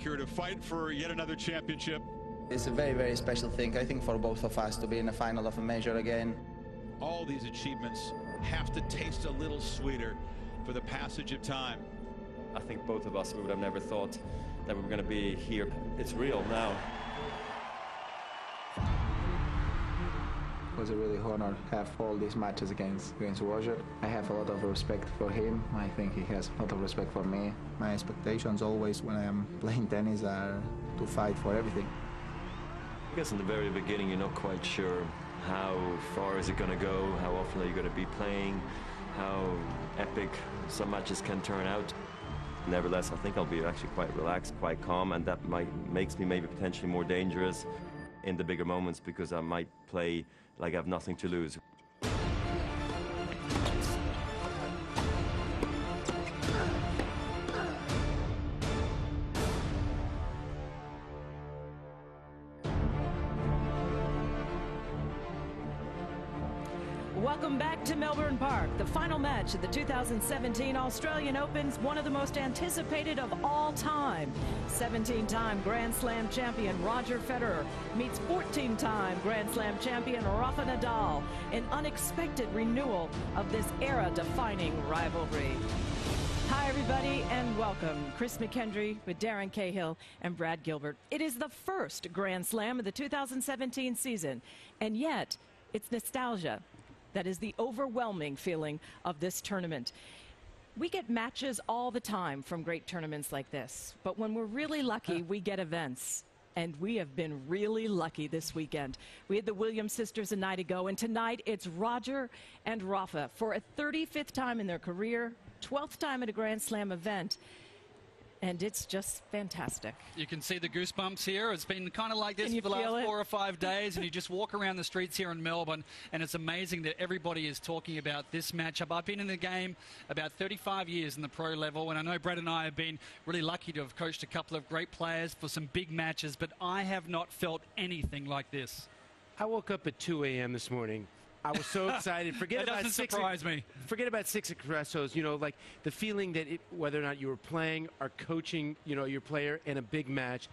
here to fight for yet another championship. It's a very, very special thing, I think, for both of us to be in the final of a major again. All these achievements have to taste a little sweeter for the passage of time. I think both of us, we would have never thought that we were going to be here. It's real now. It was a really honor to have all these matches against Roger. I have a lot of respect for him. I think he has a lot of respect for me. My expectations always when I am playing tennis are to fight for everything. I guess in the very beginning, you're not quite sure how far is it going to go, how often are you going to be playing, how epic some matches can turn out. Nevertheless, I think I'll be actually quite relaxed, quite calm, and that makes me maybe potentially more dangerous in the bigger moments because I might play like I have nothing to lose. Welcome back to Melbourne Park, the final match of the 2017 Australian Open's one of the most anticipated of all time. 17-time Grand Slam champion Roger Federer meets 14-time Grand Slam champion Rafa Nadal, an unexpected renewal of this era-defining rivalry. Hi, everybody, and welcome. Chris McKendry with Darren Cahill and Brad Gilbert. It is the first Grand Slam of the 2017 season, and yet it's nostalgia that is the overwhelming feeling of this tournament. We get matches all the time from great tournaments like this, but when we're really lucky, we get events. And we have been really lucky this weekend. We had the Williams sisters a night ago, and tonight it's Roger and Rafa for a 35th time in their career, 12th time at a Grand Slam event. And it's just fantastic. You can see the goosebumps here. It's been kind of like this for the last 4 or 5 days, and you just walk around the streets here in Melbourne, and it's amazing that everybody is talking about this matchup. I've been in the game about 35 years in the pro level, and I know Brad and I have been really lucky to have coached a couple of great players for some big matches, but I have not felt anything like this. I woke up at 2 a.m. this morning. I was so excited. Forget about surprise me. Forget about 6 espressos. You know, like the feeling that whether or not you were playing or coaching, you know, your player in a big match.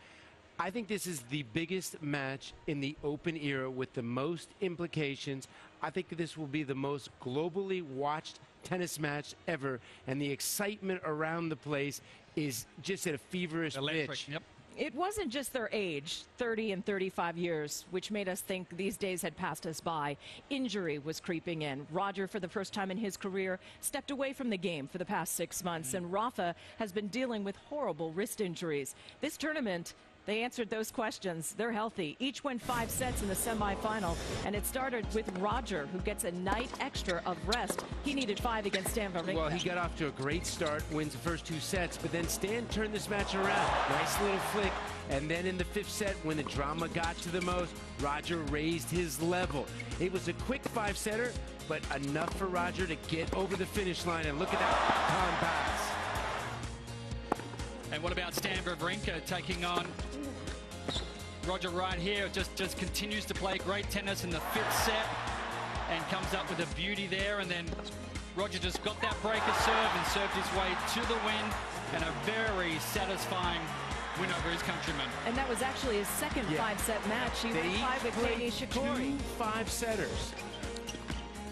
I think this is the biggest match in the Open era with the most implications. I think this will be the most globally watched tennis match ever, and the excitement around the place is just at a feverish pitch. Yep. It wasn't just their age, 30 and 35 years, which made us think these days had passed us by. Injury was creeping in. Roger, for the first time in his career, stepped away from the game for the past 6 months, and Rafa has been dealing with horrible wrist injuries. This tournament, they answered those questions. They're healthy. Each went 5 sets in the semifinal, and it started with Roger, who gets a night extra of rest. He needed 5 against Stan Wawrinka. Well, he got off to a great start, wins the first 2 sets, but then Stan turned this match around. Nice little flick, and then in the 5th set, when the drama got to the most, Roger raised his level. It was a quick 5-setter, but enough for Roger to get over the finish line, and look at that palm pass. And what about Stan Wawrinka taking on Roger right here? Just continues to play great tennis in the 5th set and comes up with a beauty there. And then Roger just got that breaker serve and served his way to the win, and a very satisfying win over his countryman. And that was actually his second 5-set match. He won 5 with Katie Shikori. 2 5-setters.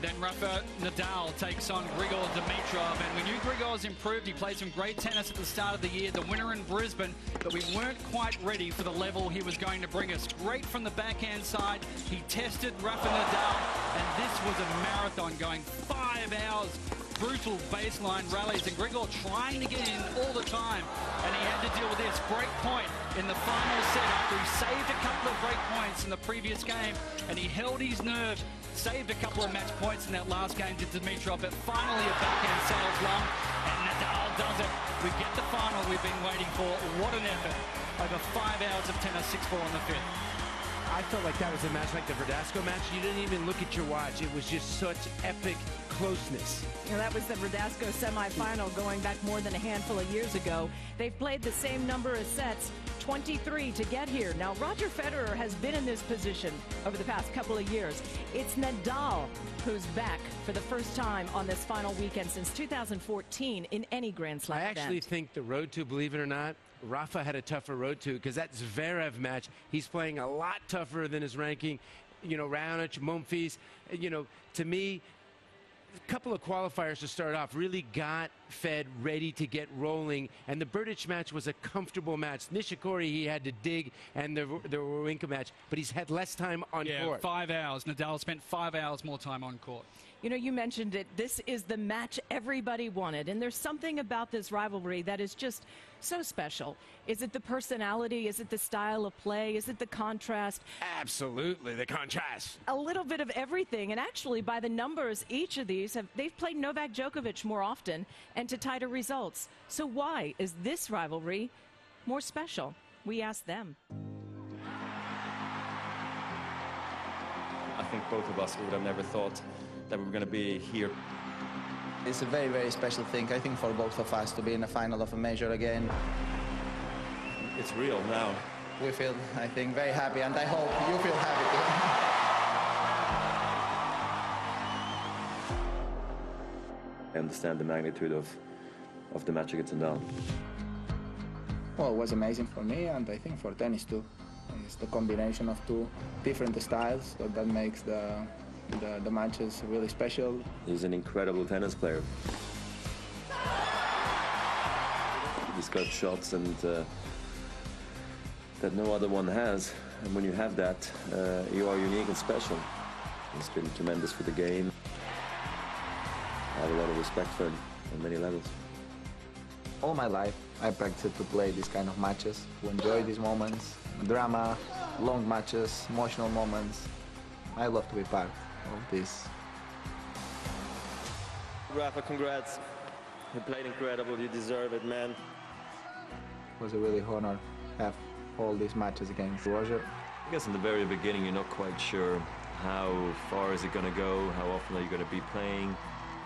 Then Rafa Nadal takes on Grigor Dimitrov, and we knew Grigor's improved. He played some great tennis at the start of the year, the winner in Brisbane, but we weren't quite ready for the level he was going to bring us. Great from the backhand side. He tested Rafa Nadal, and this was a marathon going 5 hours. Brutal baseline rallies, and Grigor trying to get in all the time, and he had to deal with this break point in the final set after he saved a couple of break points in the previous game, and he held his nerve, saved a couple of match points in that last game to Dimitrov, but finally a backhand sails long, and Nadal does it. We get the final we've been waiting for. What an effort. Over 5 hours of tennis, 6-4 on the 5th. I felt like that was a match like the Verdasco match. You didn't even look at your watch. It was just such epic closeness. You know, that was the Verdasco semifinal going back more than a handful of years ago. They've played the same number of sets, 23 to get here. Now, Roger Federer has been in this position over the past couple of years. It's Nadal who's back for the first time on this final weekend since 2014 in any Grand Slam event. I actually think the road to, believe it or not, Rafa had a tougher road to, because that Zverev match, he's playing a lot tougher than his ranking. You know, Raonic, Monfils, you know, to me, a couple of qualifiers to start off really got Fed ready to get rolling, and the Berdych match was a comfortable match. Nishikori, he had to dig, and the Wawrinka match, but he's had less time on court. 5 hours. Nadal spent 5 hours more time on court. You know, you mentioned it. This is the match everybody wanted, and there's something about this rivalry that is just so special. Is it the personality? Is it the style of play? Is it the contrast? Absolutely, the contrast. A little bit of everything, and actually, by the numbers, each of these they've played Novak Djokovic more often and to tighter results. So why is this rivalry more special? We asked them. I think both of us would have never thought that we were going to be here. It's a very, very special thing, I think, for both of us to be in the final of a major again. It's real now. We feel, I think, very happy, and I hope you feel happy too. I understand the magnitude of the match against Nadal. Well, it was amazing for me, and I think for tennis too. It's the combination of two different styles that makes the matches really special. He's an incredible tennis player. He's got shots and that no other one has. And when you have that, you are unique and special. He's been tremendous for the game. I have a lot of respect for him on many levels. All my life, I practiced to play these kind of matches, to enjoy these moments, drama, long matches, emotional moments. I love to be part of this. Rafa, congrats. You played incredible. You deserve it, man. It was a really honor to have all these matches against Roger. I guess in the very beginning, you're not quite sure how far is it going to go, how often are you going to be playing,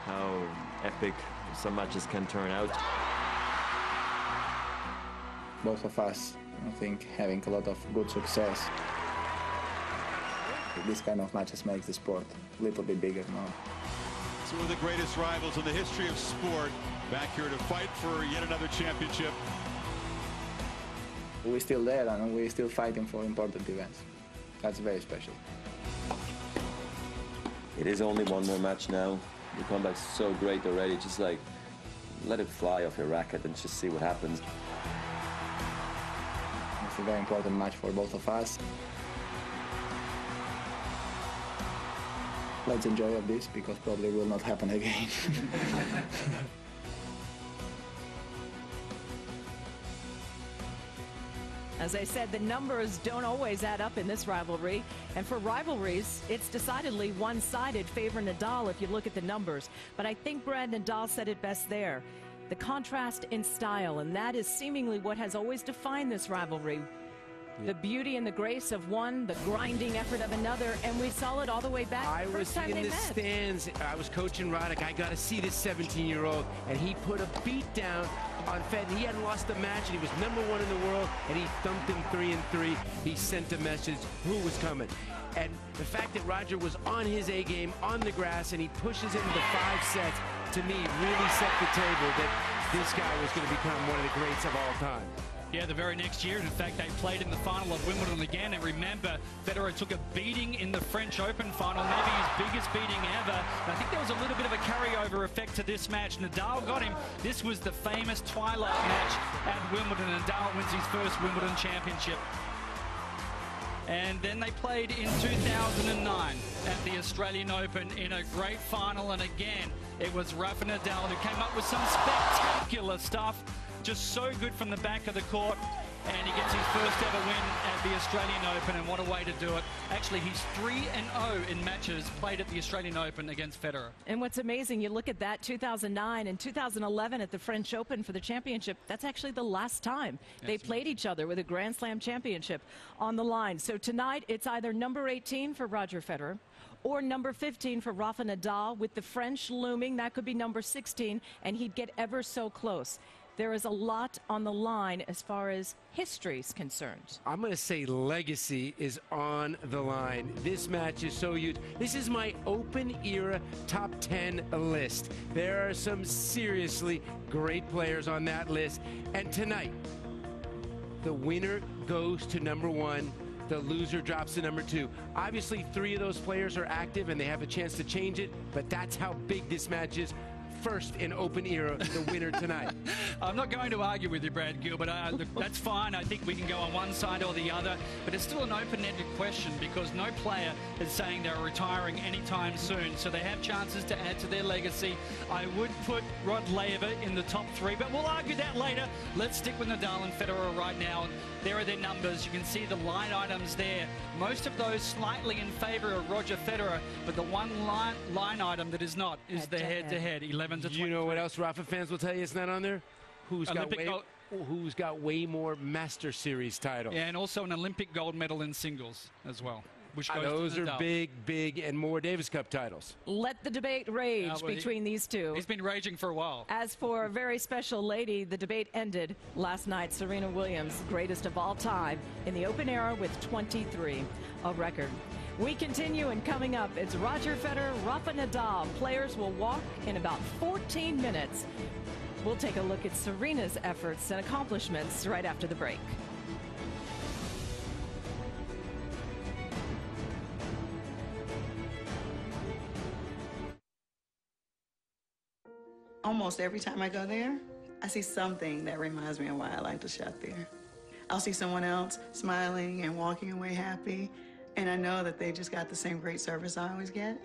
how epic some matches can turn out. Both of us, I think, having a lot of good success. This kind of matches makes the sport a little bit bigger now. It's one of the greatest rivals in the history of sport, back here to fight for yet another championship. We're still there, and we're still fighting for important events. That's very special. It is only one more match now. Your comeback's so great already. Just like, let it fly off your racket and just see what happens. It's a very important match for both of us. Let's enjoy this, because probably will not happen again. As I said, the numbers don't always add up in this rivalry. And for rivalries, it's decidedly one-sided, favor Nadal if you look at the numbers. But I think Brad Nadal said it best there. The contrast in style, and that is seemingly what has always defined this rivalry. The beauty and the grace of one, the grinding effort of another, and we saw it all the way back. I was in the stands. I was coaching Roddick. I got to see this 17-year-old, and he put a beat down on Fed. He hadn't lost a match, and he was #1 in the world, and he thumped him 3-3. He sent a message who was coming. And the fact that Roger was on his A game on the grass, and he pushes him to 5 sets, to me, really set the table that this guy was going to become one of the greats of all time. Yeah, the very next year, in fact, they played in the final of Wimbledon again. And remember, Federer took a beating in the French Open final, maybe his biggest beating ever. And I think there was a little bit of a carryover effect to this match. Nadal got him. This was the famous twilight match at Wimbledon. Nadal wins his first Wimbledon championship. And then they played in 2009 at the Australian Open in a great final. And again, it was Rafa Nadal who came up with some spectacular stuff. Just so good from the back of the court, and he gets his first ever win at the Australian Open, and what a way to do it. Actually, he's 3-0 in matches played at the Australian Open against Federer. And what's amazing, you look at that, 2009 and 2011 at the French Open for the championship, that's actually the last time they played each other with a Grand Slam championship on the line. So tonight, it's either number 18 for Roger Federer or number 15 for Rafa Nadal, with the French looming. That could be number 16, and he'd get ever so close. There is a lot on the line as far as history is concerned. I'm going to say legacy is on the line. This match is so huge. This is my open era top 10 list. There are some seriously great players on that list. And tonight, the winner goes to number 1. The loser drops to number 2. Obviously, 3 of those players are active and they have a chance to change it, but that's how big this match is. First in open era, the winner tonight. I'm not going to argue with you, Brad Gilbert. Look, that's fine. I think we can go on one side or the other, but it's still an open-ended question because no player is saying they're retiring anytime soon, so they have chances to add to their legacy. I would put Rod Laver in the top 3, but we'll argue that later. Let's stick with Nadal and Federer right now. There are their numbers. You can see the line items there. Most of those slightly in favor of Roger Federer, but the one line item that is not is the head-to-head, 11 to 20. You know what else Rafa fans will tell you it's not on there? Who's got way more Master Series titles? Yeah, and also an Olympic gold medal in singles as well. Which goes those to are big, and more Davis Cup titles. Let the debate rage between these two. He's been raging for a while. As for a very special lady, the debate ended last night. Serena Williams, greatest of all time in the open era with 23, a record. We continue, and coming up, it's Roger Federer, Rafa Nadal. Players will walk in about 14 minutes. We'll take a look at Serena's efforts and accomplishments right after the break. Almost every time I go there, I see something that reminds me of why I like to shop there. I'll see someone else smiling and walking away happy, and I know that they just got the same great service I always get.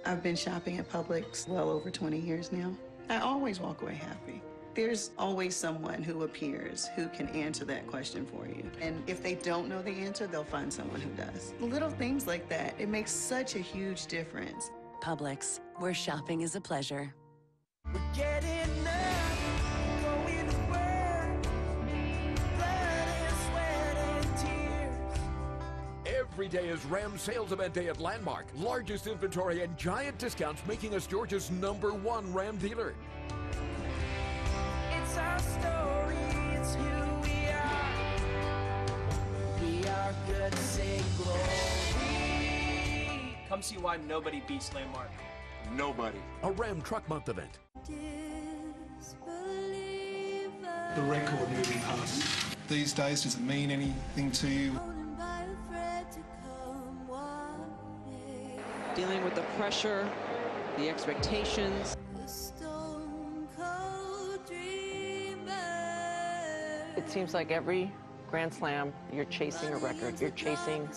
I've been shopping at Publix well over 20 years now. I always walk away happy. There's always someone who appears who can answer that question for you. And if they don't know the answer, they'll find someone who does. Little things like that, it makes such a huge difference. Publix, where shopping is a pleasure. We're getting up, going to work, blood and sweat and tears. Every day is Ram Sales Event Day at Landmark. Largest inventory and giant discounts, making us Georgia's #1 Ram dealer. It's our story, it's who we are. We are good to say glory. Come see why nobody beats Landmark. Nobody. A Ram Truck Month event. The record moving past. These days, does it mean anything to you? Dealing with the pressure, the expectations. It seems like every Grand Slam, you're chasing a record. You're chasing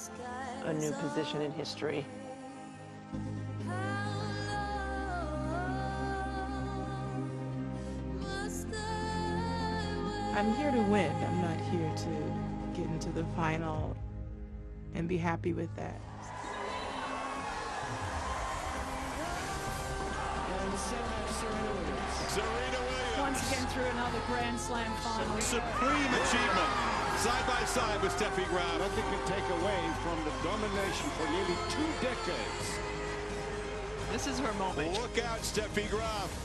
a new position in history. I'm here to win. I'm not here to get into the final and be happy with that. Serena Williams. Once again through another Grand Slam final. Supreme achievement. Side by side with Steffi Graf. Nothing can take away from the domination for nearly 2 decades. This is her moment. Look out, Steffi Graf.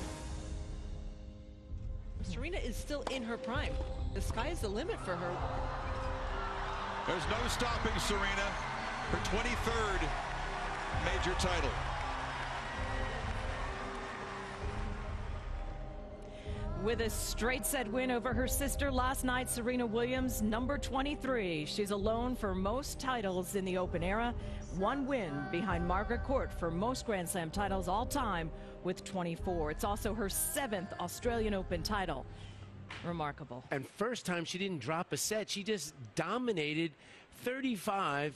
Serena is still in her prime. The sky is the limit for her. There's no stopping Serena. Her 23rd major title. With a straight set win over her sister last night, Serena Williams, #23. She's alone for most titles in the Open era. 1 win behind Margaret Court for most Grand Slam titles all time with 24. It's also her 7th Australian Open title. Remarkable. And first time she didn't drop a set. She just dominated 35.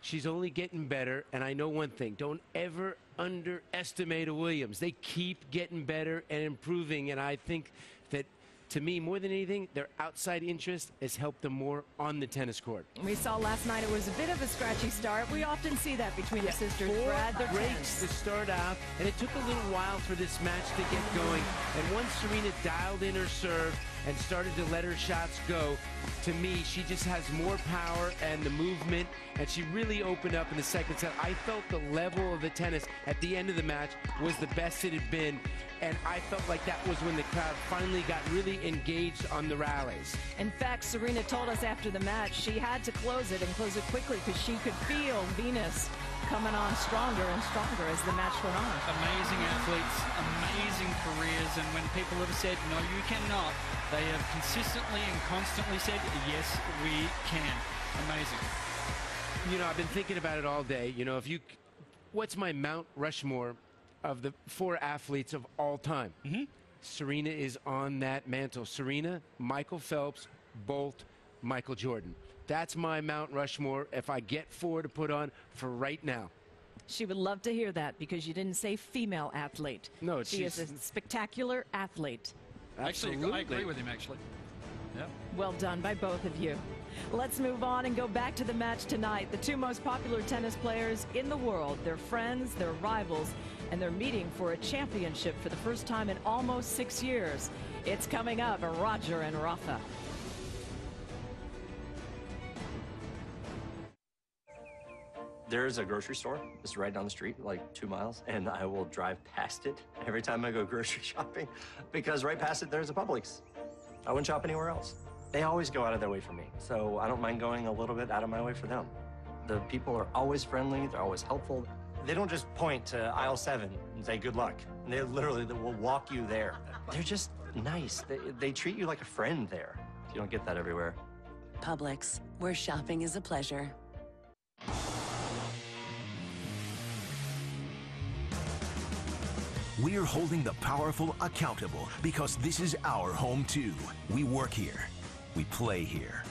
She's only getting better. And I know one thing, don't ever underestimate a Williams. They keep getting better and improving. And I think that, to me, more than anything, their outside interest has helped them more on the tennis court. We saw last night it was a bit of a scratchy start. We often see that between the sisters. 4 breaks to start out, and it took a little while for this match to get going. And once Serena dialed in her serve and started to let her shots go, to me, she just has more power and the movement, and she really opened up in the second set. I felt the level of the tennis at the end of the match was the best it had been, and I felt like that was when the crowd finally got really engaged on the rallies. In fact, Serena told us after the match she had to close it and close it quickly because she could feel Venus coming on stronger and stronger as the match went on. Amazing athletes, amazing careers, and when people have said, no, you cannot, They have consistently and constantly said, yes, we can. Amazing. You know, I've been thinking about it all day. You know, what's my Mount Rushmore of the 4 athletes of all time? Serena is on that mantle. Serena, Michael Phelps, Bolt, Michael Jordan. That's my Mount Rushmore if I get 4 to put on for right now. She would love to hear that because you didn't say female athlete. No, she is a spectacular athlete. Actually, I agree with him, actually. Yep. Well done by both of you. Let's move on and go back to the match tonight. The 2 most popular tennis players in the world, they're friends, they're rivals, and they're meeting for a championship for the first time in almost 6 years. It's coming up, Roger and Rafa. There's a grocery store just right down the street, like 2 miles, and I will drive past it every time I go grocery shopping because right past it, there's a Publix. I wouldn't shop anywhere else. They always go out of their way for me, so I don't mind going a little bit out of my way for them. The people are always friendly, they're always helpful. They don't just point to aisle 7 and say good luck. They literally will walk you there. They're just nice. They treat you like a friend there. You don't get that everywhere. Publix, where shopping is a pleasure. We're holding the powerful accountable because this is our home too. We work here, we play here,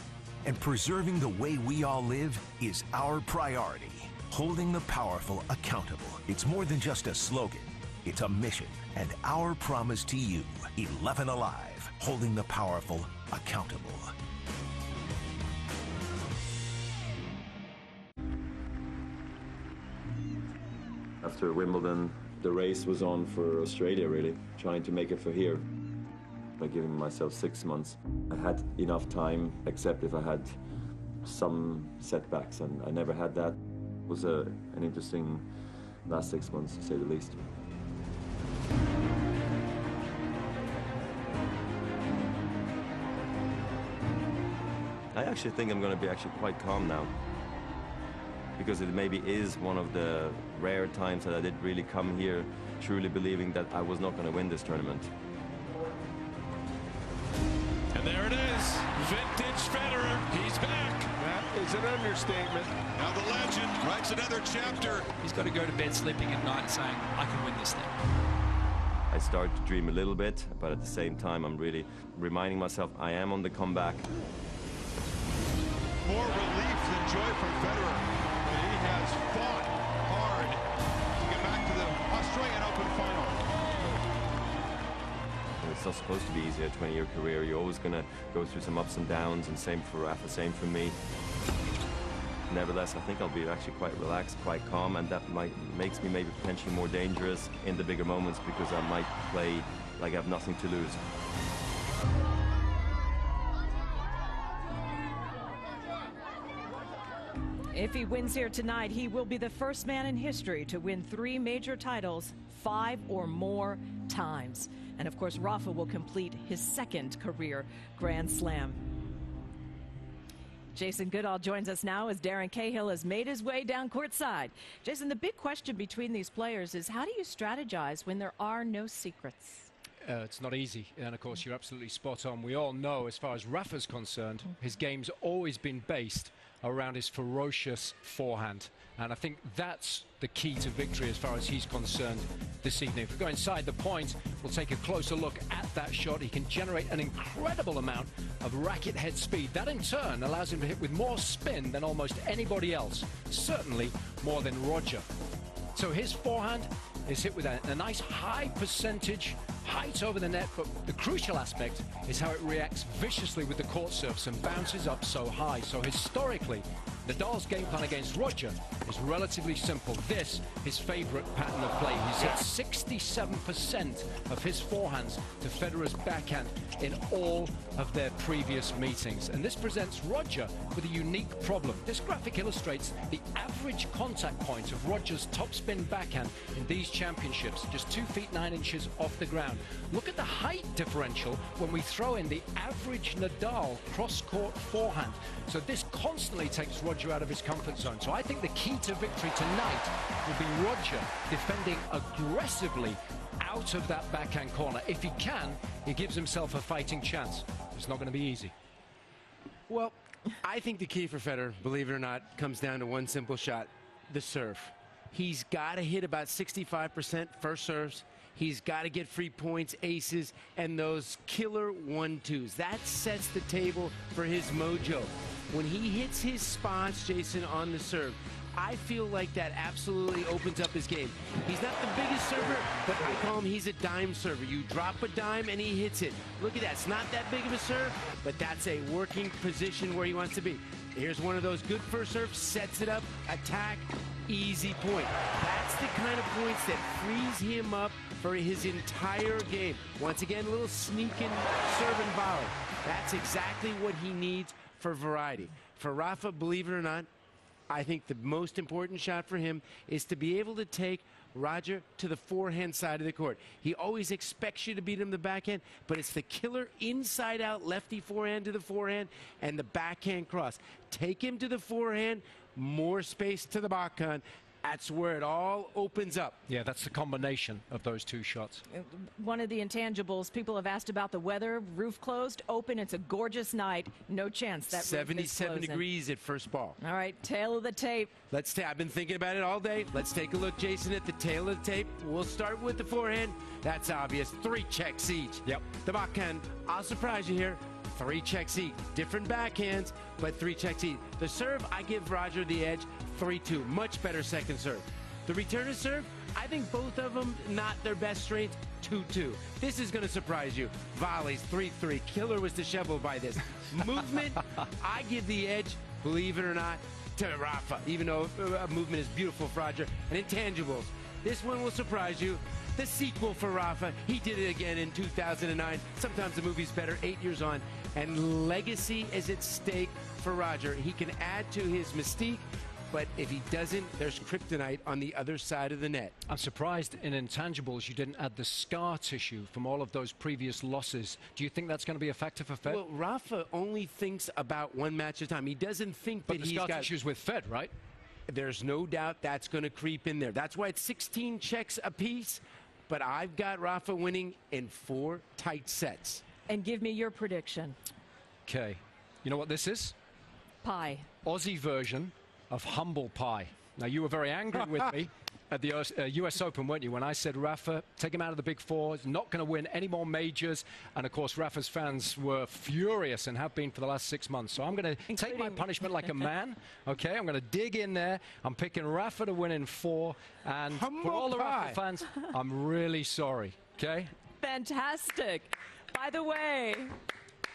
and preserving the way we all live is our priority. Holding the powerful accountable. It's more than just a slogan. It's a mission and our promise to you. 11 Alive, holding the powerful accountable. After Wimbledon, the race was on for Australia, really, trying to make it for here. By giving myself 6 months, I had enough time, except if I had some setbacks, and I never had that. It was an interesting last 6 months, to say the least. I actually think I'm going to be quite calm now, because it maybe is one of the rare times that I did really come here truly believing that I was not going to win this tournament. And there it is, vintage Federer, he's back. That is an understatement. Now the legend writes another chapter. He's got to go to bed sleeping at night saying, I can win this thing. I start to dream a little bit, but at the same time I'm really reminding myself I am on the comeback. More relief than joy from Federer, but he has fought hard to get back to the Australian Open final. And it's not supposed to be easy, a 20-year career. You're always going to go through some ups and downs, and same for Rafa, same for me. Nevertheless, I think I'll be actually quite relaxed, quite calm, and that makes me maybe potentially more dangerous in the bigger moments because I might play like I have nothing to lose. If he wins here tonight, he will be the first man in history to win 3 major titles 5 or more times. And of course, Rafa will complete his 2nd career Grand Slam. Jason Goodall joins us now as Darren Cahill has made his way down courtside. Jason, the big question between these players is how do you strategize when there are no secrets? It's not easy, and of course you're absolutely spot on. We all know, as far as Rafa's concerned, his game's always been based around his ferocious forehand, and I think that's the key to victory as far as he's concerned this evening. If we go inside the point, we'll take a closer look at that shot. He can generate an incredible amount of racket head speed. That in turn allows him to hit with more spin than almost anybody else, certainly more than Roger. So his forehand is hit with a nice high percentage height over the net, but the crucial aspect is how it reacts viciously with the court surface and bounces up so high. So historically, Nadal's game plan against Roger is relatively simple. This, his favorite pattern of play. He's hit 67% of his forehands to Federer's backhand in all of their previous meetings. And this presents Roger with a unique problem. This graphic illustrates the average contact point of Roger's topspin backhand in these championships, just 2 feet 9 inches off the ground. Look at the height differential when we throw in the average Nadal cross-court forehand. So this constantly takes Roger out of his comfort zone. So I think the key to victory tonight will be Roger defending aggressively out of that backhand corner. If he can, he gives himself a fighting chance. It's not going to be easy. Well, I think the key for Federer, believe it or not, comes down to one simple shot, the serve. He's got to hit about 65% first serves. He's got to get free points, aces, and those killer 1-2s. That sets the table for his mojo. When he hits his spots, Jason, on the serve, I feel like that absolutely opens up his game. He's not the biggest server, but I call him he's a dime server. You drop a dime and he hits it. Look at that. It's not that big of a serve, but that's a working position where he wants to be. Here's one of those good first serves, sets it up, attack, easy point. That's the kind of points that frees him up for his entire game. Once again, a little sneaking serve and volley. That's exactly what he needs for variety. For Rafa, believe it or not, I think the most important shot for him is to be able to take Roger to the forehand side of the court. He always expects you to beat him the backhand, but it's the killer inside-out lefty forehand to the forehand and the backhand cross. Take him to the forehand, more space to the backhand. That's where it all opens up. Yeah, that's the combination of those two shots. One of the intangibles, people have asked about the weather. Roof closed, open. It's a gorgeous night. No chance that 77 degrees at first ball. All right, tail of the tape. I've been thinking about it all day. Let's take a look, Jason, at the tail of the tape. We'll start with the forehand. That's obvious. 3 checks each. Yep. The backhand, I'll surprise you here. 3 checks each. Different backhands, but 3 checks each. The serve, I give Roger the edge. 3-2, much better second serve. The return of serve, I think both of them not their best strength. 2-2. This is going to surprise you. Volleys, 3-3. Killer was disheveled by this. Movement, I give the edge, believe it or not, to Rafa, even though movement is beautiful for Roger. And intangibles, this one will surprise you. The sequel for Rafa, he did it again in 2009. Sometimes the movie's better 8 years on. And legacy is at stake for Roger. He can add to his mystique. But if he doesn't, there's kryptonite on the other side of the net. I'm surprised in intangibles you didn't add the scar tissue from all of those previous losses. Do you think that's going to be a factor for Fed? Well, Rafa only thinks about one match at a time. He doesn't think that he's got... But the scar tissue's with Fed, right? There's no doubt that's going to creep in there. That's why it's 16 checks apiece. But I've got Rafa winning in 4 tight sets. And give me your prediction. Okay. You know what this is? Pie. Aussie version of humble pie. Now, you were very angry with me at the US Open, weren't you, when I said, Rafa, take him out of the big four, he's not going to win any more majors. And, of course, Rafa's fans were furious and have been for the last 6 months. So I'm going to take my punishment like a man, okay? I'm going to dig in there. I'm picking Rafa to win in 4. And for all the Rafa fans, I'm really sorry, okay? Fantastic. By the way,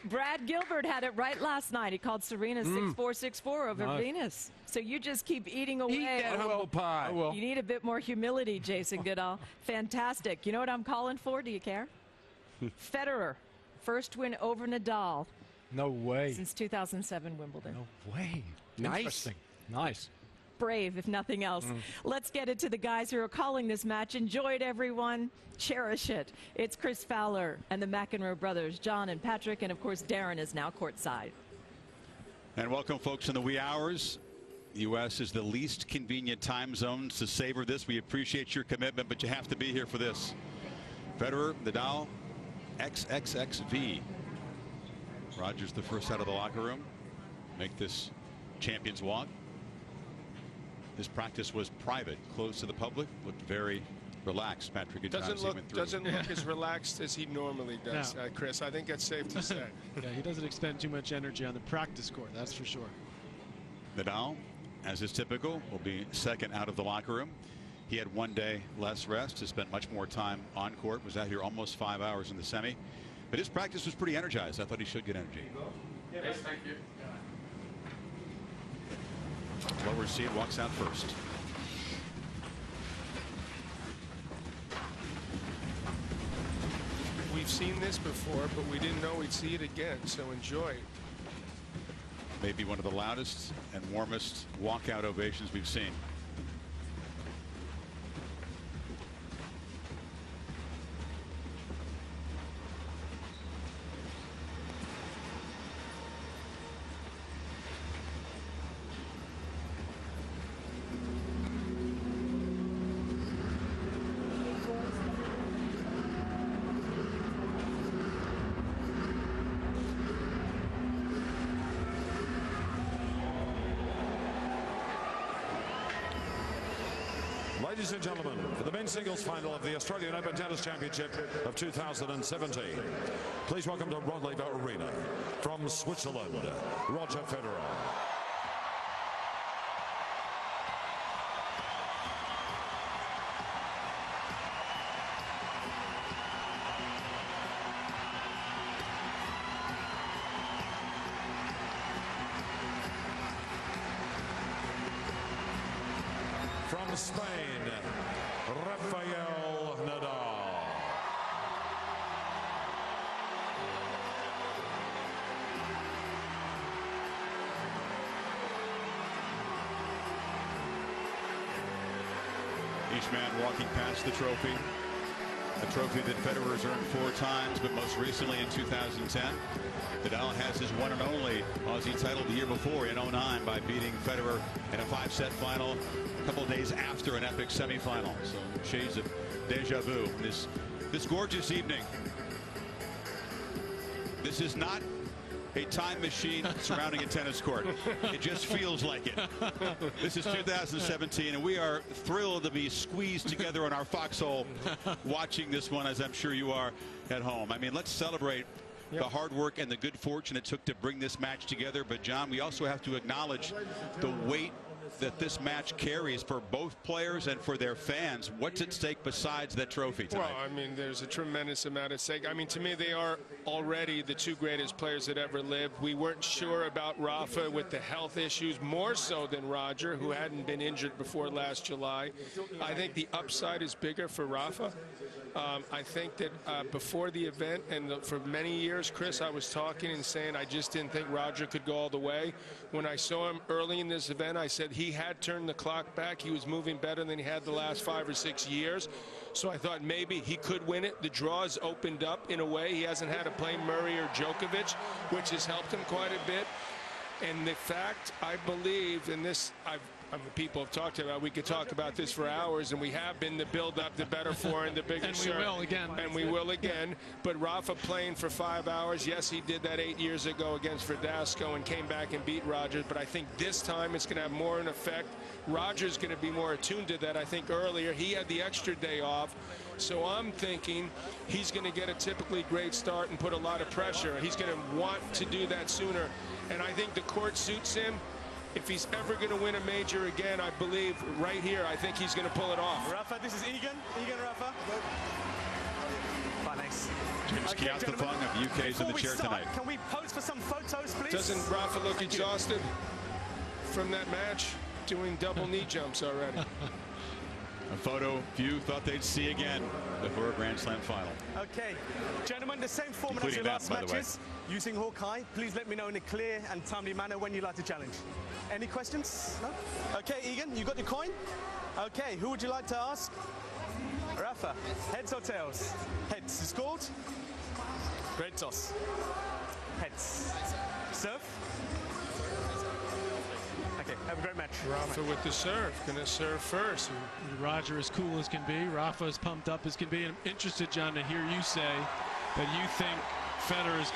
Brad Gilbert had it right last night. He called Serena 6-4, 6-4 over Venus. So you just keep eating away. Eat that humble pie. You need a bit more humility, Jason Goodall. Fantastic. You know what I'm calling for? Do you care? Federer, first win over Nadal. No way. Since 2007 Wimbledon. No way. Nice. Interesting. Nice. Brave, if nothing else. Let's get it to the guys who are calling this match. Enjoy it, everyone. Cherish it. It's Chris Fowler and the McEnroe brothers, John and Patrick, and of course Darren is now courtside. And welcome, folks, in the wee hours. U.S. is the least convenient time zones to savor this. We appreciate your commitment, but you have to be here for this. Federer, Nadal, XXXV. Rogers the first out of the locker room. Make this champions walk. This practice was private, closed to the public. Looked very relaxed. Patrick, doesn't look as relaxed as he normally does, No. Chris. I think that's safe to say. Yeah, he doesn't expend too much energy on the practice court, that's for sure. Nadal, as is typical, will be second out of the locker room. He had 1 day less rest, has spent much more time on court, was out here almost 5 hours in the semi. But his practice was pretty energized. I thought he should get energy. Yes, thank you. Lower seed walks out first. We've seen this before, but we didn't know we'd see it again, so enjoy. Maybe one of the loudest and warmest walkout ovations we've seen. Ladies and gentlemen, for the men's singles final of the Australian Open Tennis Championship of 2017, please welcome to Rod Laver Arena from Switzerland, Roger Federer. From Spain, Rafa Nadal. Each man walking past the trophy. A trophy that Federer has earned 4 times, but most recently in 2010. Nadal has his one and only Aussie title the year before in 09 by beating Federer in a 5-set final a couple of days after an epic semifinal. So shades of deja vu. This gorgeous evening. This is not a time machine surrounding a tennis court. It just feels like it. This is 2017, and we are thrilled to be squeezed together in our foxhole watching this one, as I'm sure you are at home. I mean, let's celebrate the hard work and the good fortune it took to bring this match together. But, John, we also have to acknowledge the weight that this match carries for both players and for their fans. What's at stake besides that trophy tonight? Well, I mean, there's a tremendous amount at stake. I mean, to me, they are already the 2 greatest players that ever lived. We weren't sure about Rafa with the health issues, more so than Roger, who hadn't been injured before last July. I think the upside is bigger for Rafa. I think that before the event and for many years, Chris, I was talking and saying I just didn't think Roger could go all the way. When I saw him early in this event, I said he had turned the clock back. He was moving better than he had the last 5 or 6 years. So I thought maybe he could win it. The draws opened up in a way. He hasn't had to play Murray or Djokovic, which has helped him quite a bit. And the fact, I believe, in this, people have talked about, we could talk about this for hours, and we have been, the build-up, the better forehand, the bigger serve. And we will again. And we will again. But Rafa playing for 5 hours, yes, he did that 8 years ago against Verdasco and came back and beat Rogers. But I think this time it's going to have more an effect. Roger's going to be more attuned to that. I think earlier he had the extra day off. So I'm thinking he's going to get a typically great start and put a lot of pressure. He's going to want to do that sooner. And I think the court suits him. If he's ever going to win a major again, I believe right here, I think he's going to pull it off. Rafa, this is Egan. Egan, Rafa. Thanks. James Kiatafung of UK's in the chair tonight. Can we pose for some photos, please? Doesn't Rafa look exhausted from that match, doing double knee jumps already? A photo few thought they'd see again before a Grand Slam final. Okay, gentlemen, the same format as your last matches. Using Hawkeye, please let me know in a clear and timely manner when you'd like to challenge. Any questions? No? Okay, Egan, you got your coin? Okay, who would you like to ask? Rafa, heads or tails? Heads. It's called? Red toss. Heads. Serve? Okay, have a great match. Rafa with the serve, gonna serve first. Roger as cool as can be. Rafa as pumped up as can be. And I'm interested, John, to hear you say that you think Federer's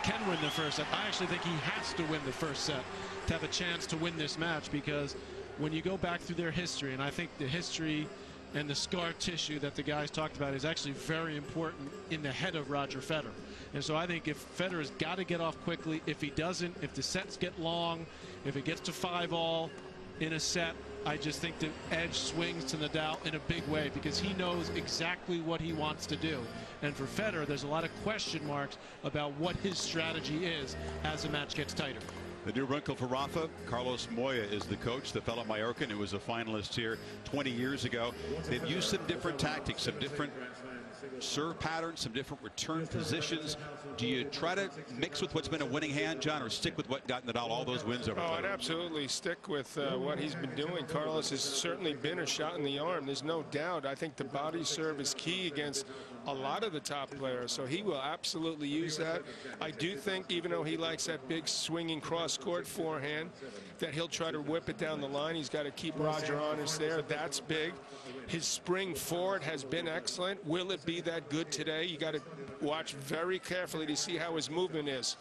can win the first set. I actually think he has to win the first set to have a chance to win this match, because when you go back through their history, and I think the history and the scar tissue that the guys talked about is actually very important in the head of Roger Federer. And so I think if Federer's got to get off quickly, if he doesn't, if the sets get long, if it gets to 5-all in a set, I just think the edge swings to Nadal in a big way, because he knows exactly what he wants to do. And for Federer, there's a lot of question marks about what his strategy is as the match gets tighter. The new wrinkle for Rafa, Carlos Moya is the coach, the fellow Mallorcan who was a finalist here 20 years ago. They've used some different tactics, some different serve patterns, some different return positions. Do you try to mix with what's been a winning hand, John, or stick with what got Nadal all those wins over? Oh, I'd absolutely stick with what he's been doing. Carlos has certainly been a shot in the arm. There's no doubt. I think the body serve is key against a lot of the top players, so he will absolutely use that. I do think, even though he likes that big swinging cross-court forehand, that he'll try to whip it down the line. He's got to keep Roger honest there. That's big. His spring forward has been excellent. Will it be that good today? You got to watch very carefully to see how his movement is.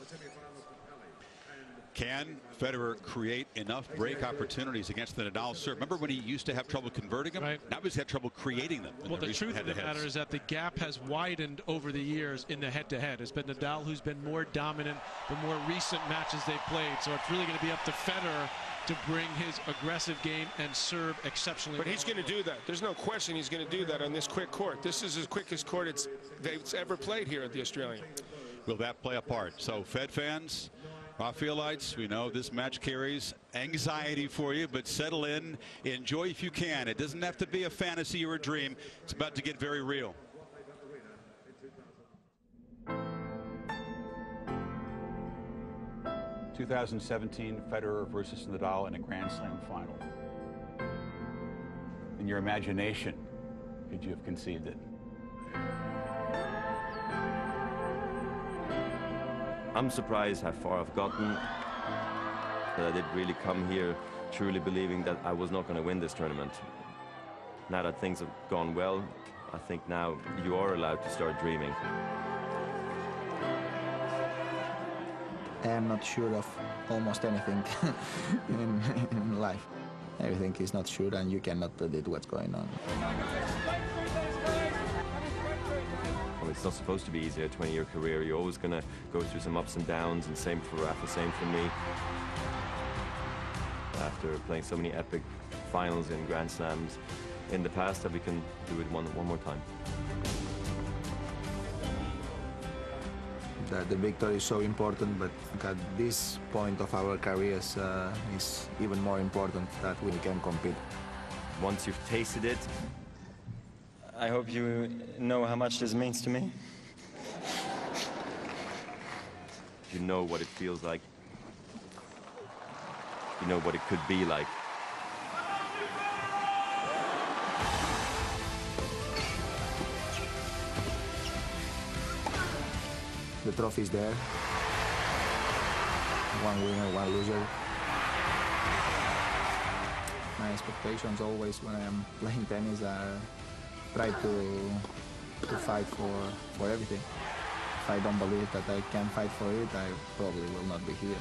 Can Federer create enough break opportunities against the Nadal serve? Remember when he used to have trouble converting them? Right. Now he's had trouble creating them. Well, the truth of the matter is that the gap has widened over the years in the head-to-head. It's been Nadal who's been more dominant the more recent matches they've played. So it's really going to be up to Federer to bring his aggressive game and serve exceptionally But well. he's going to do that. There's no question he's going to do that on this quick court. This is the quickest court they've ever played here at the Australian. Will that play a part? So, Fed fans, Raphaelites, we know this match carries anxiety for you, but settle in, enjoy if you can. It doesn't have to be a fantasy or a dream. It's about to get very real. ...2017 Federer versus Nadal in a Grand Slam final. In your imagination, could you have conceived it? I'm surprised how far I've gotten. That I did really come here truly believing that I was not going to win this tournament. Now that things have gone well, I think now you are allowed to start dreaming. I am not sure of almost anything in life. Everything is not sure, and you cannot predict what's going on. Well, it's not supposed to be easy, a 20-year career. You're always going to go through some ups and downs, and same for Rafa, same for me. After playing so many epic finals in Grand Slams in the past, that we can do it one more time. The victory is so important, but at this point of our careers is even more important that we can compete. Once you've tasted it, I hope you know how much this means to me. you know what it feels like. You know what it could be like. The trophy is there. One winner, one loser. My expectations always when I am playing tennis are try to fight for everything. If I don't believe that I can fight for it, I probably will not be here.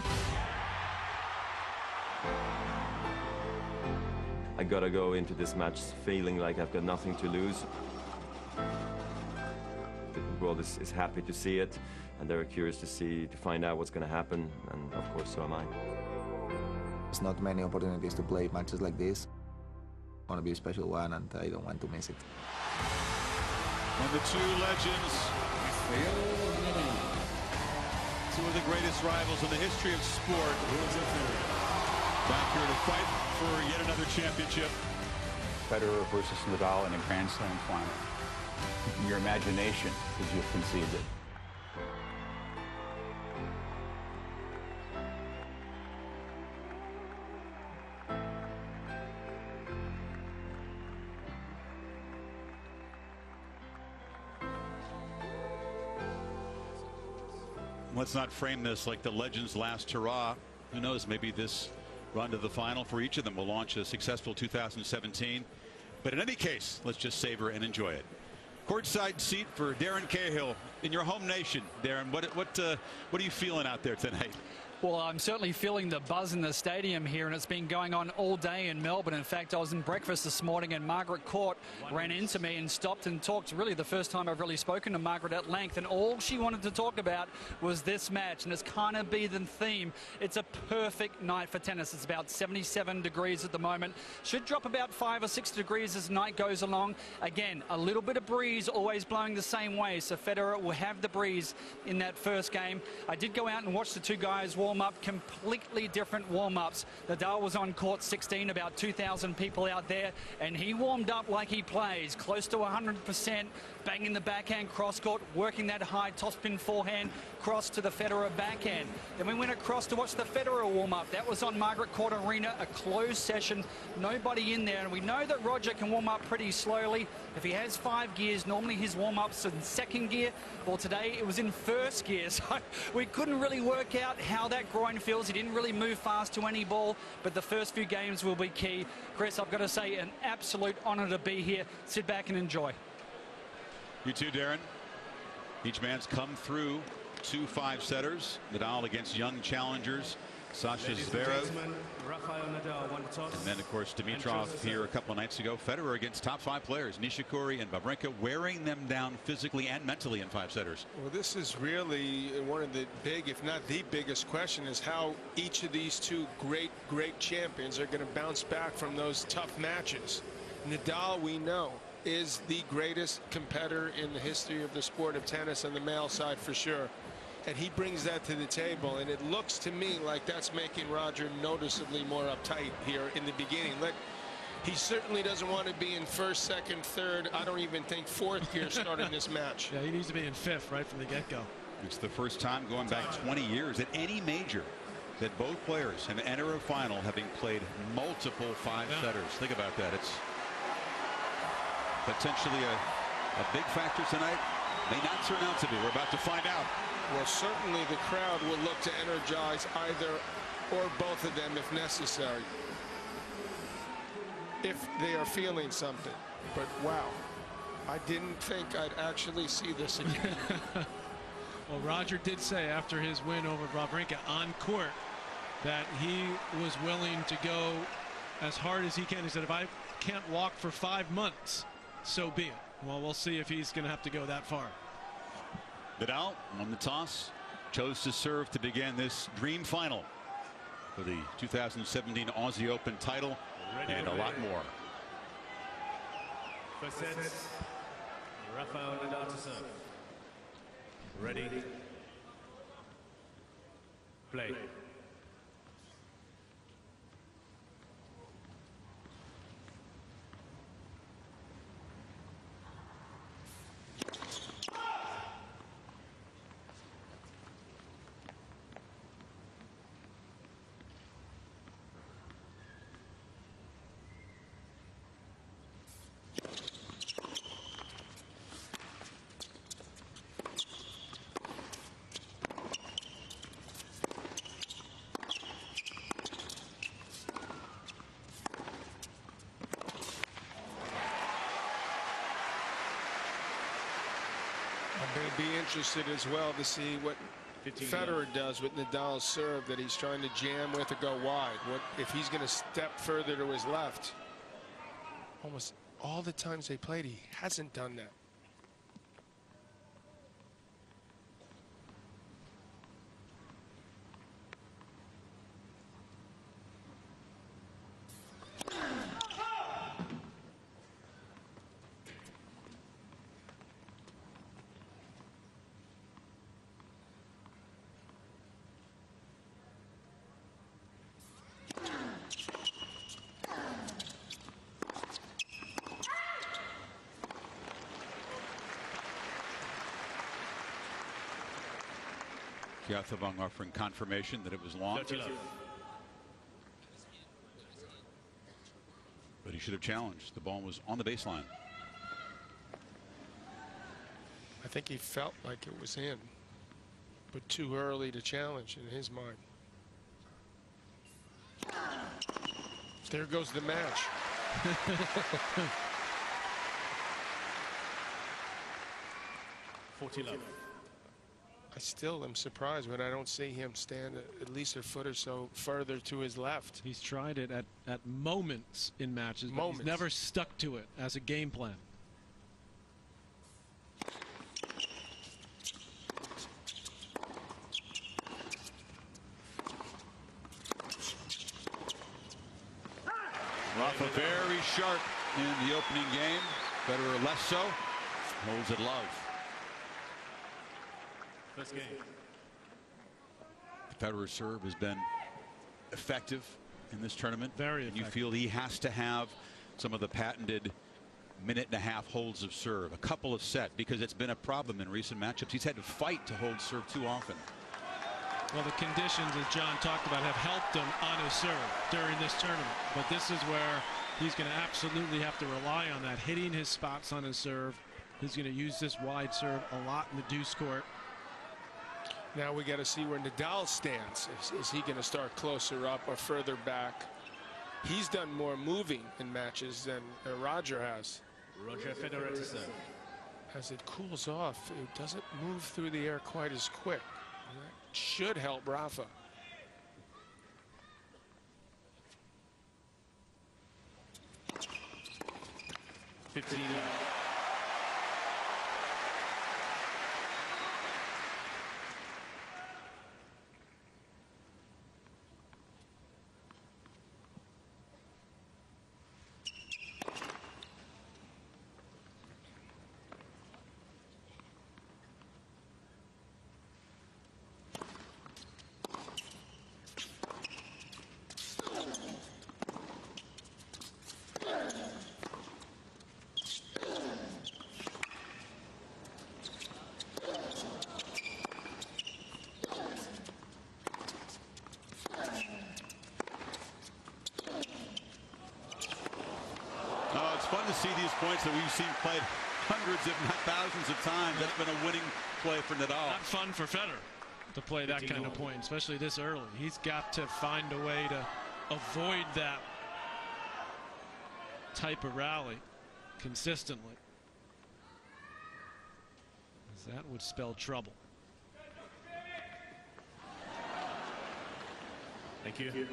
I gotta go into this match feeling like I've got nothing to lose. The world is happy to see it, and they're curious to find out what's gonna happen, and of course so am I. There's not many opportunities to play matches like this. I want to be a special one, and I don't want to miss it. And the two legends, two of the greatest rivals in the history of sport, back here to fight for yet another championship. Federer versus Nadal in a Grand Slam final. In your imagination, could you have conceived it? Let's not frame this like the legends' last hurrah. Who knows, maybe this run to the final for each of them will launch a successful 2017. But in any case, let's just savor and enjoy it. Courtside seat for Darren Cahill in your home nation. Darren, what are you feeling out there tonight? Well, I'm certainly feeling the buzz in the stadium here, and it's been going on all day in Melbourne. In fact, I was in breakfast this morning, and Margaret Court ran into me and stopped and talked. Really the first time I've really spoken to Margaret at length, and all she wanted to talk about was this match, and it's kind of been the theme. It's a perfect night for tennis. It's about 77 degrees at the moment. Should drop about 5 or 6 degrees as the night goes along. Again, a little bit of breeze, always blowing the same way, so Federer will have the breeze in that first game. I did go out and watch the two guys warm up, completely different warm-ups. Nadal was on court 16, about 2,000 people out there, and he warmed up like he plays, close to 100%, banging the backhand cross-court, working that high topspin forehand cross to the Federer backhand. Then we went across to watch the Federer warm-up. That was on Margaret Court Arena, a closed session, nobody in there, and we know that Roger can warm up pretty slowly. If he has 5 gears, normally his warm-up's in second gear. Well, today it was in first gear, so we couldn't really work out how that groin feels. He didn't really move fast to any ball, but the first few games will be key. Chris, I've got to say, an absolute honor to be here. Sit back and enjoy. You too, Darren. Each man's come through 2 5-setters. Nadal against young challengers Sasha Zverev. And then, of course, Dimitrov here a couple of nights ago. Federer against top 5 players, Nishikori and Wawrinka, wearing them down physically and mentally in 5 setters. Well, this is really one of the big, if not the biggest question, is how each of these two great champions are going to bounce back from those tough matches. Nadal, we know, is the greatest competitor in the history of the sport of tennis on the male side for sure. And he brings that to the table, and it looks to me like that's making Roger noticeably more uptight here in the beginning. He certainly doesn't want to be in first, second, third, I don't even think fourth gear starting this match. Yeah, he needs to be in fifth right from the get-go. It's the first time going back 20 years at any major that both players have entered a final having played multiple 5-setters. Think about that. It's potentially a big factor tonight. May not turn out to be. We're about to find out. Well, certainly the crowd will look to energize either or both of them if necessary, if they are feeling something. But wow, I didn't think I'd actually see this again. Well, Roger did say after his win over Wawrinka on court that he was willing to go as hard as he can. He said, if I can't walk for 5 months, so be it. Well, we'll see if he's going to have to go that far. Nadal won the toss, chose to serve to begin this dream final for the 2017 Aussie Open title, and a lot more. First set, Rafa Nadal to serve. Ready, play. I'm going to be interested as well to see what Federer does with Nadal's serve that he's trying to jam with or go wide. What if he's going to step further to his left? Almost all the times they played, he hasn't done that. Kjathevang offering confirmation that it was long. But he should have challenged. The ball was on the baseline. I think he felt like it was in, but too early to challenge in his mind. There goes the match. 40-love. I still am surprised when I don't see him stand at least a foot or so further to his left. He's tried it at moments in matches, but he's never stuck to it as a game plan. Rafa very sharp in the opening game. Federer less so. Holds it love. First game. Federer's serve has been effective in this tournament. Very effective. effective. You feel he has to have some of the patented minute-and-a-half holds of serve, a couple of set, because it's been a problem in recent matchups. He's had to fight to hold serve too often. Well, the conditions, as John talked about, have helped him on his serve during this tournament. But this is where he's going to absolutely have to rely on that, hitting his spots on his serve. He's going to use this wide serve a lot in the deuce court. Now we got to see where Nadal stands. Is he going to start closer up or further back? He's done more moving in matches than Roger has. Roger Federer to serve. As it cools off, it doesn't move through the air quite as quick. That should help Rafa. 15 left. It's fun to see these points that we've seen played hundreds, if not thousands of times. That's been a winning play for Nadal. Not fun for Federer to play that kind of point, especially this early. He's got to find a way to avoid that type of rally consistently, as that would spell trouble. Thank you.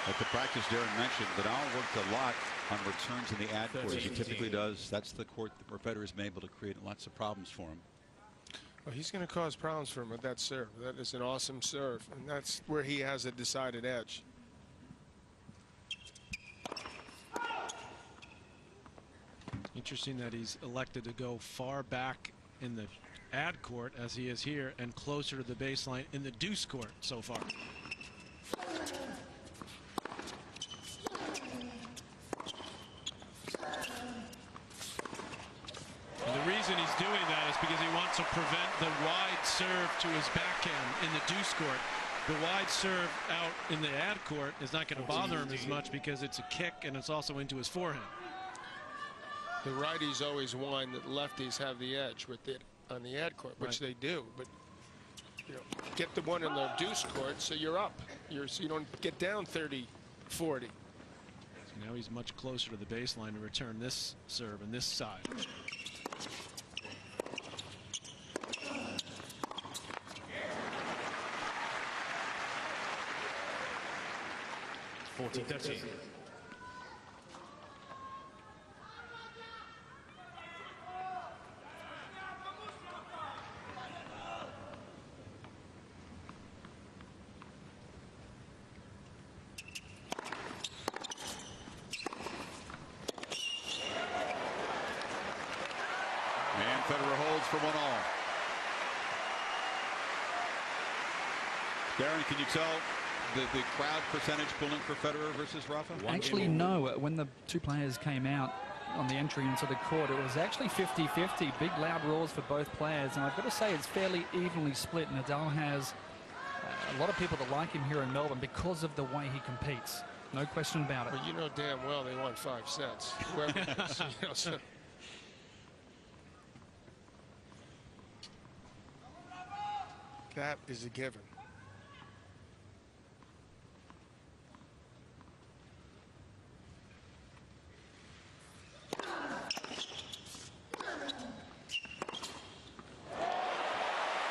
At the practice Darren mentioned, Nadal worked a lot on returns in the ad court. He typically does. That's the court where Federer has been able to create lots of problems for him. Well, he's going to cause problems for him with that serve. That is an awesome serve, and that's where he has a decided edge. Interesting that he's elected to go far back in the ad court as he is here, and closer to the baseline in the deuce court so far. And the reason he's doing that is because he wants to prevent the wide serve to his backhand in the deuce court. The wide serve out in the ad court is not going to bother him as much because it's a kick and it's also into his forehand. The righties always whine that lefties have the edge with it on the ad court, which they do. But you know, get the one in the deuce court so you're up. So you don't get down 30-40. So now he's much closer to the baseline to return this serve and this side. 40-13. And Federer holds for 1-all. Darren, can you tell the crowd percentage pulling for Federer versus Rafa? Actually, no. When the two players came out on the entry into the court, it was actually 50-50. Big, loud roars for both players. And I've got to say, it's fairly evenly split. Nadal has a lot of people that like him here in Melbourne because of the way he competes. No question about it. Well, you know damn well they won 5 sets. Whoever it is, you know, so. That is a given.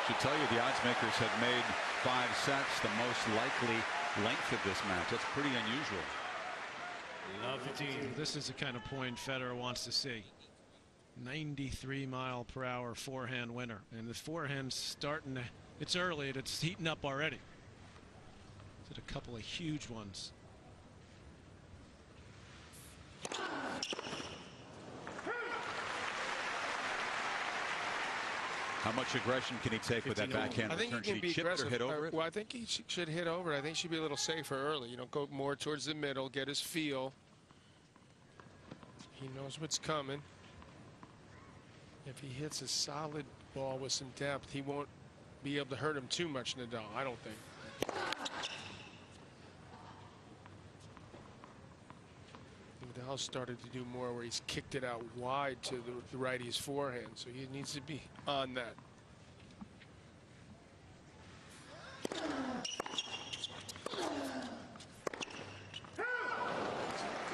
Should tell you the odds makers have made 5 sets the most likely length of this match. That's pretty unusual. This is the kind of point Federer wants to see. 93-mile-per-hour forehand winner, and the forehand's starting to, it's early and it's heating up already. Did a couple of huge ones. How much aggression can he take with that backhand I think return? he can Should be he chip aggressive. or hit over it? Well, I think he should hit over. I think he should be a little safer early. You know, go more towards the middle, get his feel. He knows what's coming. If he hits a solid ball with some depth, he won't be able to hurt him too much, Nadal, I don't think. Nadal started to do more where he's kicked it out wide to the righty's forehand, so he needs to be on that.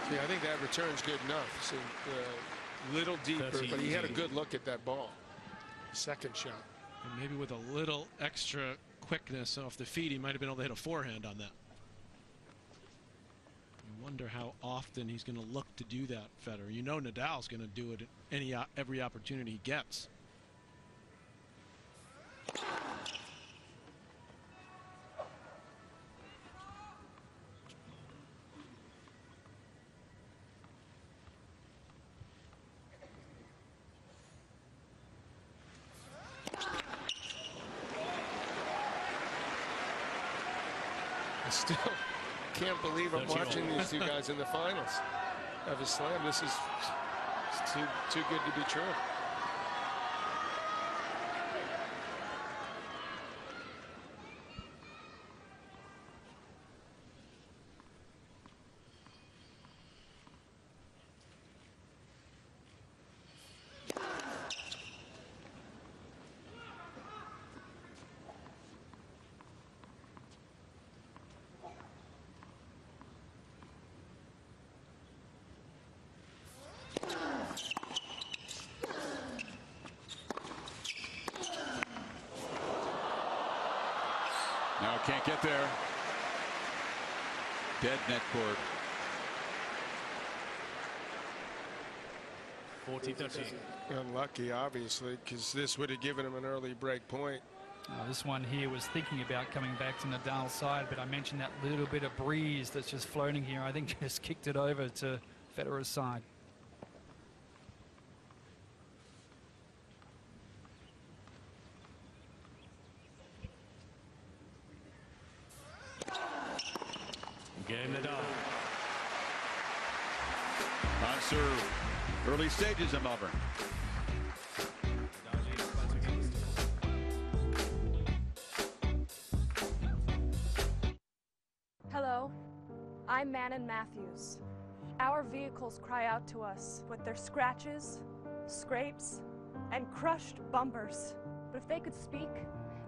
Yeah, I think that return's good enough. So, little deeper, but he had a good look at that ball. Second shot. And maybe with a little extra quickness off the feet, he might have been able to hit a forehand on that. I wonder how often he's going to look to do that, Federer. You know Nadal's going to do it every opportunity he gets. I still can't believe I'm watching these two guys in the finals of a slam. This is too good to be true. Now can't get there. Dead net court. 40-30. Unlucky, obviously, because this would have given him an early break point. This one here was thinking about coming back to Nadal's side, but I mentioned that little bit of breeze that's just floating here. I think just kicked it over to Federer's side. Game Nadal. On serve. Early stages in Melbourne. Hello, I'm Manon Matthews. Our vehicles cry out to us with their scratches, scrapes, and crushed bumpers. But if they could speak,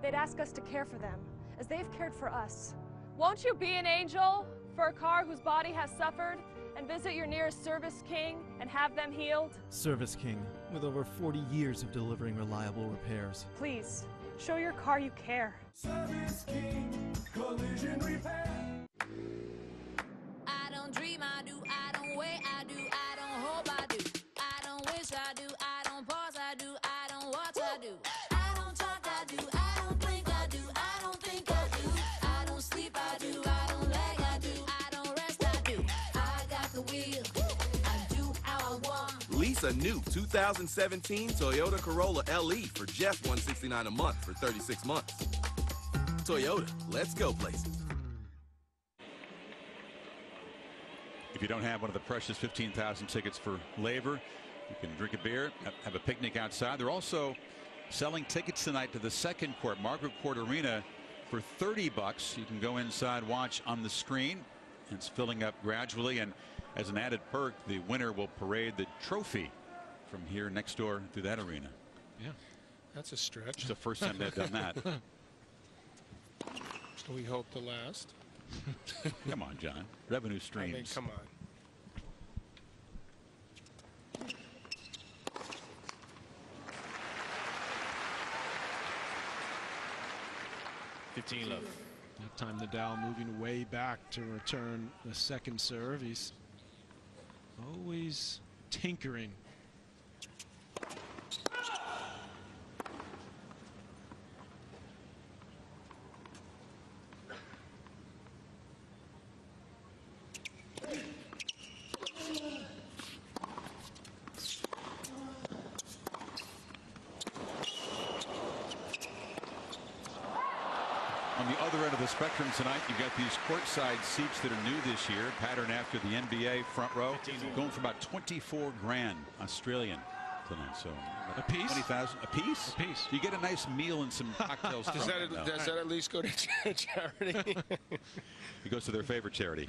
they'd ask us to care for them, as they've cared for us. Won't you be an angel for a car whose body has suffered, and visit your nearest service king and have them healed? Service King, with over 40 years of delivering reliable repairs. Please, show your car you care. Service King, collision repair. I don't dream, I do. I don't wait, I do. I don't hope, I do. I don't wish, I do. I don't pause, I do. I don't watch, I do. I don't talk, I do. I don't blink, I do. I don't think, I do. I don't sleep, I do. I don't lag, I do. I don't rest, I do. I got the wheel. I do how I want. Lease a new 2017 Toyota Corolla LE for just $169 a month for 36 months. Toyota, let's go places. If you don't have one of the precious 15,000 tickets for Labor, you can drink a beer, have a picnic outside. They're also selling tickets tonight to the second court, Margaret Court Arena, for $30. You can go inside, watch on the screen. It's filling up gradually, and as an added perk, the winner will parade the trophy from here next door through that arena. Yeah, that's a stretch. It's the first time they've done that. We hope the last. Come on, John. Revenue streams. I mean, come on. Love. That time Nadal moving way back to return the second serve. He's always tinkering. On the other end of the spectrum tonight, you've got these courtside seats that are new this year, pattern after the NBA front row, going for about 24 grand Australian tonight. So a piece, 20,000 a piece. A piece. You get a nice meal and some cocktails. Does that at least go to charity? It goes to their favorite charity.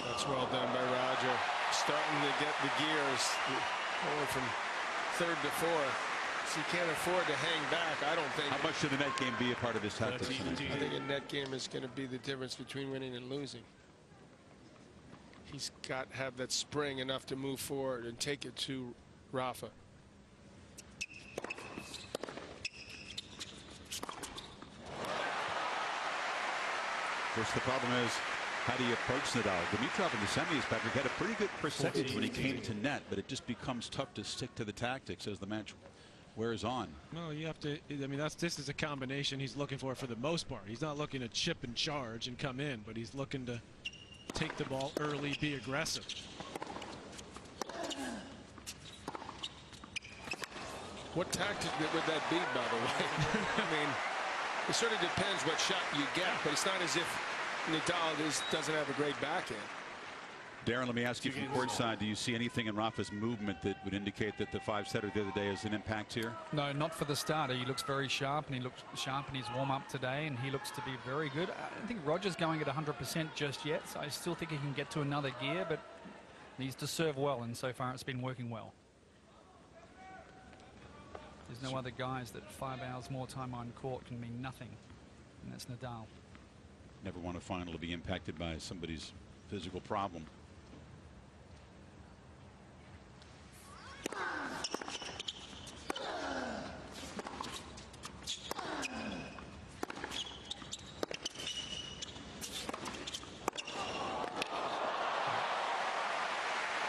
That's well done by Roger. Starting to get the gears going from third to fourth. sets. He can't afford to hang back, I don't think. How much should the net game be a part of his tactics? I think a net game is going to be the difference between winning and losing. He's got to have that spring enough to move forward and take it to Rafa. Of course, the problem is, how do you approach Nadal? Dimitrov in the semis, Patrick, had a pretty good percentage when he came to net, but it just becomes tough to stick to the tactics as the match wears on. Well, you have to. I mean, this is a combination he's looking for the most part. He's not looking to chip and charge and come in, but he's looking to take the ball early, be aggressive. What tactic would that be, by the way? I mean, it sort of depends what shot you get, but it's not as if Nadal doesn't have a great backhand. Darren, let me ask you from courtside, do you see anything in Rafa's movement that would indicate that the five-setter the other day has an impact here? No, not for the starter. He looks very sharp, and he looks sharp in his warm-up today, and he looks to be very good. I don't think Roger's going at 100% just yet, so I still think he can get to another gear, but needs to serve well, and so far it's been working well. There's no other guys that 5 hours more time on court can mean nothing, and that's Nadal. Never want a final to be impacted by somebody's physical problem.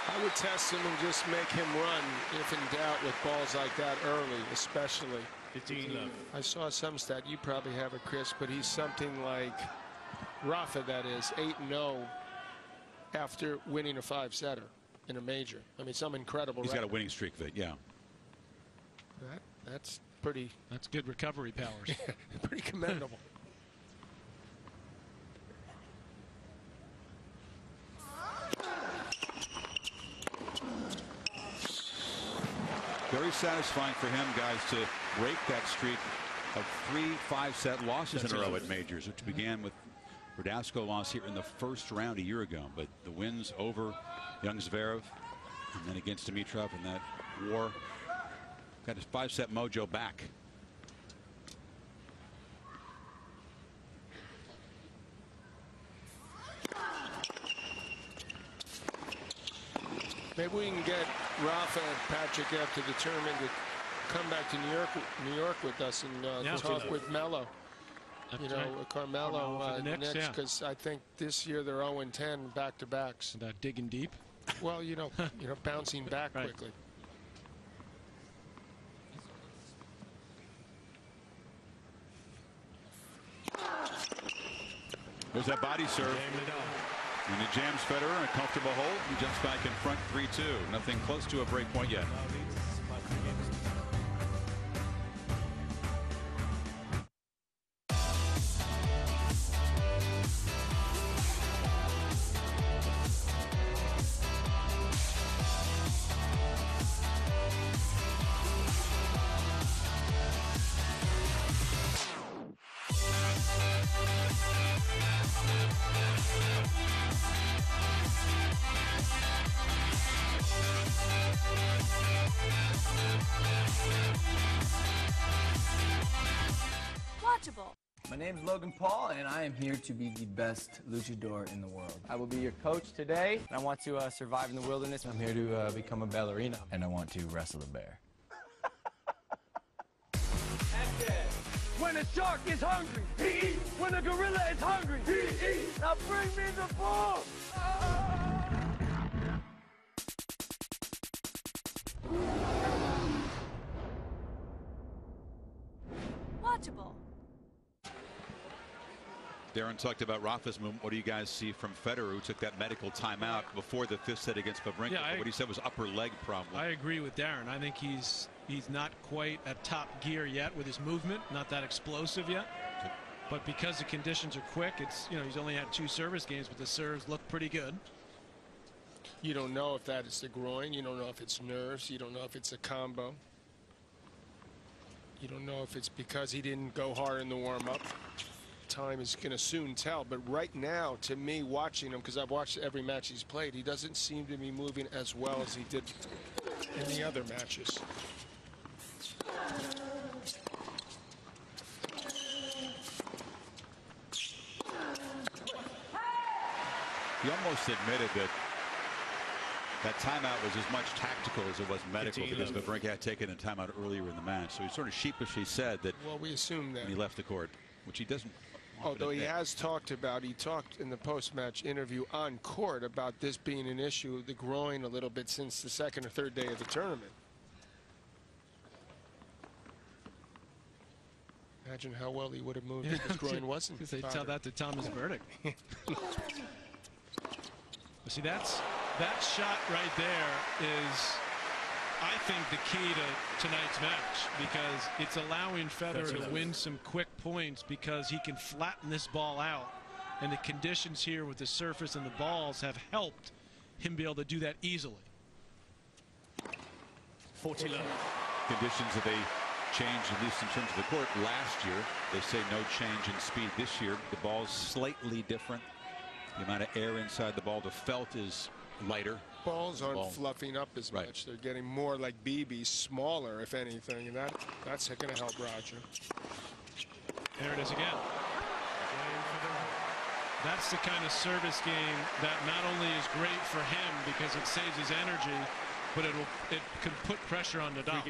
I would test him and just make him run if in doubt with balls like that early, especially. 15 left. I saw some stat, you probably have it, Chris, but he's something like Rafa, that is, 8-0 after winning a five-setter in a major. I mean, some incredible He's record. got a winning streak of it, yeah. That's pretty. That's good recovery powers. Pretty commendable. Very satisfying for him, guys, to break that streak of 3 5-set losses in a row at majors, which began with Verdasco loss here in the first round a year ago. But the wins over young Zverev and then against Dimitrov in that war got his 5-set mojo back. Maybe we can get Rafa and Patrick after the tournament to come back to New York with us and talk with Mello. That's you know, right. Carmelo next, next, because I think this year they're 0-10 back-to-backs. That digging deep. Well, you know, bouncing back Right. quickly. There's that body serve. And it jams Federer in a comfortable hold. He jumps back in front 3-2. Nothing close to a break point yet. My name is Logan Paul, and I am here to be the best luchador in the world. I will be your coach today, and I want to survive in the wilderness. I'm here to become a ballerina, and I want to wrestle a bear. When a shark is hungry, he eats. When a gorilla is hungry, he eats. Now bring me the food. Watchable. Darren talked about Rafa's movement. What do you guys see from Federer, who took that medical timeout before the 5th set against Wawrinka? Yeah, What he said was upper leg problem. I agree with Darren. I think he's not quite at top gear yet with his movement, not that explosive yet. But because the conditions are quick, it's, you know, he's only had 2 service games, but the serves look pretty good. You don't know if that is the groin. You don't know if it's nerves. You don't know if it's a combo. You don't know if it's because he didn't go hard in the warm-up. Time is going to soon tell, but right now, to me, watching him, because I've watched every match he's played, he doesn't seem to be moving as well as he did in the other matches. almost admitted that that timeout was as much tactical as it was medical because Wawrinka had taken a timeout earlier in the match. So he sort of sheepishly said that. Well, we assume that when he left the court, which he doesn't. Although he has talked in the post-match interview on court about this being an issue, the groin, a little bit since the second or third day of the tournament. Imagine how well he would have moved if his groin wasn't. They tell that to Thomas Burdick. See, that shot right there is, I think, the key to tonight's match, because it's allowing Federer to win some quick points because he can flatten this ball out, and the conditions here with the surface and the balls have helped him be able to do that easily. 40 love. Conditions that they changed, at least in terms of the court, last year. They say no change in speed this year. The ball's slightly different. The amount of air inside the ball, the felt is lighter. Balls aren't fluffing up as much. They're getting more like BB, smaller, if anything, and that's going to help Roger. There it is again. That's the kind of service game that not only is great for him because it saves his energy, but it can put pressure on Nadal,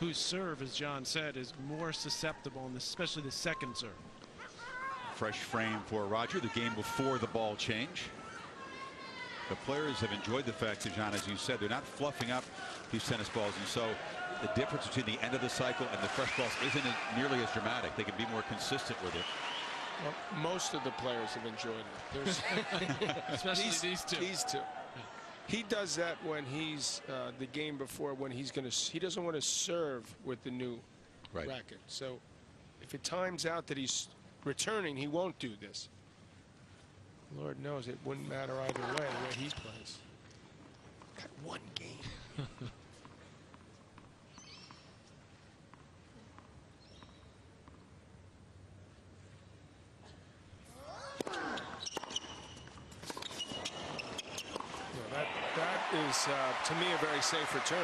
whose serve, as John said, is more susceptible, and especially the second serve. Fresh frame for Roger, the game before the ball change. The players have enjoyed the fact that, John, as you said, they're not fluffing up these tennis balls, and so the difference between the end of the cycle and the fresh balls isn't nearly as dramatic. They can be more consistent with it. Well, most of the players have enjoyed it. Especially these two. These two. He does that when he's the game before, when he doesn't want to serve with the new racket. So if it times out that he's returning, he won't do this. Lord knows it wouldn't matter either way, the way he plays. That one game. That is, to me, a very safe return.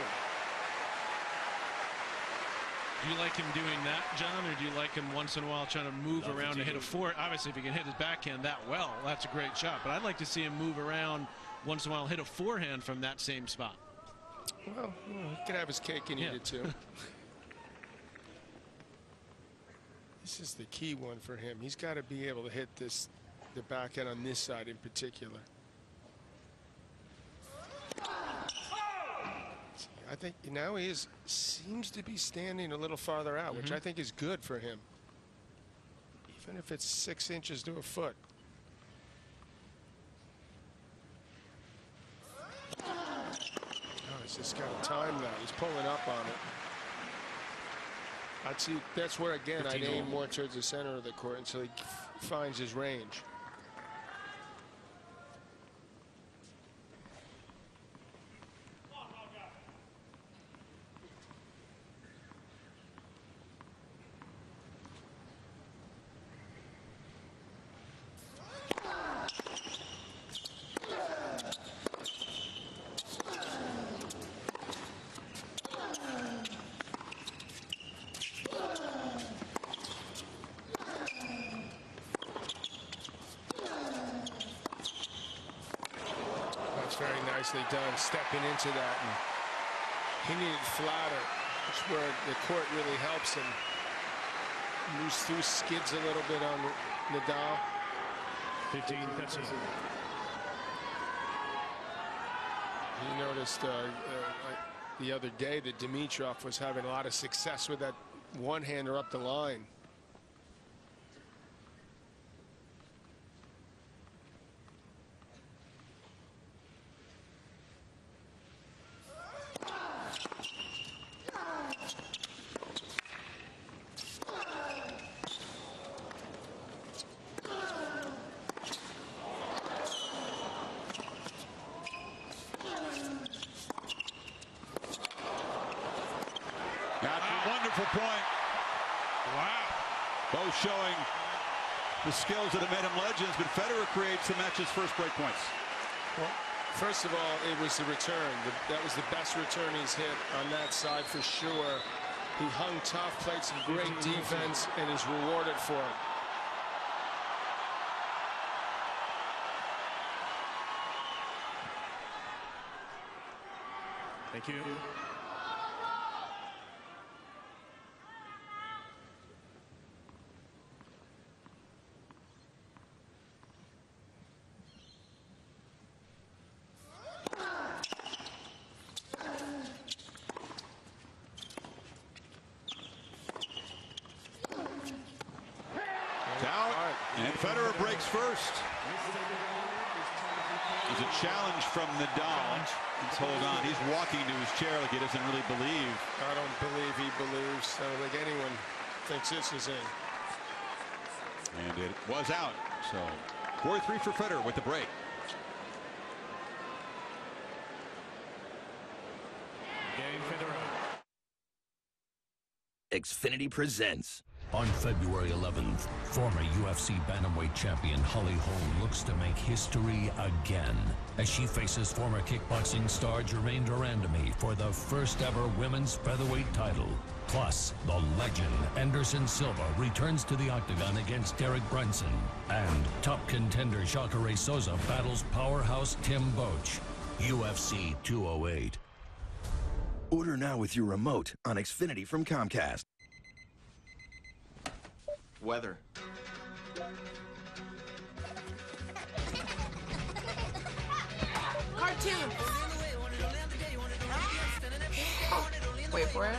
Do you like him doing that, John, or do you like him once in a while trying to move around and hit a forehand? Obviously, if he can hit his backhand that well, that's a great shot. But I'd like to see him move around once in a while, hit a forehand from that same spot. Well, he can have his cake and eat it too. This is the key one for him. He's got to be able to hit the backhand on this side in particular. I think now he seems to be standing a little farther out, which I think is good for him, even if it's 6 inches to a foot. Oh, he's just got to time that. He's pulling up on it. I'd see. That's where again I'd aim more towards the center of the court until he finds his range. Very nicely done, stepping into that. And he needed flatter, which is where the court really helps him. Moves through, skids a little bit on Nadal. 15-13. He noticed the other day that Dimitrov was having a lot of success with that one-hander up the line. Wonderful point. Wow. Both showing the skills that have made him legends, but Federer creates the match's first break points. Well, first of all, it was the return. That was the best return he's hit on that side for sure. He hung tough, played some great defense, and is rewarded for it. Thank you. Out, and Federer breaks first. There's a challenge from Nadal. Let's hold on. He's walking to his chair like he doesn't really believe. I don't believe he believes. I don't think anyone thinks this is in. And it was out. So 4-3 for Federer with the break. Game Federer. Xfinity presents. On February 11th, former UFC bantamweight champion Holly Holm looks to make history again as she faces former kickboxing star Germaine Durandamy for the first ever women's featherweight title. Plus, the legend Anderson Silva returns to the octagon against Derek Brunson, and top contender Jacare Souza battles powerhouse Tim Boetsch. UFC 208. Order now with your remote on Xfinity from Comcast. Weather. Cartoon. Oh, wait for it.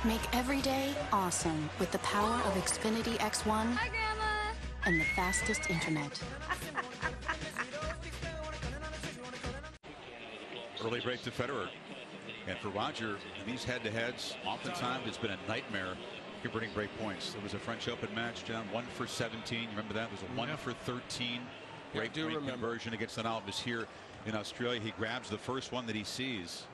Make every day awesome with the power of Xfinity X1 Hi, Grandma. and the fastest internet. Early break to Federer. And for Roger, in these head-to-heads, oftentimes it's been a nightmare converting break points. There was a French Open match, John, 1 for 17. Remember that? There was a 1 for 13 break point conversion against Nadal. It was here in Australia. He grabs the first one that he sees.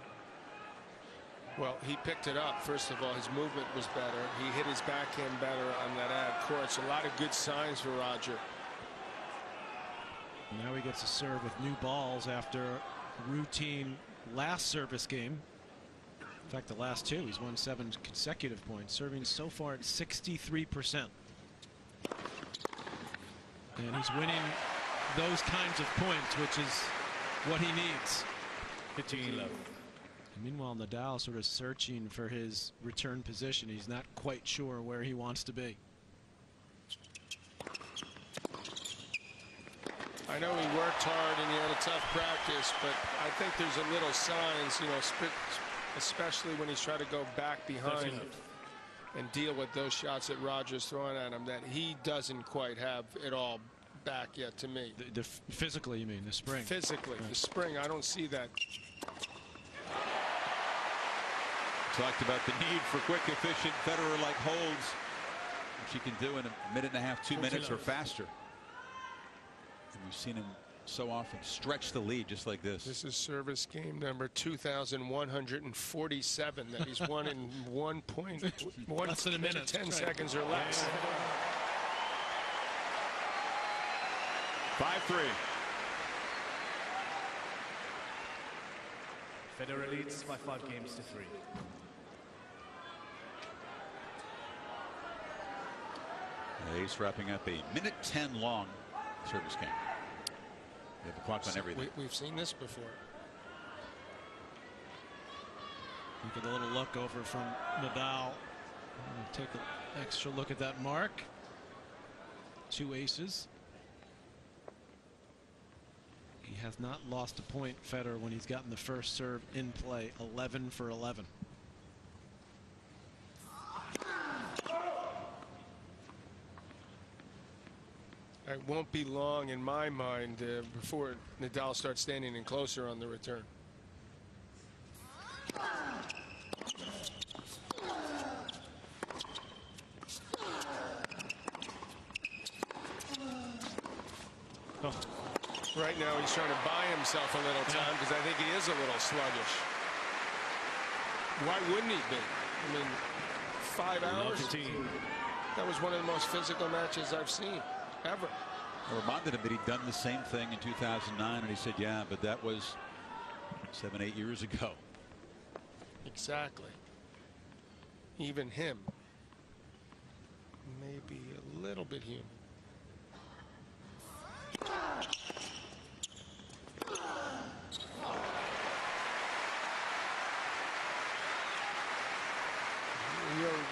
Well, he picked it up. First of all, his movement was better. He hit his backhand better on that ad court. So a lot of good signs for Roger. Now he gets to serve with new balls after a routine last service game. In fact, the last two, he's won 7 consecutive points, serving so far at 63%. And he's winning those kinds of points, which is what he needs. 15-11. Meanwhile, Nadal sort of searching for his return position. He's not quite sure where he wants to be. I know he worked hard and he had a tough practice, but I think there's a little signs, you know, especially when he's trying to go back behind and deal with those shots that Roger's throwing at him, that he doesn't quite have it all back yet to me. Physically, you mean, the spring? Physically, the spring, I don't see that. Talked about the need for quick, efficient Federer-like holds, which he can do in a minute and a half, 2 minutes or faster. And we've seen him so often stretch the lead just like this. This is service game number 2,147 that he's won in 1 minute 10 seconds or less. 5-3. Federer leads by 5 games to 3. Ace wrapping up a minute 10 long service game. They have the clock on everything. We've seen this before. You get a little look over from Nadal. Take an extra look at that mark. 2 aces. He has not lost a point, Federer, when he's gotten the first serve in play. 11 for 11. It won't be long in my mind before Nadal starts standing in closer on the return. Oh. Right now he's trying to buy himself a little time because I think he is a little sluggish. Why wouldn't he be? I mean, 5 hours? That was one of the most physical matches I've seen ever. I reminded him that he'd done the same thing in 2009, and he said, yeah, but that was 7, 8 years ago. Exactly. Even him may be a little bit human.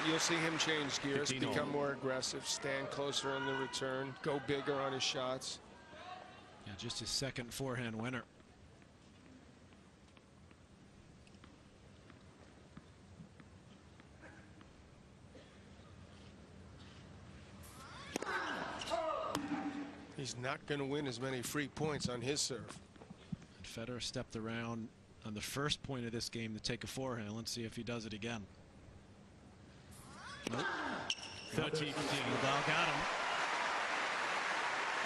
You'll see him change gears, become more aggressive, stand closer on the return, go bigger on his shots. Yeah, just his second forehand winner. He's not going to win as many free points on his serve. And Federer stepped around on the first point of this game to take a forehand. Let's see if he does it again. Nope. 13-15. Nadal got him.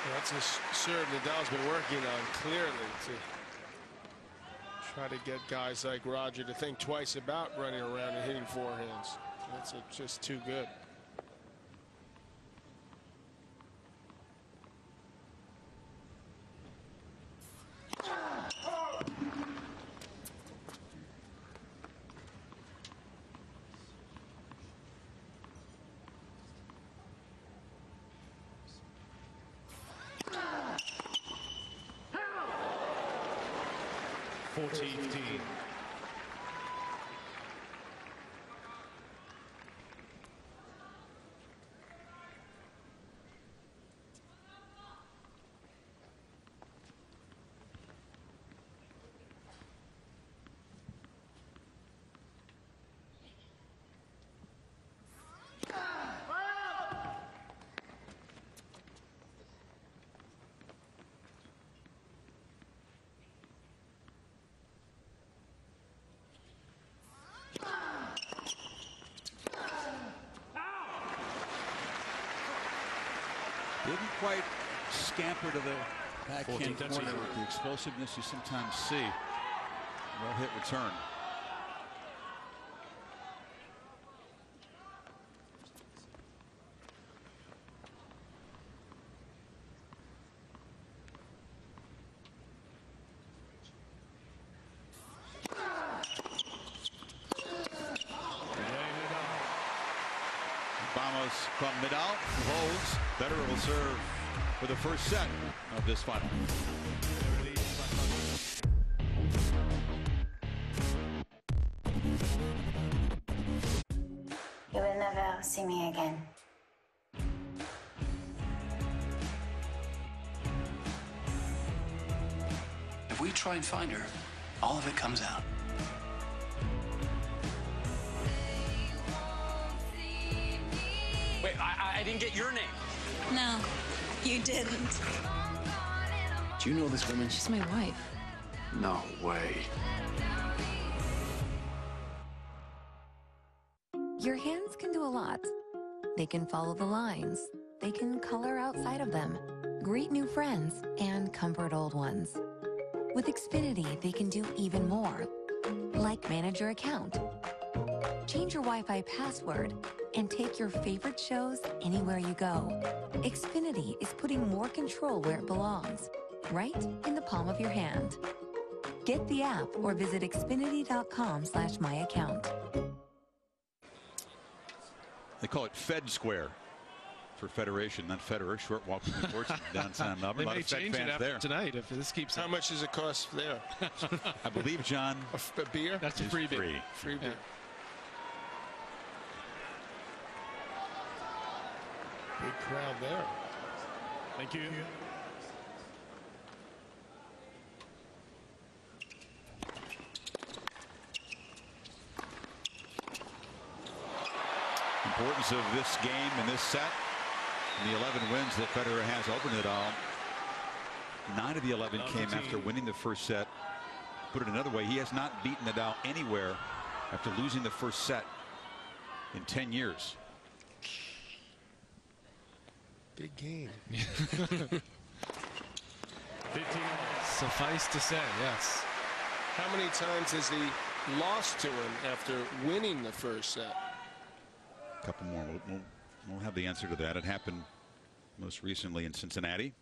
Well, that's a serve Nadal's been working on clearly to try to get guys like Roger to think twice about running around and hitting forehands. That's just too good. Didn't quite scamper to the backhand corner with the explosiveness you sometimes see. Well hit return. Vamos from Nadal, who holds. Federer will serve for the first set of this final. You will never see me again. If we try and find her, all of it comes out. Wait, I didn't get your name. No, you didn't. Do you know this woman? She's my wife. No way. Your hands can do a lot. They can follow the lines. They can color outside of them, greet new friends, and comfort old ones. With Xfinity, they can do even more, like manage your account, change your Wi-Fi password, and take your favorite shows anywhere you go. Xfinity is putting more control where it belongs, right in the palm of your hand. Get the app or visit xfinity.com/myaccount. They call it Fed Square for Federation, not Federer. Short walk from the courts downtown Melbourne. They A lot may of Fed change it fans after there tonight if this keeps. How much does it cost there? I believe, John, a beer? That's a free beer. Free beer. Big crowd there. Thank you. Importance of this game and this set and the 11 wins that Federer has over Nadal. 9 of the 11 came after winning the first set. Put it another way, he has not beaten Nadal anywhere after losing the first set in 10 years. Big game. 15. Suffice to say, yes. How many times has he lost to him after winning the first set? A couple more. We'll have the answer to that. It happened most recently in Cincinnati.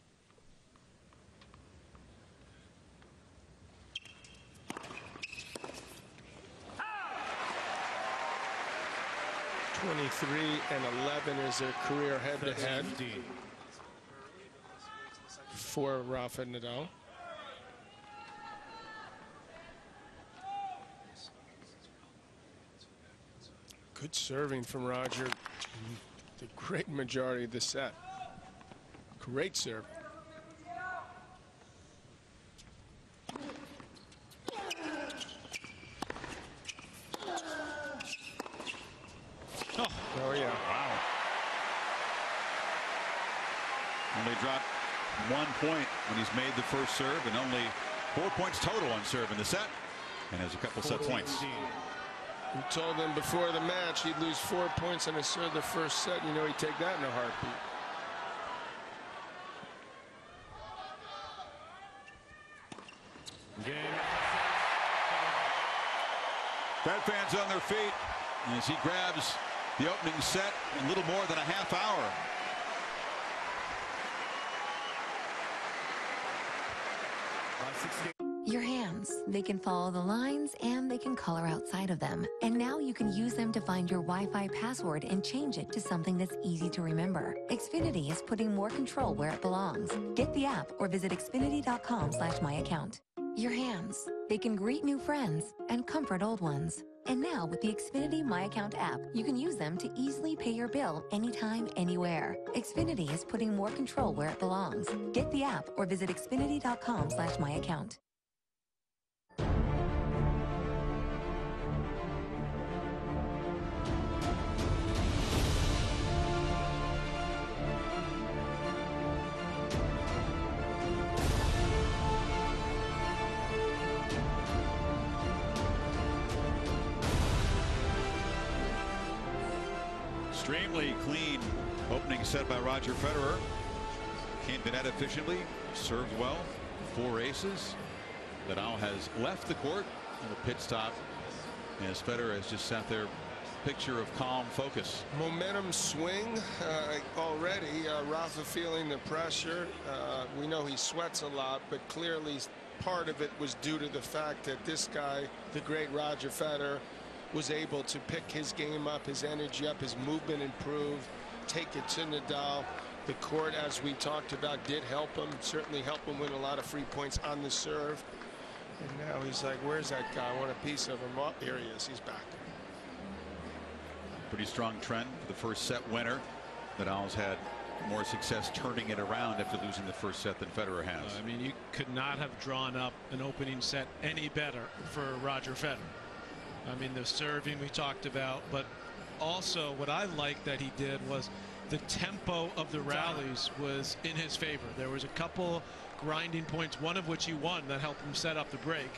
.23 and 11 is their career head-to-head. for Rafa Nadal. Good serving from Roger. The great majority of the set. Great serve. Oh yeah. Wow. Only dropped 1 point when he's made the first serve, and only 4 points total on serve in the set, and has a couple set points. We told him before the match he'd lose 4 points on a serve the first set. You know he'd take that in a heartbeat. Fed fans on their feet as he grabs the opening set in a little more than a half hour. Your hands, they can follow the lines and they can color outside of them. And now you can use them to find your Wi-Fi password and change it to something that's easy to remember. Xfinity is putting more control where it belongs. Get the app or visit xfinity.com/myaccount. Your hands, they can greet new friends and comfort old ones. And now with the Xfinity My Account app, you can use them to easily pay your bill anytime, anywhere. Xfinity is putting more control where it belongs. Get the app or visit xfinity.com/myaccount. Extremely clean opening set by Roger Federer. Came to net efficiently, served well, 4 aces. Nadal has left the court in a pit stop as Federer has just sat there. Picture of calm focus. Momentum swing already. Rafa feeling the pressure. We know he sweats a lot, but clearly part of it was due to the fact that this guy, the great Roger Federer, was able to pick his game up, his energy up, his movement improved, take it to Nadal. The court, as we talked about, did help him, certainly help him win a lot of free points on the serve. And now he's like, where's that guy? I want a piece of him. Oh, here he is. He's back. Pretty strong trend for the first set winner. Nadal's had more success turning it around after losing the first set than Federer has. I mean, you could not have drawn up an opening set any better for Roger Federer. I mean, the serving we talked about, but also what I liked that he did was the tempo of the rallies was in his favor. There was a couple grinding points, one of which he won, that helped him set up the break.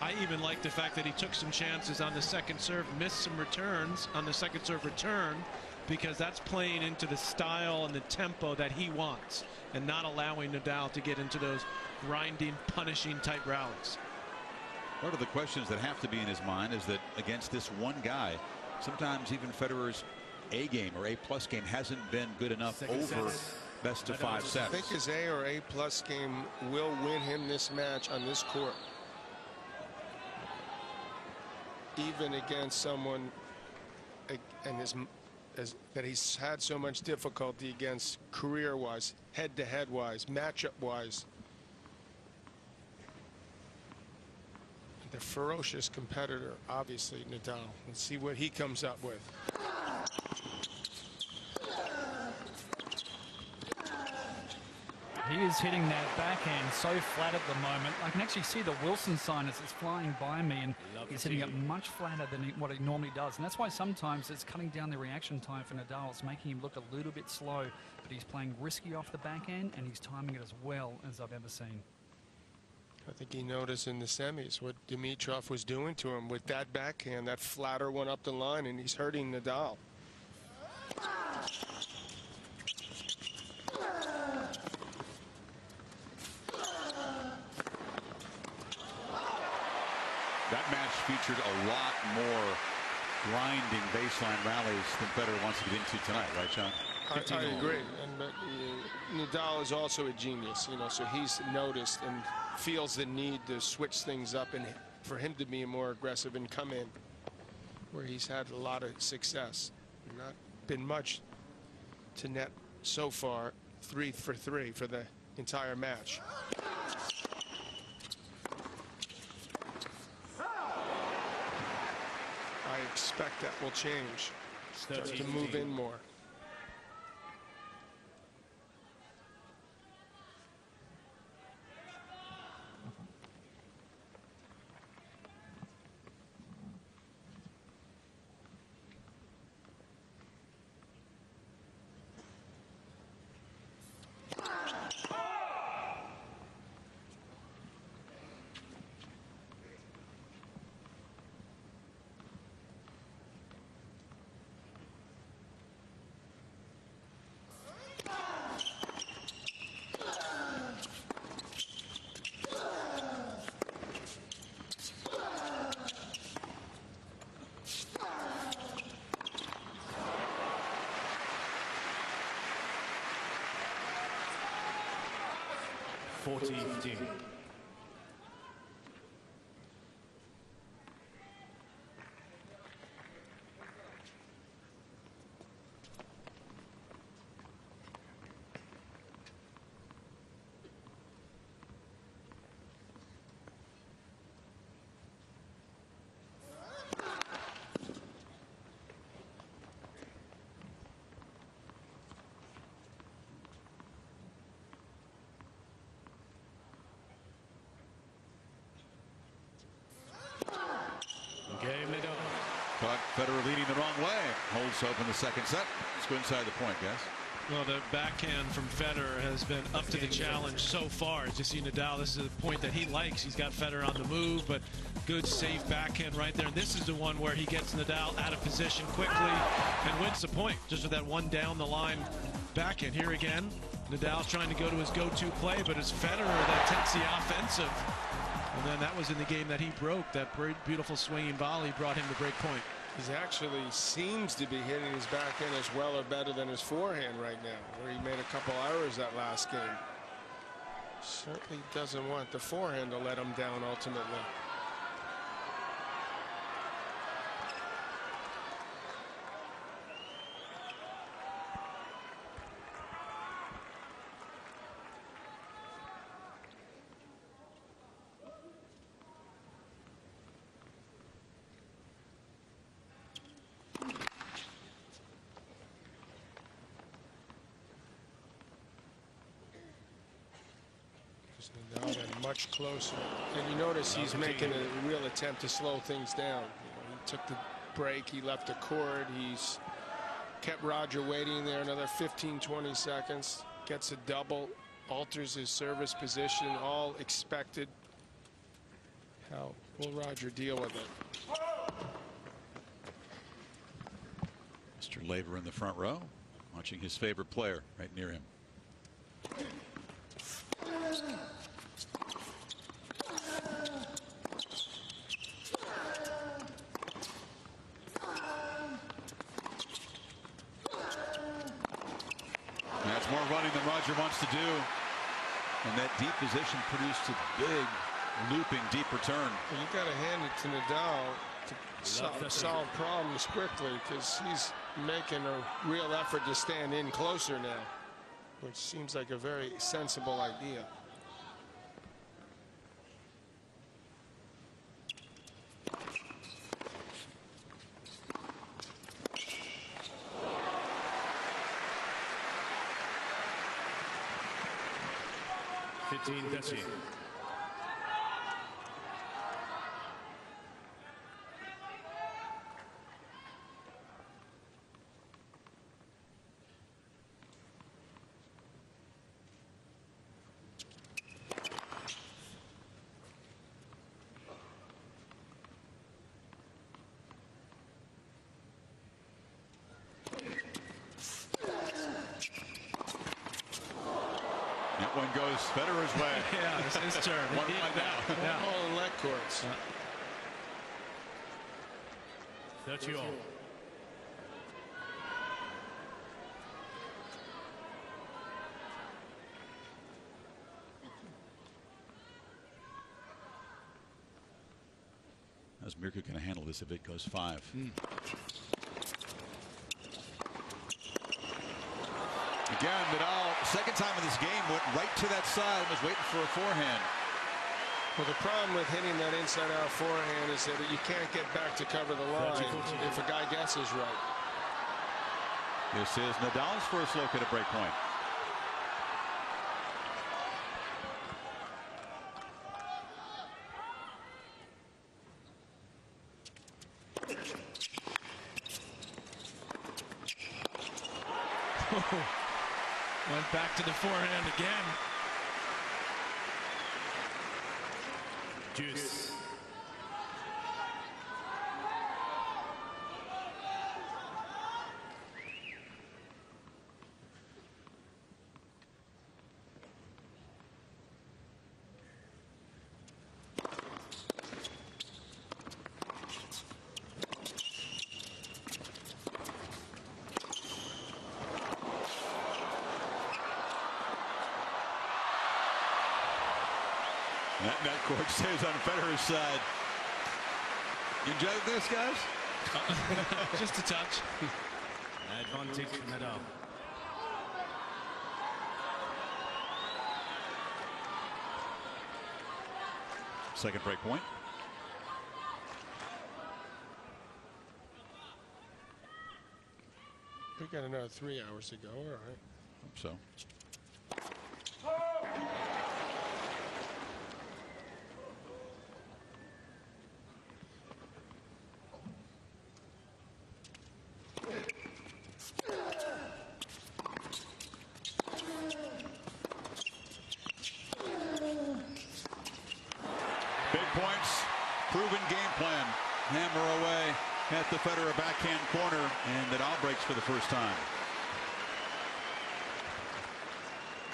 I even like the fact that he took some chances on the second serve, missed some returns on the second serve return, because that's playing into the style and the tempo that he wants and not allowing Nadal to get into those grinding, punishing type rallies. One of the questions that have to be in his mind is that against this one guy, sometimes even Federer's A game or A+ game hasn't been good enough over best of 5 sets. I think his A or A+ game will win him this match on this court. Even against someone and that he's had so much difficulty against career-wise, head-to-head-wise, matchup-wise. The ferocious competitor, obviously, Nadal. Let's see what he comes up with. He is hitting that backhand so flat at the moment. I can actually see the Wilson sign as it's flying by me, and he's hitting it much flatter than what he normally does. And that's why sometimes it's cutting down the reaction time for Nadal. It's making him look a little bit slow, but he's playing risky off the backhand, and he's timing it as well as I've ever seen. I think he noticed in the semis what Dimitrov was doing to him with that backhand, that flatter one up the line, and he's hurting Nadal. That match featured a lot more grinding baseline rallies than Federer wants to get into tonight, right, John? I agree, but Nadal is also a genius, you know, so he's noticed and feels the need to switch things up and for him to be more aggressive and come in where he's had a lot of success. Not been much to net so far. 3 for 3 for the entire match. I expect that will change. Start to move in more. Caught Federer leading the wrong way. Holds open the second set. Let's go inside the point, guys. Well, the backhand from Federer has been up to the challenge so far. As you see Nadal, this is a point that he likes. He's got Federer on the move, but good, safe backhand right there. And this is the one where he gets Nadal out of position quickly and wins the point, just with that one down the line backhand. Here again, Nadal trying to go to his go-to play, but it's Federer that takes the offensive. And then that was in the game that he broke. That beautiful swinging volley brought him to break point. He actually seems to be hitting his backhand as well or better than his forehand right now, where he made a couple errors that last game. Certainly doesn't want the forehand to let him down ultimately. Now they're much closer, and you notice he's making a real attempt to slow things down. He took the break, he left the court, he's kept Roger waiting there another 15-20 seconds, gets a double, alters his service position, all expected. How will Roger deal with it? Mr. Laver in the front row, watching his favorite player right near him. That's more running than Roger wants to do. And that deep position produced a big looping deep return. Well, you got to hand it to Nadal to solve problems quickly, because he's making a real effort to stand in closer now, which seems like a very sensible idea. That one goes Federer's way. Yeah, it's his turn. One right now. Yeah. All in leg courts. That's you all. How's Mirka going to handle this if it goes 5? Again, Nadal second time in this game, went right to that side and was waiting for a forehand. Well, the problem with hitting that inside-out forehand is that you can't get back to cover the line if a guy guesses right. This is Nadal's first look at a break point. Went back to the forehand again. Juice. That court stays on Federer's side. You enjoy this, guys? Just a touch. Advantage Nadal. Second break point. We got another 3 hours to go. All right. Hope so. Big points, proven game plan. Hammer away at the Federer backhand corner, and Nadal breaks for the first time.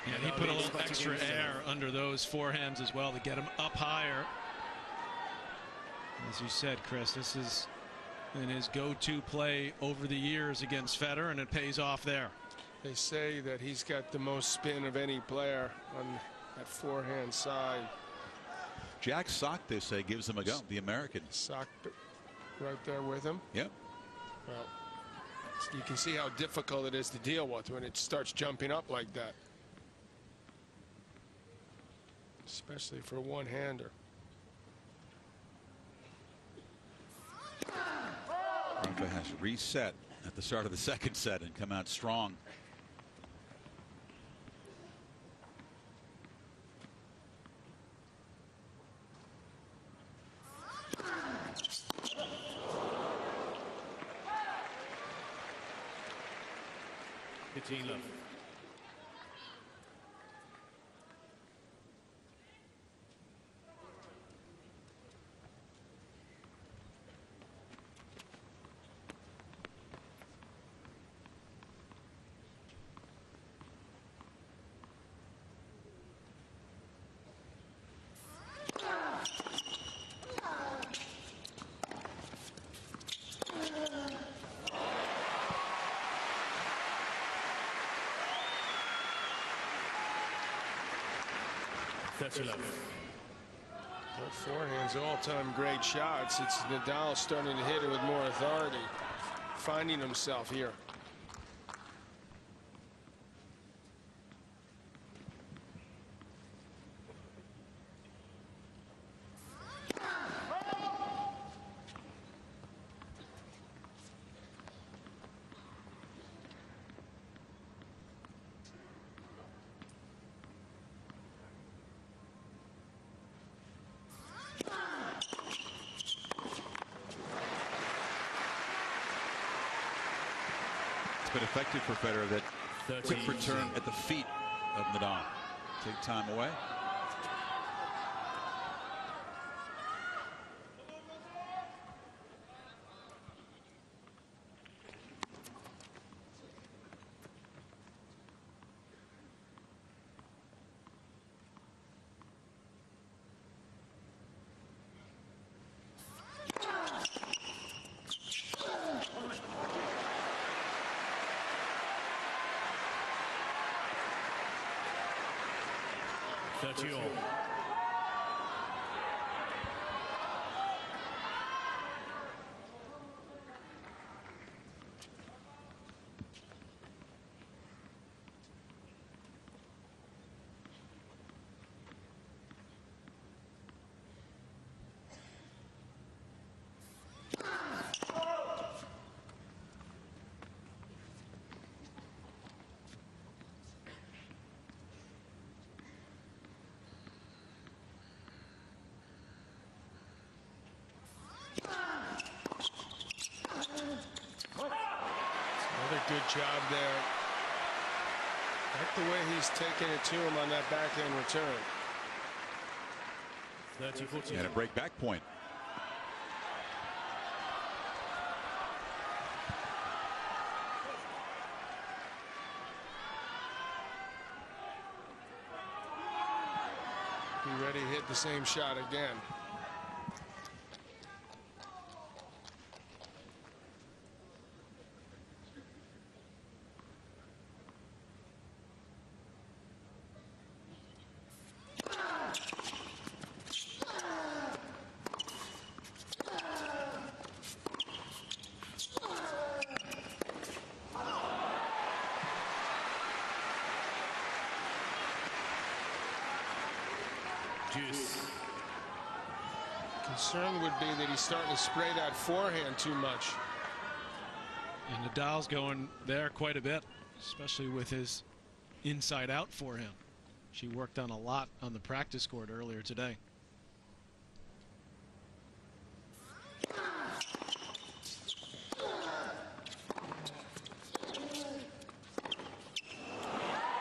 Yeah, he put a little extra air under those forehands as well to get him up higher. As you said, Chris, this is in his go-to play over the years against Federer, and it pays off there. They say that he's got the most spin of any player on that forehand side. Jack Sock, they say, gives him a go. The American. Sock right there with him. Yep. Well, you can see how difficult it is to deal with when it starts jumping up like that. Especially for a one-hander. Rafa has reset at the start of the second set and come out strong. Love. Well, forehand's all-time great shots. It's Nadal starting to hit it with more authority, finding himself here. Been effective for Federer, that quick return at the feet of Nadal. Take time away. Good job there. Like the way he's taking it to him on that backhand return. 30-14. And a break back point. Be ready to hit the same shot again. Concern would be that he's starting to spray that forehand too much. And Nadal's going there quite a bit, especially with his inside-out forehand. She worked on a lot on the practice court earlier today.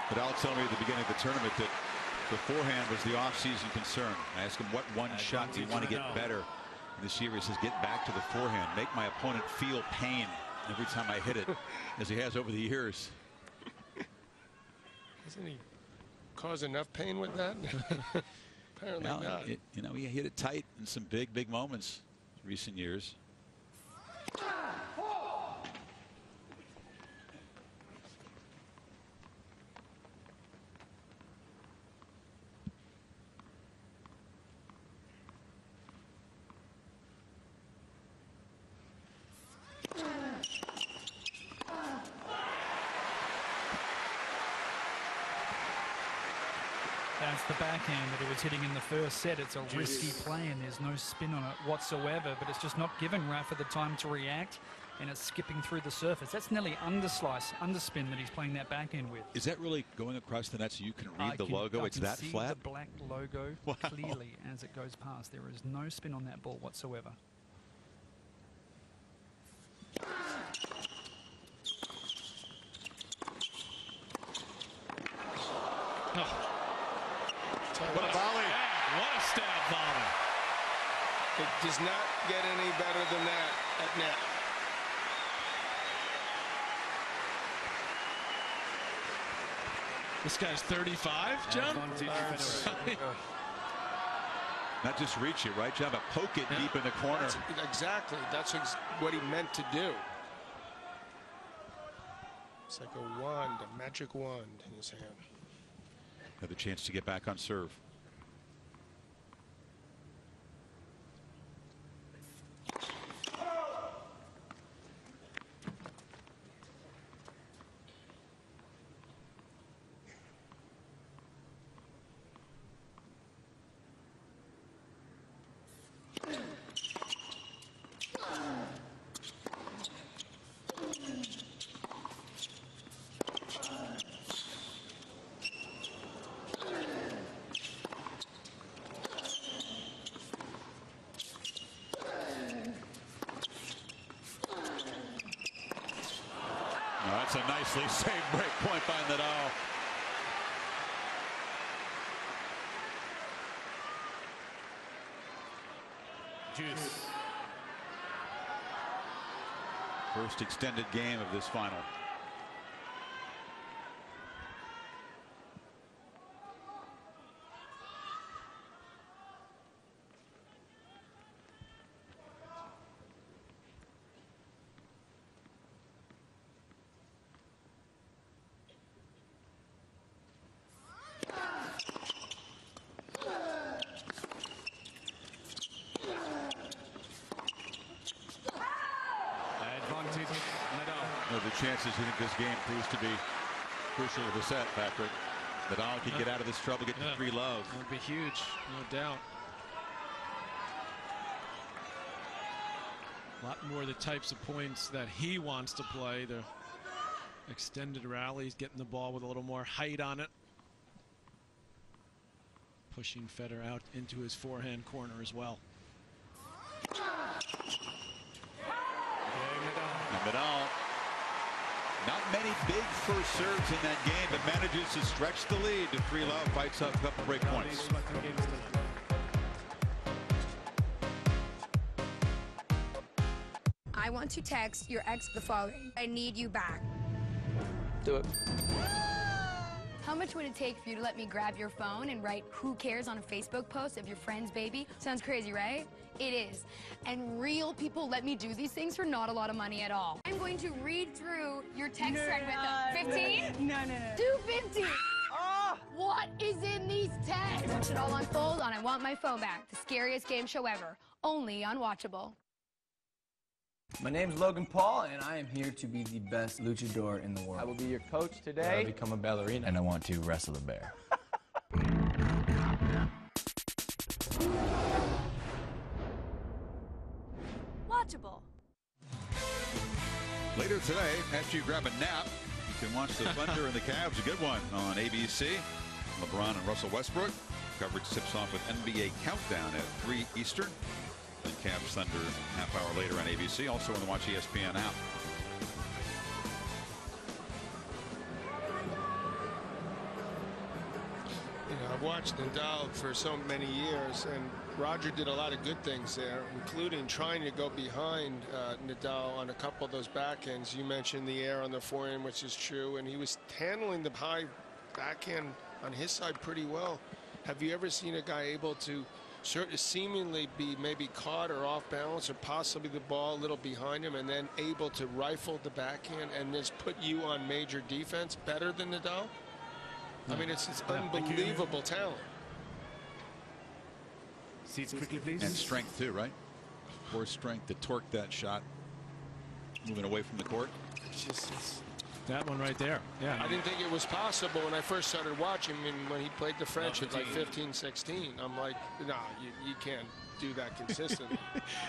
Nadal told me at the beginning of the tournament that the forehand was the off-season concern. I asked him what one shot do you want to get better this year. He says get back to the forehand, make my opponent feel pain every time I hit it, as he has over the years. Hasn't he caused enough pain with that? Apparently not. You know, he hit it tight in some big moments in recent years. That's the backhand that he was hitting in the first set. It's a risky play and there's no spin on it whatsoever, but it's just not giving Rafa the time to react, and it's skipping through the surface. That's nearly underslice, underspin that he's playing that backhand with. Is that really going across the net so you can read the logo? It's that flat? I can see the black logo clearly as it goes past. There is no spin on that ball whatsoever. Oh. What a volley. What a stab volley. It does not get any better than that at net. This guy's 35, John? Not just reach it, right, John, but poke it deep in the corner. Exactly. That's what he meant to do. It's like a wand, a magic wand in his hand. Another chance to get back on serve. That's a nicely saved break point by Nadal. First extended game of this final. The chances you think this game proves to be crucial to the set, Patrick. Nadal can get out of this trouble, get to 3-love. That would be huge, no doubt. A lot more the types of points that he wants to play. The extended rallies, getting the ball with a little more height on it. Pushing Federer out into his forehand corner as well. And Nadal not made first serves in that game, but manages to stretch the lead to 3-love, fights up a couple break points. I want to text your ex the following. I need you back. Do it. How much would it take for you to let me grab your phone and write "who cares" on a Facebook post of your friend's baby? Sounds crazy, right? It is. And real people let me do these things for not a lot of money at all. I'm going to read through your text thread with them. 15? No. Do 50. What is in these texts? Watch it all unfold on I Want My Phone Back, the scariest game show ever. Only on Watchable. My name's Logan Paul, and I am here to be the best luchador in the world. I will be your coach today. I'll become a ballerina, and I want to wrestle a bear. Watchable. Later today, after you grab a nap, you can watch the Thunder and the Cavs, a good one, on ABC. LeBron and Russell Westbrook. Coverage tips off with NBA Countdown at 3 Eastern. Then Cavs Thunder half hour later on ABC. Also on the Watch ESPN app. You know, I've watched Nadal for so many years, and Roger did a lot of good things there, including trying to go behind Nadal on a couple of those backhands. You mentioned the air on the forehand, which is true, and he was handling the high backhand on his side pretty well. Have you ever seen a guy able to seemingly be maybe caught or off balance, or possibly the ball a little behind him, and then able to rifle the backhand and just put you on major defense better than Nadal? I mean, it's unbelievable talent. Seats quickly, please. And strength too, right? More strength to torque that shot. Moving away from the court. That one right there. Yeah. I didn't think it was possible when I first started watching him, when he played the French at like 15, 16. I'm like, nah, you can't do that consistently.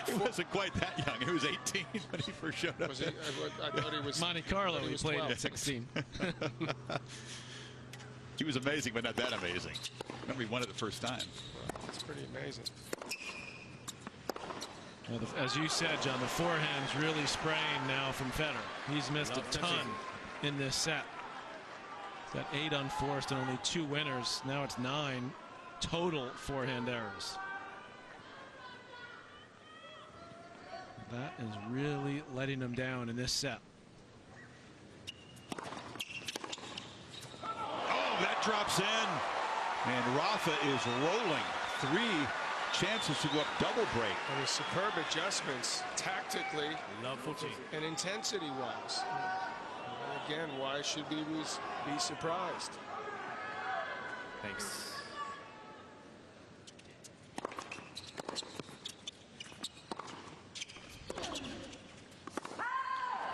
He wasn't quite that young. He was 18 when he first showed up. Was he? I thought he was Monte Carlo. He played 12. at 16. He was amazing, but not that amazing. Remember, he won it the first time. That's pretty amazing. Well, as you said, John, the forehand's really spraying now from Federer. He's missed a ton in this set. He's got 8 unforced and only 2 winners. Now it's 9 total forehand errors. That is really letting him down in this set. Oh, that drops in. And Rafa is rolling. 3 chances to go up double break. And his superb adjustments tactically and intensity wise. Again, why should we be surprised? Thanks.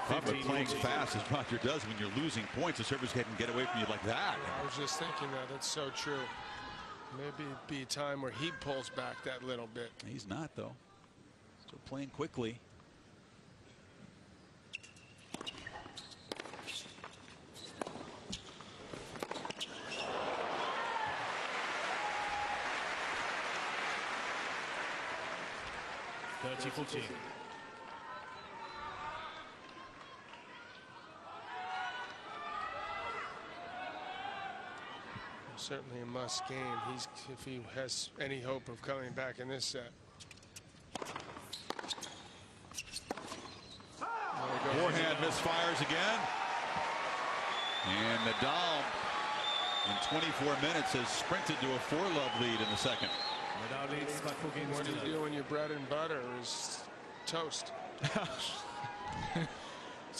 Rafa playing fast as Roger does when you're losing points. The servers can get away from you like that. I was just thinking that. That's so true. Maybe it'd be a time where he pulls back that little bit. He's not, though. Still playing quickly. Certainly a must game. If he has any hope of coming back in this set. Forehand misfires again. And Nadal in 24 minutes has sprinted to a 4-love lead in the second. What do you do when your bread and butter is toast?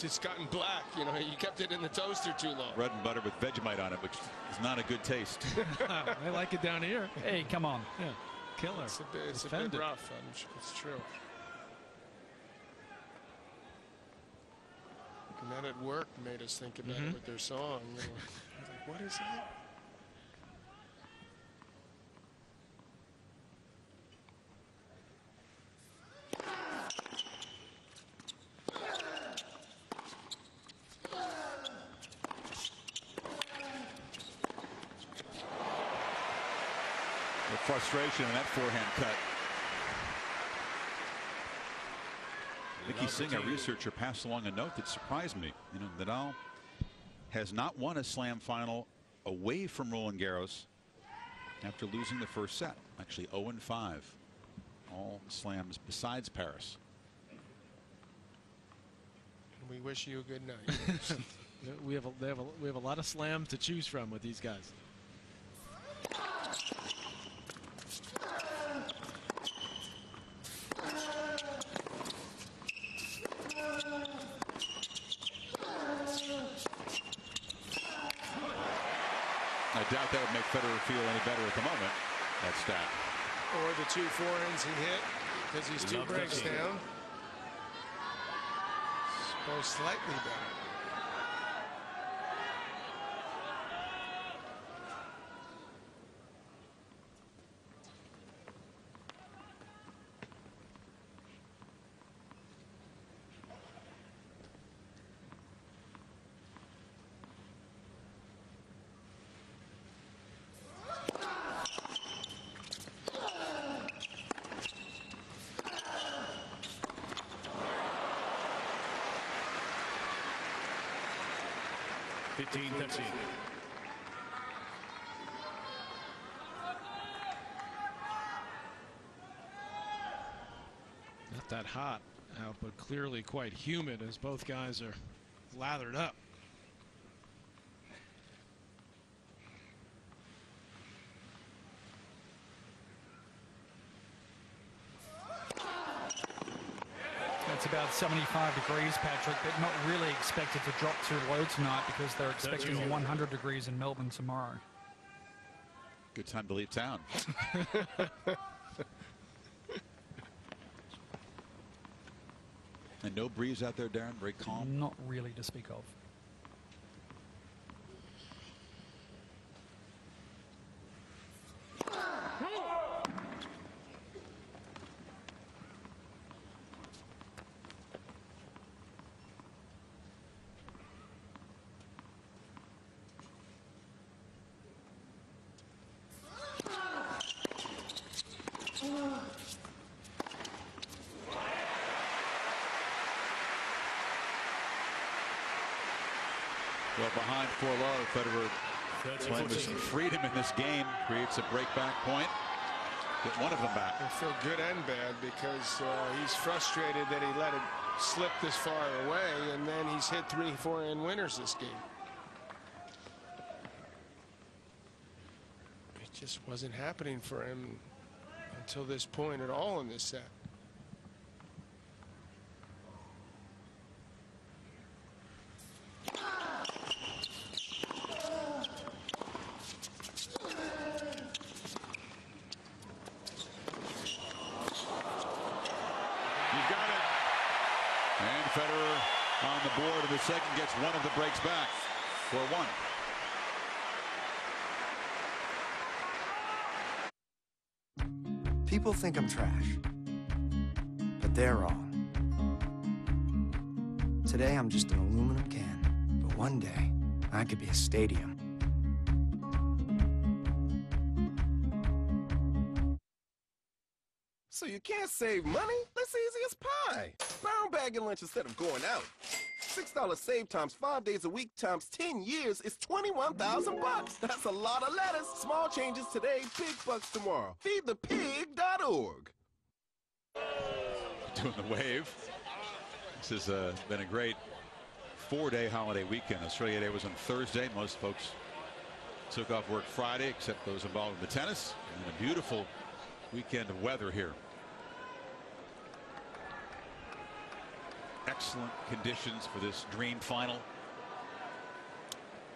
It's gotten black, you know. You kept it in the toaster too long. Bread and butter with Vegemite on it, which is not a good taste. I like it down here. Hey, come on. Yeah, killer. It's a bit rough. It's true. Men at Work made us think about it with their song. You know, like, what is that? The frustration in that forehand cut. Vicky Singh, a researcher, passed along a note that surprised me. You know, Nadal has not won a slam final away from Roland Garros after losing the first set. Actually 0-5. All slams besides Paris. We wish you a good night. we have a lot of slams to choose from with these guys. I doubt that would make Federer feel any better at the moment. That stat. Or the 2 forehands he hit because he's 2 breaks down. Or slightly better. Not that hot out, but clearly quite humid as both guys are lathered up. It's about 75 degrees, Patrick, but not really expected to drop too low tonight because they're expecting 100 degrees in Melbourne tomorrow. Good time to leave town. And no breeze out there, Darren. Very calm. Not really to speak of. Well, behind 4-low, Federer playing with some freedom in this game, creates a break-back point. Get one of them back. I feel good and bad because he's frustrated that he let it slip this far away, and then he's hit 3 forehand winners this game. It just wasn't happening for him until this point at all in this set. Federer on the board, and the second gets one of the breaks back for 1. People think I'm trash, but they're wrong. Today I'm just an aluminum can, but one day I could be a stadium. So you can't save money? That's easy as pie. Brown bagging lunch instead of going out. $6 save times 5 days a week times 10 years is $21,000. That's a lot of lettuce. Small changes today, big bucks tomorrow. Feedthepig.org. Doing the wave. This has been a great 4-day holiday weekend. Australia Day was on Thursday. Most folks took off work Friday, except those involved in the tennis. And a beautiful weekend of weather here. Excellent conditions for this dream final.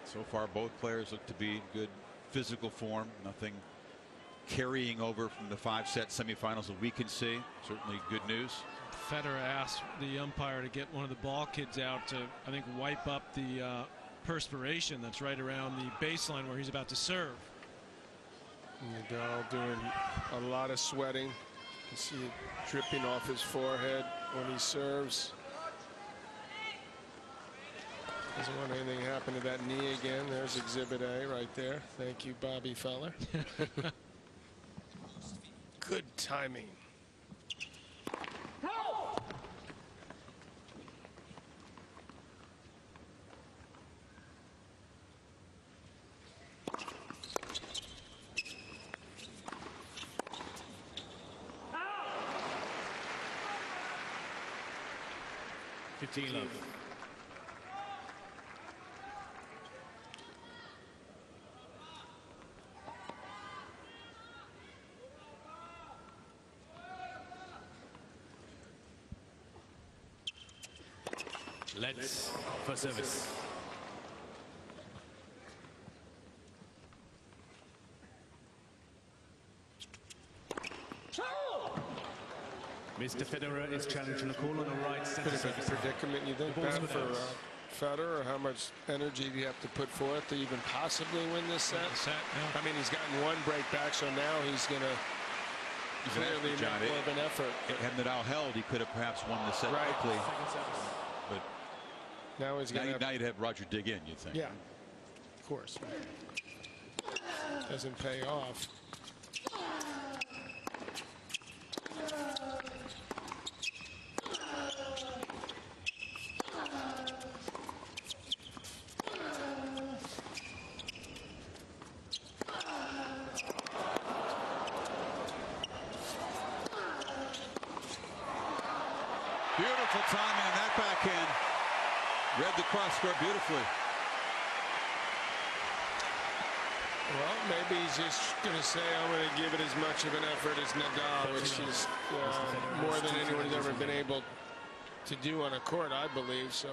So far, both players look to be in good physical form. Nothing carrying over from the 5-set semifinals that we can see. Certainly good news. Federer asked the umpire to get one of the ball kids out to, I think, wipe up the perspiration that's right around the baseline where he's about to serve. Nadal doing a lot of sweating. You can see it dripping off his forehead when he serves. Doesn't want anything to happen to that knee again. There's Exhibit A right there. Thank you, Bobby Feller. Good timing. 15 love. Let's for service. Mr. Federer is challenging a call on a right center Bit of a service. predicament, you think, Ball's Ben, for without. Federer? How much energy do you have to put forth to even possibly win this set? I mean, he's gotten one break back, so now he's going to clearly make more of an effort. Had Nadal held, he could have perhaps won the set quickly. But now he's going to. Now you'd have Roger dig in, you'd think. Yeah, of course. Doesn't pay off. Beautiful timing on that backhand. Read the cross court beautifully. Well, maybe he's just going to say, I'm going to give it as much of an effort as Nadal, which is more than anyone's ever been able to do on a court, I believe. So,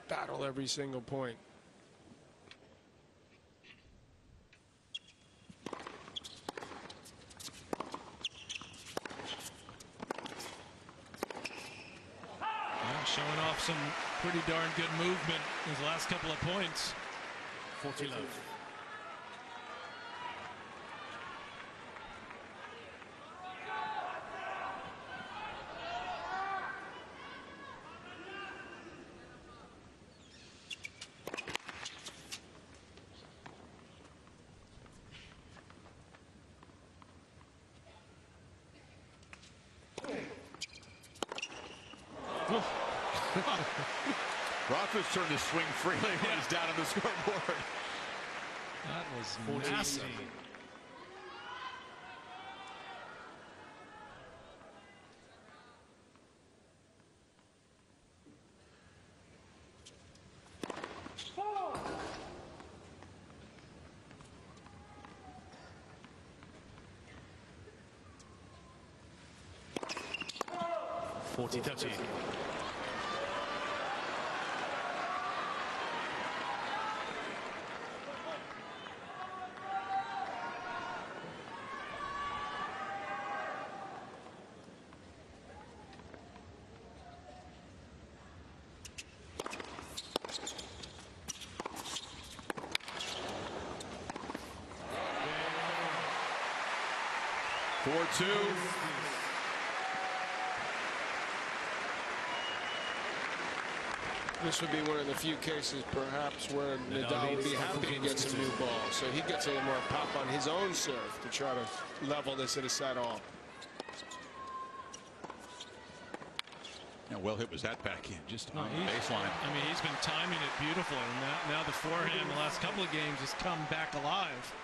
battle every single point. Showing off some pretty darn good movement his last couple of points. 40 love. Rafa's turned to swing freely when he's down on the scoreboard. That was massive. .40-30. Four-two. This would be one of the few cases, perhaps, where Nadal would be happy to get some new balls. So he gets a little more pop on his own serve to try to level this at a set off. How well hit was that backhand, just on the baseline. I mean, he's been timing it beautifully. And now the forehand the last couple of games has come back alive.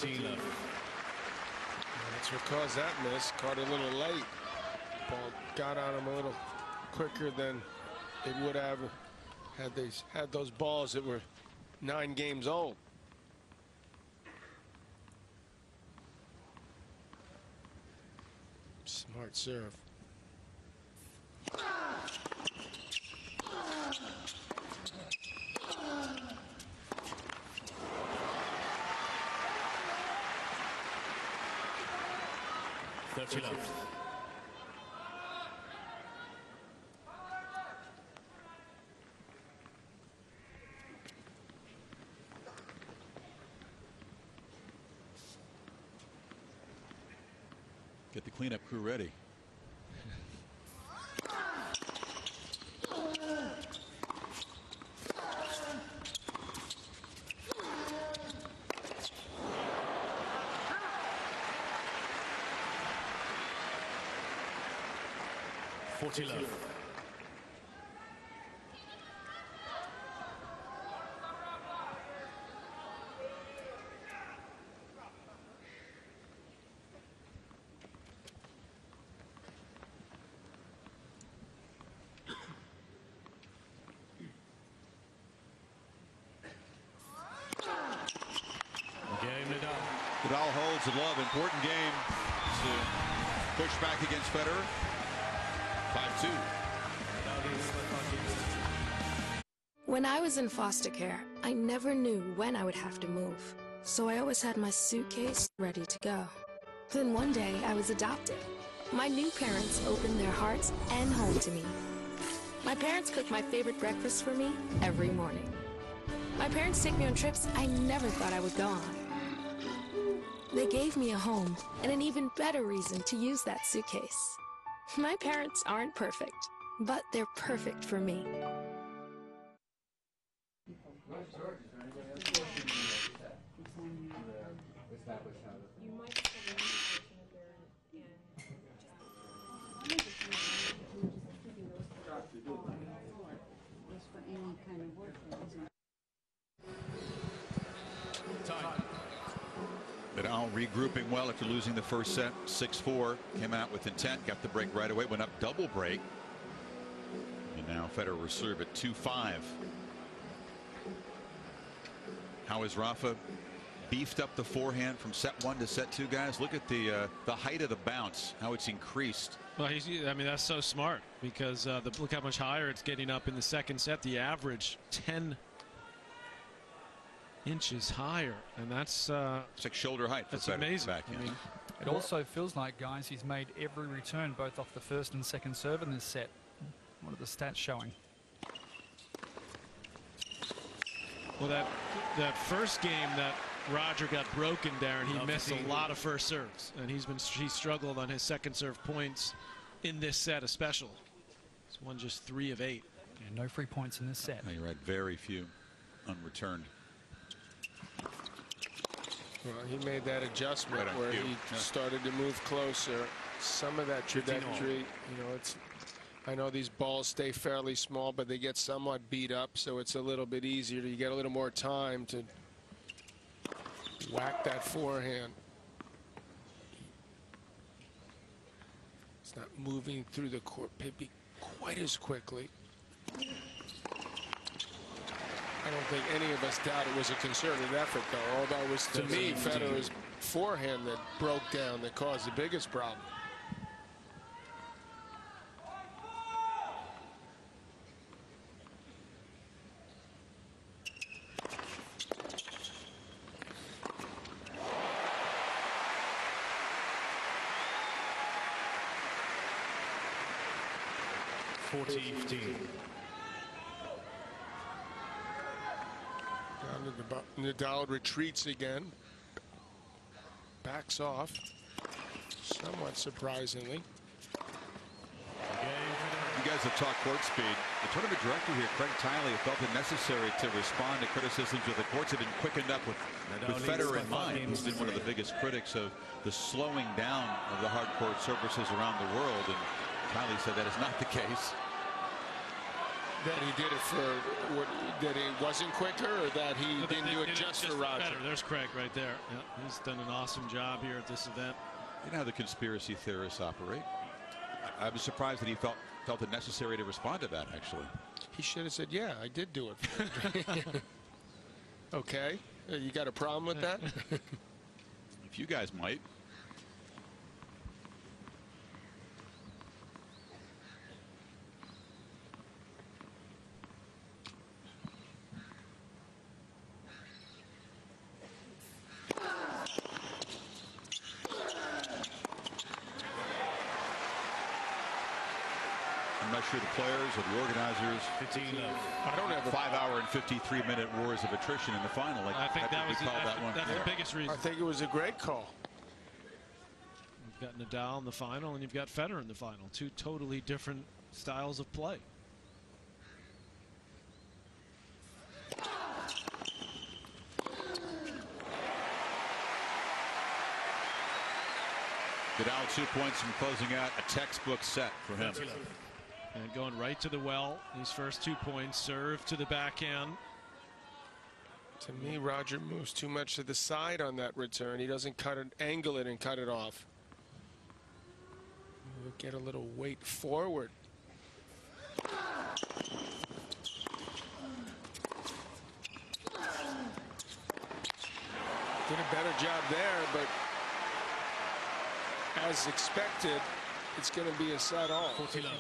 Love. That's what caused that miss. Caught it a little late. Ball got on him a little quicker than it would have had they had those balls that were 9 games old. Smart serve. Love. Get the cleanup crew ready. 40 love. Nadal holds the love. Important game to push back against Federer. 5-2. When I was in foster care, I never knew when I would have to move. So I always had my suitcase ready to go. Then one day I was adopted. My new parents opened their hearts and home to me. My parents cook my favorite breakfast for me every morning. My parents take me on trips I never thought I would go on. They gave me a home and an even better reason to use that suitcase. My parents aren't perfect, but they're perfect for me. Nadal regrouping well after losing the first set. 6-4. Came out with intent. Got the break right away. Went up double break. And now Federer serve at 2-5. How has Rafa beefed up the forehand from set 1 to set 2, guys? Look at the height of the bounce, how it's increased. Well, I mean, that's so smart because look how much higher it's getting up in the second set. The average 10 inches higher, and that's it's like shoulder height. That's amazing. I mean, it also feels like, guys, he's made every return both off the first and second serve in this set. What are the stats showing? Well, that first game that Roger got broken, Darren, he missed a lot of first serves, and he struggled on his second serve points in this set especially. He's won just 3 of 8. Yeah, no free points in this set. You're right, very few unreturned. Well, he made that adjustment where he started to move closer. Some of that trajectory, you know, I know these balls stay fairly small, but they get somewhat beat up, so it's a little bit easier. You get a little more time to whack that forehand. It's not moving through the court maybe quite as quickly. I don't think any of us doubt it was a concerted effort, though, although it was, to me, Federer's forehand that broke down, that caused the biggest problem. Nadal retreats again, backs off, somewhat surprisingly. You guys have talked court speed. The tournament director here, Craig Tiley, felt it necessary to respond to criticisms of the courts have been quickened up with Federer in mind. He's been one of the biggest critics of the slowing down of the hard court surfaces around the world, and Tiley said that is not the case. That he did it for what, that it wasn't quicker, or that he didn't do it just for Roger? Better. There's Craig right there. Yeah, he's done an awesome job here at this event. You know how the conspiracy theorists operate. I was surprised that he felt it necessary to respond to that, actually. He should have said, yeah, I did do it for him. Okay, you got a problem with that? If you guys might. I'm not sure the players or the organizers. I don't have a 5-hour and 53-minute wars of attrition in the final. I think that's the biggest reason. I think it was a great call. You've got Nadal in the final, and you've got Federer in the final. 2 totally different styles of play. Nadal 2 points from closing out a textbook set for him. And going right to the well. These first 2 points, serve to the backhand. To me, Roger moves too much to the side on that return. He doesn't angle it and cut it off. We'll get a little weight forward. Did a better job there, but as expected, it's going to be a set all. 14 love.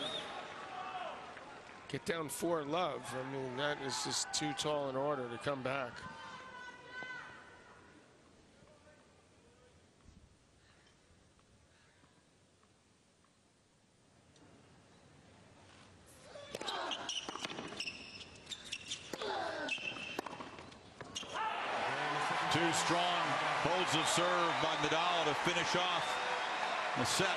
Get down 4 love. I mean, that is just too tall an order to come back. Two strong holds of serve by Nadal to finish off the set.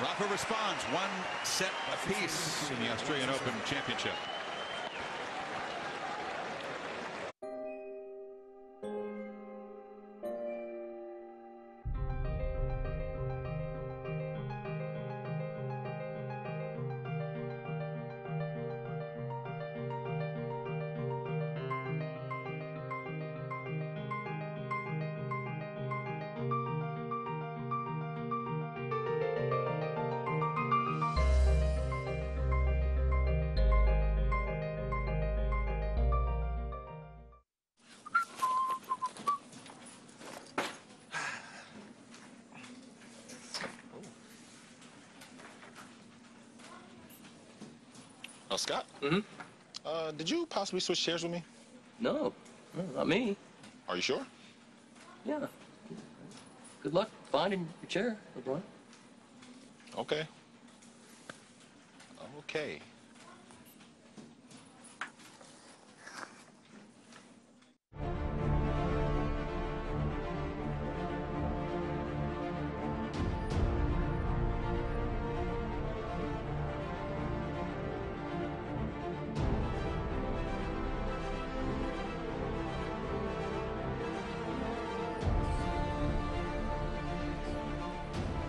Rafa responds 1 set apiece in the Australian Open Championship. Scott? Did you possibly switch chairs with me? No, not me. Are you sure? Yeah. Good luck finding your chair, LeBron. Okay. Okay.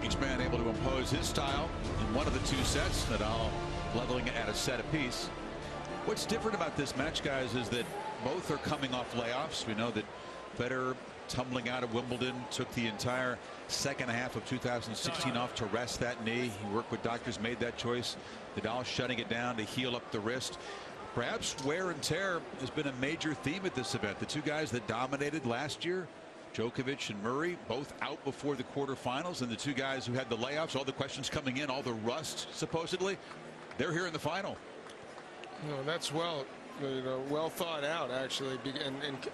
Each man able to impose his style in one of the 2 sets. Nadal leveling at a set apiece. What's different about this match, guys, is that both are coming off layoffs. We know that Federer, tumbling out of Wimbledon, took the entire second half of 2016 off to rest that knee. He worked with doctors, made that choice. Nadal shutting it down to heal up the wrist. Perhaps wear and tear has been a major theme at this event. The 2 guys that dominated last year, Djokovic and Murray, both out before the quarterfinals, and the 2 guys who had the layoffs, all the questions coming in, all the rust supposedly, they're here in the final. No, that's well thought out, actually,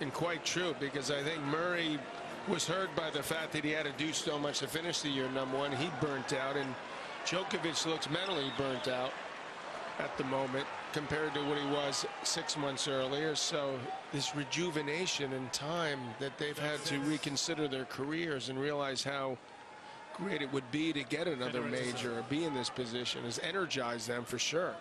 and quite true, because I think Murray was hurt by the fact that he had to do so much to finish the year #1. He burnt out, and Djokovic looks mentally burnt out at the moment compared to what he was 6 months earlier. So this rejuvenation and time that they've had to reconsider their careers and realize how great it would be to get another major or be in this position has energized them for sure.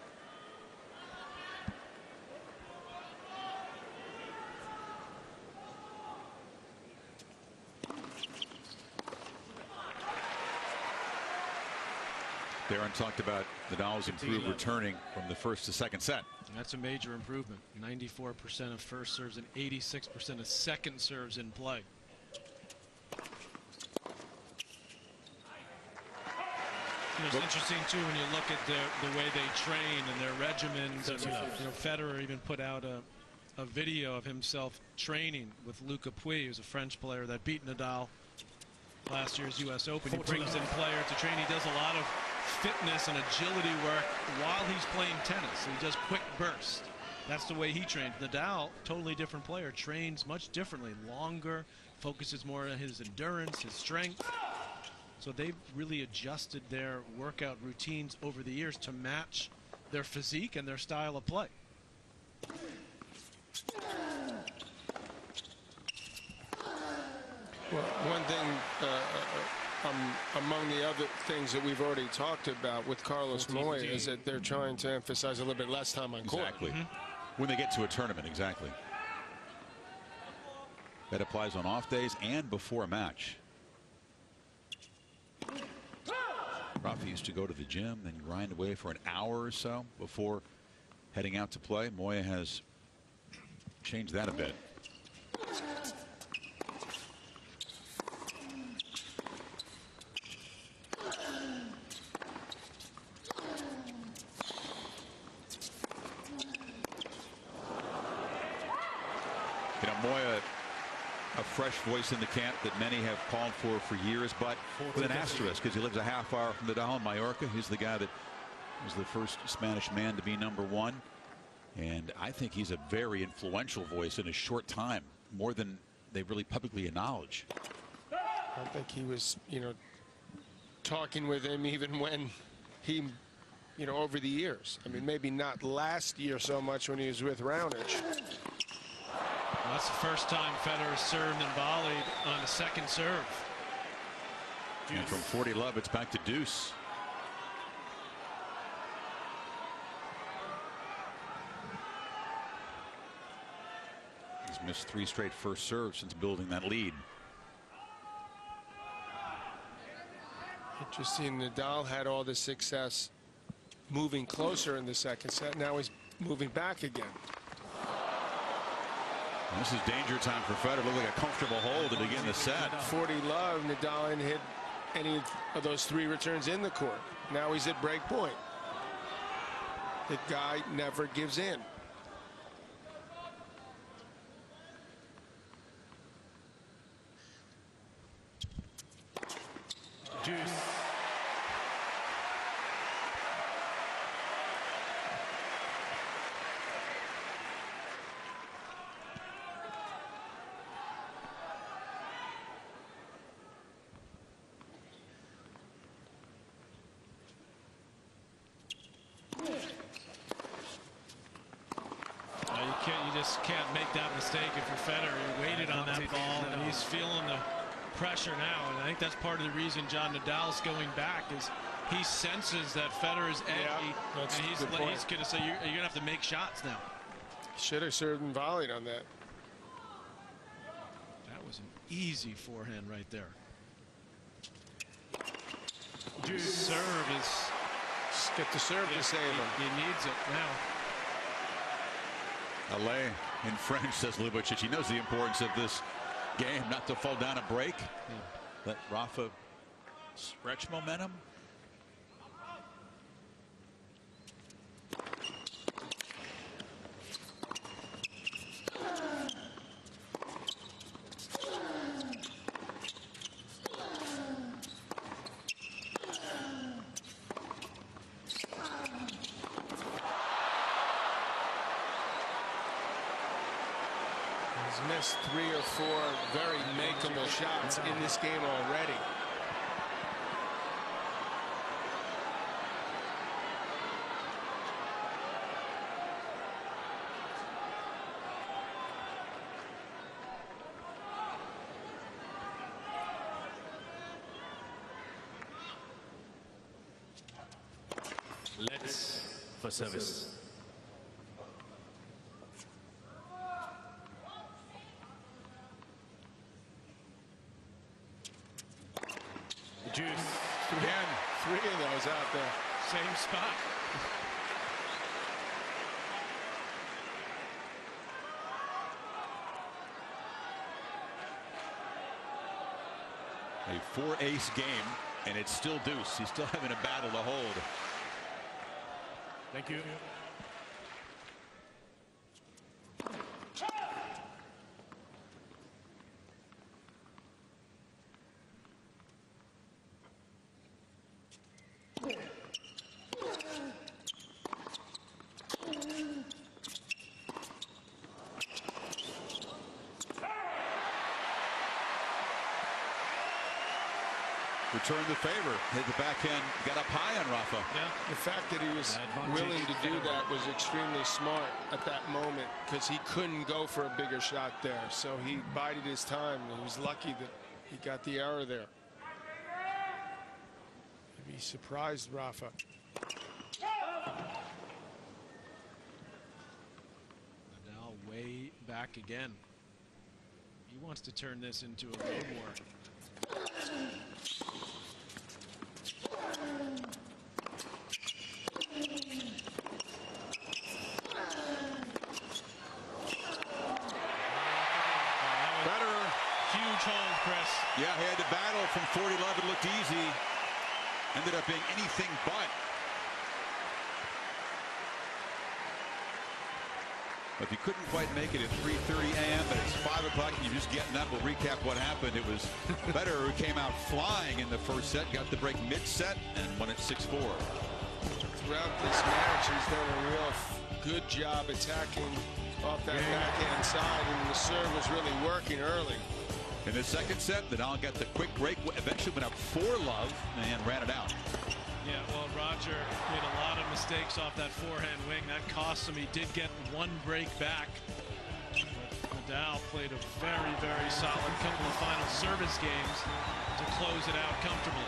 Darren talked about Nadal's improved returning from the first to second set. That's a major improvement. 94% of first serves and 86% of second serves in play. It's interesting too when you look at the way they train and their regimens. And, Federer even put out a video of himself training with Luca Pouille, who's a French player that beat Nadal last year's U.S. Open. He brings in players to train. He does a lot of fitness and agility work while he's playing tennis. He does quick bursts. That's the way he trains. Nadal, totally different player, trains much differently, longer, focuses more on his endurance, his strength. So they've really adjusted their workout routines over the years to match their physique and their style of play. Well, one thing among the other things that we've already talked about with Carlos Moya is that they're trying to emphasize a little bit less time on court. Exactly. When they get to a tournament, exactly. That applies on off days and before a match. Rafa used to go to the gym, then grind away for an hour or so before heading out to play. Moya has changed that a bit. You know, Moya, a fresh voice in the camp that many have called for years, but with an asterisk because he lives a half hour from Nadal in Mallorca. He's the guy that was the first Spanish man to be #1. And I think he's a very influential voice in a short time, more than they really publicly acknowledge. I think he was, you know, talking with him even when he, you know, over the years. I mean, maybe not last year so much when he was with Raonic. Well, that's the first time Federer served and volleyed on a second serve. And from 40 love, it's back to deuce. He's missed 3 straight first serves since building that lead. Interesting. Nadal had all the success moving closer in the second set. Now he's moving back again. This is danger time for Federer. Looked like a comfortable hold to begin the set. 40 love. Nadal didn't hit any of those 3 returns in the court. Now he's at break point. The guy never gives in. Deuce. You just can't make that mistake if you're Federer. He waited on that ball, and he's feeling the pressure now. And I think that's part of the reason John Nadal's going back is he senses that Federer's edgy, and he's going to say, you're going to have to make shots now. Should have served and volleyed on that. That was an easy forehand right there. Dude, serve is... Just get the serve to save him. He needs it now. Allez in French, says Lubicic. He knows the importance of this game, not to fall down a break. Let Rafa stretch momentum. He's missed 3 or 4 very makeable shots in this game already. Let's for service. Juice. Again, 3 of those out there. Same spot. A 4-ace game, and it's still deuce. He's still having a battle to hold. Thank you. Return the favor. Hit the backhand. Got up high on Rafa. Yeah. The fact that he was willing to do that was extremely smart at that moment because he couldn't go for a bigger shot there. So he bided his time. He was lucky that he got the error there. Maybe he surprised Rafa. Nadal way back again. He wants to turn this into a road war. ended up being anything but. If you couldn't quite make it at 3:30 a.m., but it's 5 o'clock and you're just getting up, we'll recap what happened. It was Federer who came out flying in the first set, got the break mid-set, and won it 6-4. Throughout this match, he's done a real good job attacking off that backhand side, and the serve was really working early. In the second set, Nadal got the quick break, eventually went up 4-love, and ran it out. Yeah, well, Roger made a lot of mistakes off that forehand wing. That cost him. He did get one break back. But Nadal played a very, very solid couple of final service games to close it out comfortably.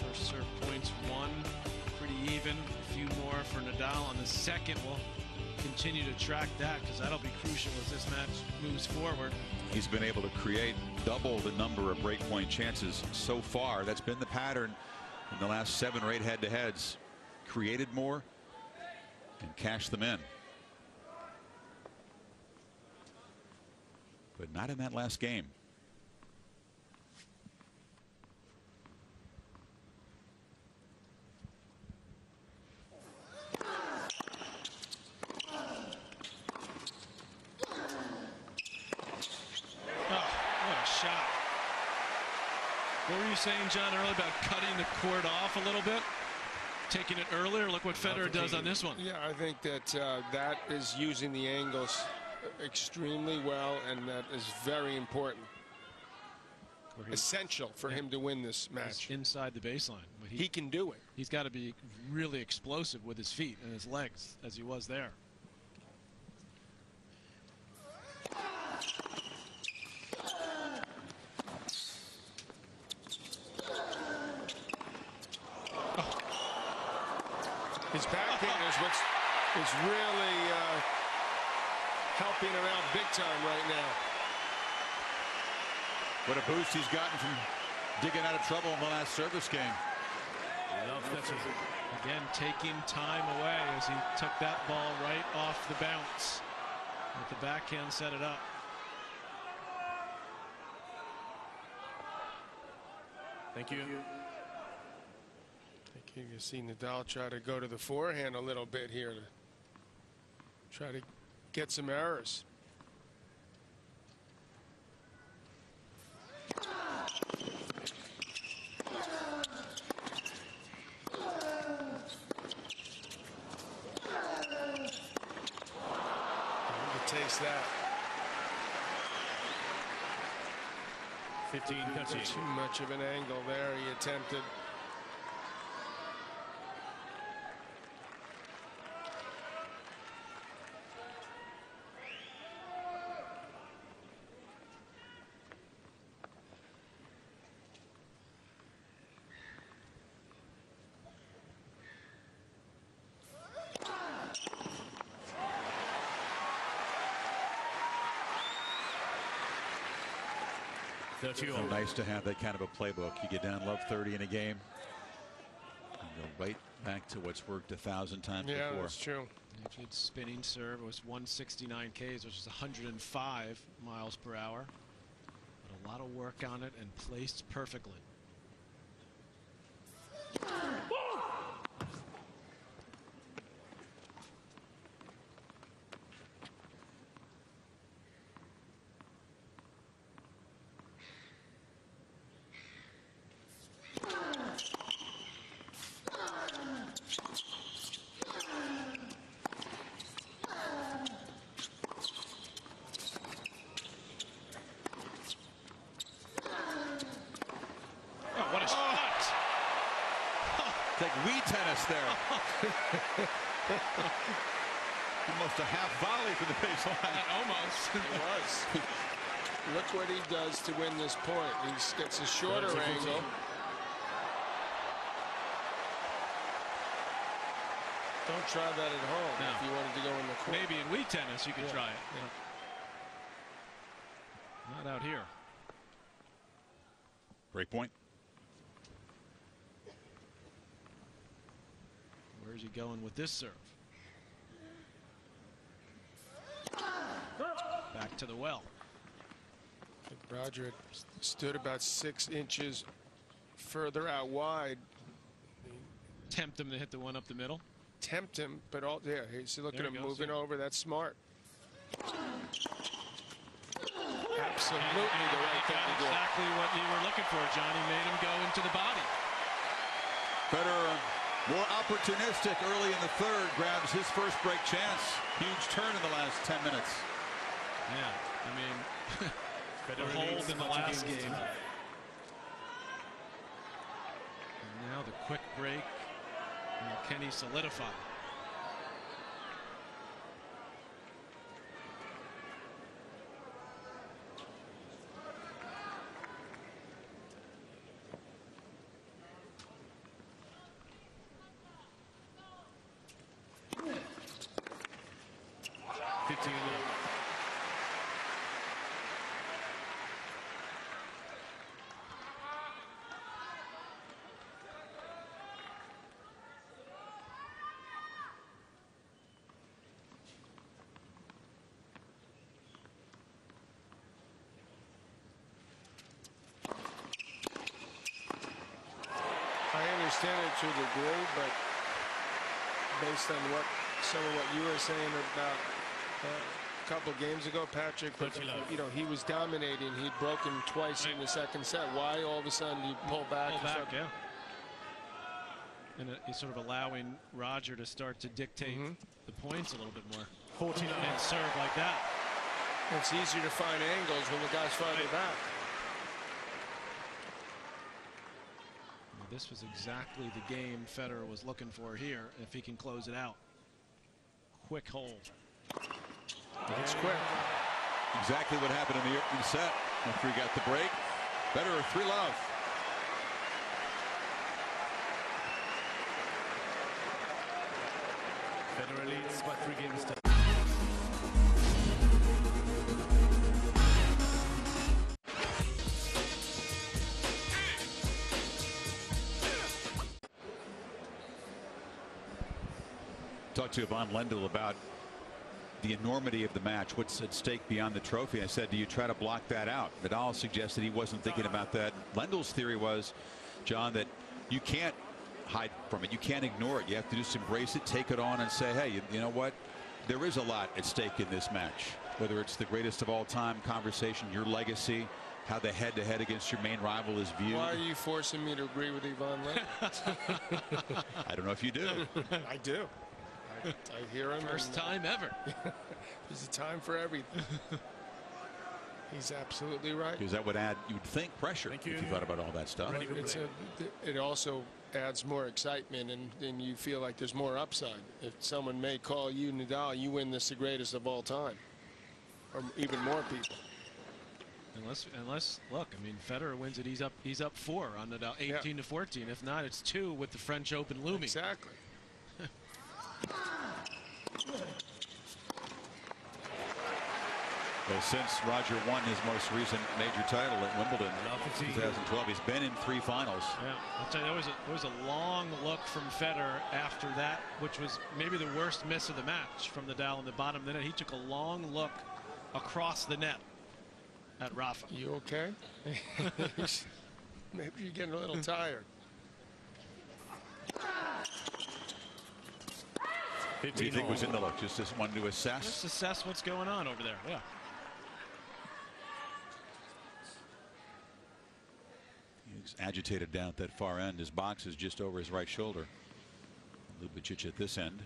First serve points won, pretty even. A few more for Nadal on the second. We'll continue to track that because that'll be crucial as this match moves forward. He's been able to create double the number of breakpoint chances so far. That's been the pattern in the last 7 or 8 head-to-heads. Created more and cashed them in. But not in that last game. Shot. What were you saying, John, earlier about cutting the court off a little bit? Taking it earlier? Look what Federer does on this one. Yeah, I think that that is using the angles extremely well, and that is very important. Essential for him to win this match. Inside the baseline. But he can do it. He's got to be really explosive with his feet and his legs, as he was there. His backhand is what's really helping him out big time right now. What a boost he's gotten from digging out of trouble in the last service game. Again, taking time away as he took that ball right off the bounce. With the backhand set it up. Thank you. You can see Nadal try to go to the forehand a little bit here to try to get some errors. He takes that. 15-13. Too much of an angle there. He attempted. So nice to have that kind of a playbook. You get down love 30 in a game and go right back to what's worked 1,000 times before. Yeah, that's true. Actually, spinning serve was 169 Ks, which is 105 miles per hour. But a lot of work on it and placed perfectly. What a shot! It's like Wii tennis there. Almost a half volley for the baseline. Almost. It was. Look what he does to win this point. He gets a shorter angle. Don't try that at home if you wanted to go in the court. Maybe in Wii tennis you could try it. Yeah. Not out here. Break point. Where's he going with this serve? Back to the well. Roger had stood about 6 inches further out wide. Tempt him to hit the one up the middle. Tempt him, but see, look at him moving over. That's smart. Absolutely the right thing to do. Exactly what you were looking for, Johnny. Made him go into the body. Federer, more opportunistic early in the third, grabs his first break chance. Huge turn in the last 10 minutes. Yeah, I mean, the hold in the last game. And now the quick break. And can he solidify? I understand it to a degree, but based on some of what you were saying about a couple of games ago, Patrick, you know, he was dominating. He'd broken twice in the second set. Why all of a sudden do you pull back? Yeah. And he's sort of allowing Roger to start to dictate the points a little bit more. 14 and serve like that. It's easier to find angles when the guy's farther back. This was exactly the game Federer was looking for here, if he can close it out. Quick hold. It's quick. Exactly what happened in the opening set after he got the break. Federer 3-love. Federer leads by 3 games to Talked to Yvonne Lendl about the enormity of the match, what's at stake beyond the trophy. I said, do you try to block that out? Nadal suggested he wasn't thinking about that. Lendl's theory was, John, that you can't hide from it. You can't ignore it. You have to just embrace it, take it on, and say, hey, you know what? There is a lot at stake in this match. Whether it's the greatest of all time conversation, your legacy, how the head-to-head against your main rival is viewed. Why are you forcing me to agree with Yvonne Lendl? I don't know if you do. I do. I hear him. First time ever. There's a time for everything. He's absolutely right. Because that would add, you'd think, pressure if you thought about all that stuff. It also adds more excitement, and you feel like there's more upside. If someone may call you Nadal, you win this the greatest of all time, or even more people. Unless look, I mean, Federer wins it. He's up 4 on Nadal, 18-14. If not, it's 2 with the French Open looming. Exactly. Well, since Roger won his most recent major title at Wimbledon in 2012, he's been in 3 finals. Yeah, I'll tell you, there was a long look from Federer after that, which was maybe the worst miss of the match from Nadal in the bottom of the net. He took a long look across the net at Rafa. You okay? Maybe you're getting a little tired. What do you think was in the look? Just wanted to assess? Just assess what's going on over there. Yeah. He's agitated down at that far end. His box is just over his right shoulder. Ljubicic at this end.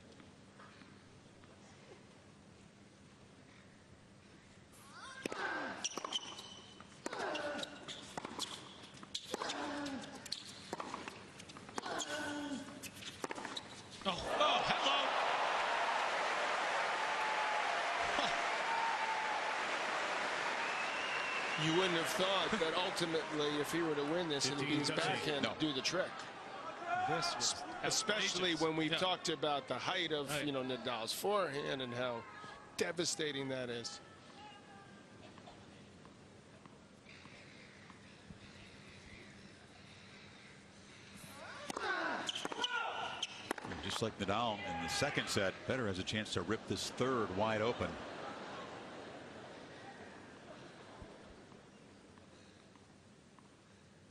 You wouldn't have thought that ultimately, if he were to win this, it would be his backhand to do the trick. This was especially when we've talked about the height of Nadal's forehand and how devastating that is. Just like Nadal in the second set, Federer has a chance to rip this third wide open.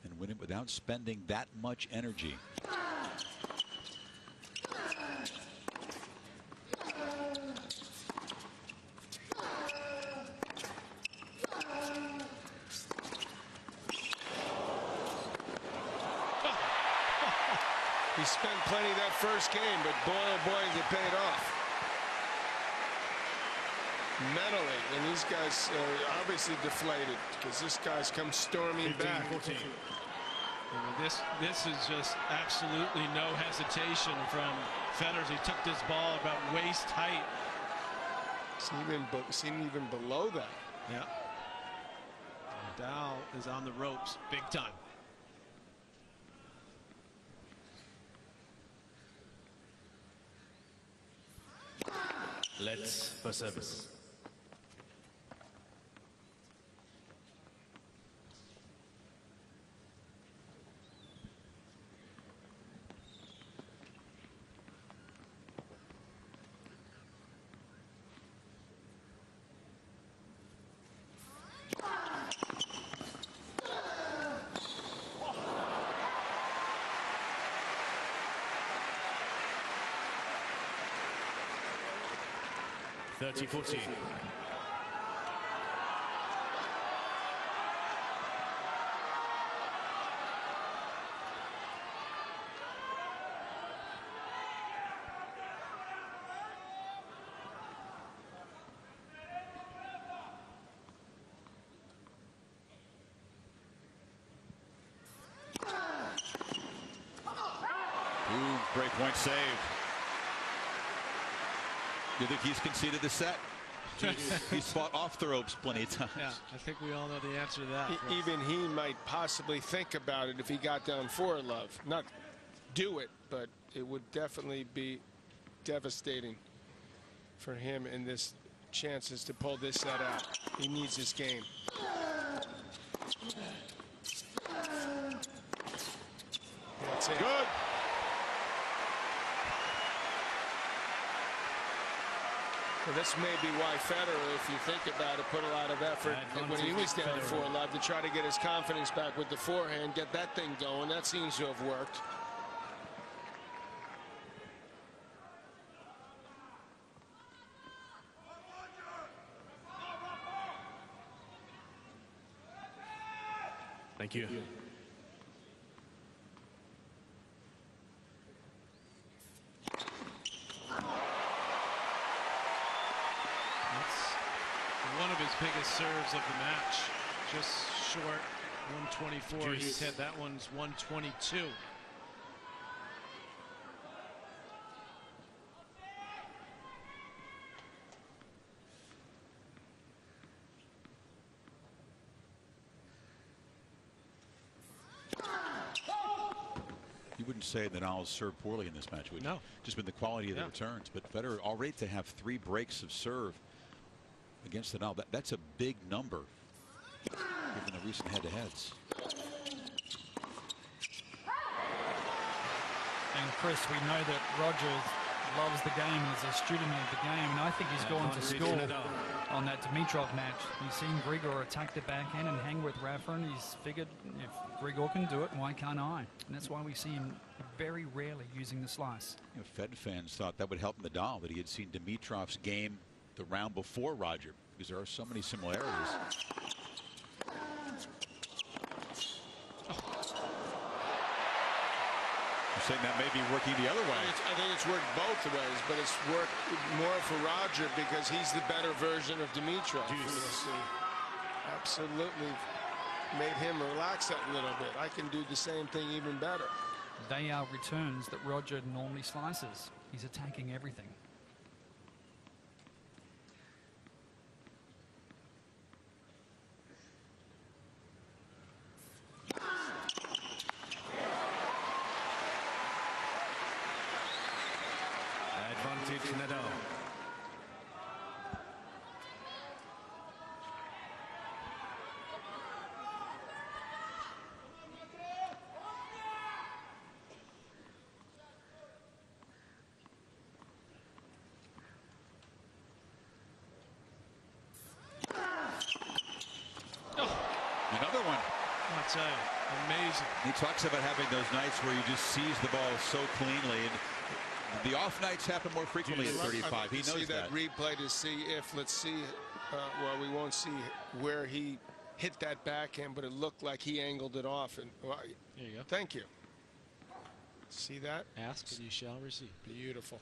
And win it without without spending that much energy. He spent plenty that first game, but boy, oh boy, it paid off. Mentally, and these guys are obviously deflated because this guy's come storming back. 14. This is just absolutely no hesitation from Federer. He took this ball about waist height. Seen even below that. Yeah. Nadal is on the ropes big time. Let's for service. (30-14). Breakpoint save. You think he's conceded the set? He's fought off the ropes plenty of times. Yeah, I think we all know the answer to that. Even he might possibly think about it if he got down 4-love. Not do it, but it would definitely be devastating for him in this chances to pull this set out. He needs this game. That's it. Good. Well, this may be why Federer, if you think about it, put a lot of effort when he was down 4-love to try to get his confidence back with the forehand, get that thing going. That seems to have worked. Thank you. One of his biggest serves of the match, just short 124. He's hit that one's 122. You wouldn't say that Nadal served poorly in this match, would you? No. Just been the quality of the returns. But Federer already to have 3 breaks of serve against Nadal, that's a big number given the recent head-to-heads. And Chris, we know that Roger loves the game and is a student of the game, and I think he's gone to school on that Dimitrov match. He's seen Grigor attack the backhand and hang with Rafa, and he's figured if Grigor can do it, why can't I? And that's why we see him very rarely using the slice. You know, Fed fans thought that would help Nadal, that he had seen Dimitrov's game the round before Roger, because there are so many similarities. You're saying that may be working the other way. I think it's worked both ways, but it's worked more for Roger because he's the better version of Dimitrov. Absolutely made him relax that little bit. I can do the same thing even better. They are returns that Roger normally slices. He's attacking everything. Advantage Nadal. Another one. I'll tell you, Amazing. He talks about having those nights where you just sees the ball so cleanly. And the off nights happen more frequently at 35. He knows see that. Replay to see if, let's see, well, we won't see where he hit that backhand, but it looked like he angled it off. And well, there you go. Thank you. See that? Ask and you shall receive. Beautiful.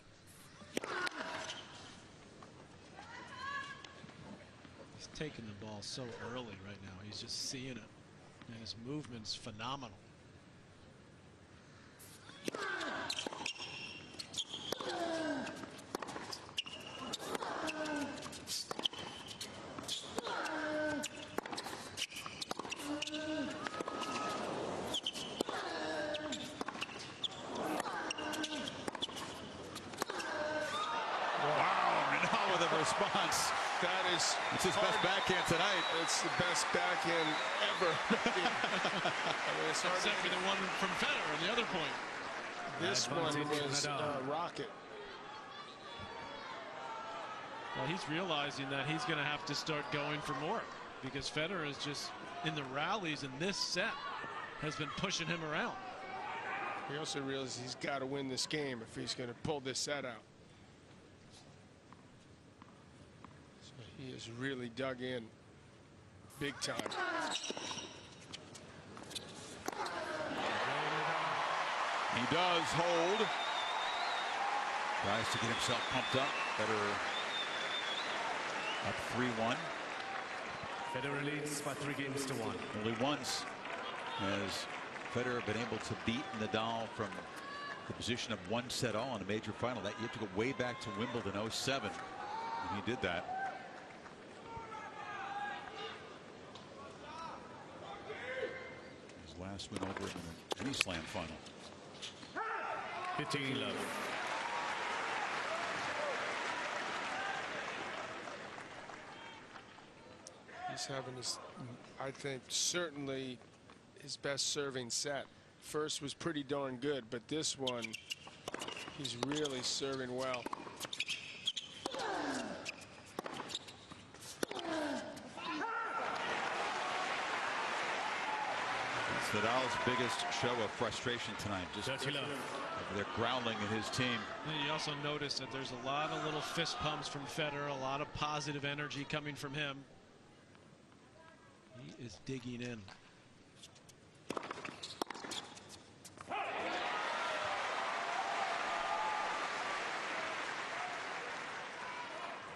He's taking the ball so early right now. He's just seeing it. And his movement's phenomenal. Response. It's his best backhand tonight. It's the best backhand ever. It's hard except for the one from Federer on the other point. This one was rocket. Well, he's realizing that he's going to have to start going for more because Federer is just in the rallies in this set has been pushing him around. He also realizes he's got to win this game if he's going to pull this set out. He has really dug in big time. He does hold. Tries to get himself pumped up. Federer up 3-1. Federer leads by 3-1. Only once has Federer been able to beat Nadal from the position of 1 set all in a major final. That you have to go way back to Wimbledon '07, and he did that. Last win over in the Grand Slam final. 15-11. He's having his, I think, certainly his best serving set. First was pretty darn good, but this one, he's really serving well. Nadal's biggest show of frustration tonight. Just they're growling at his team. And you also notice that there's a lot of little fist pumps from Federer, a lot of positive energy coming from him. He is digging in.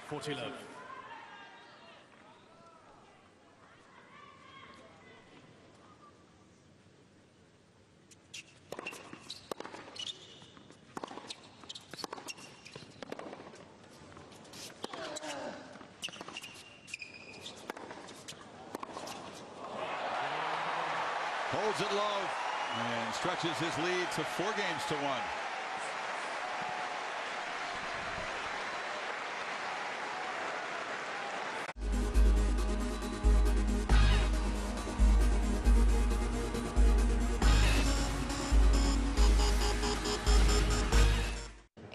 $40. Holds it low and stretches his lead to 4-1.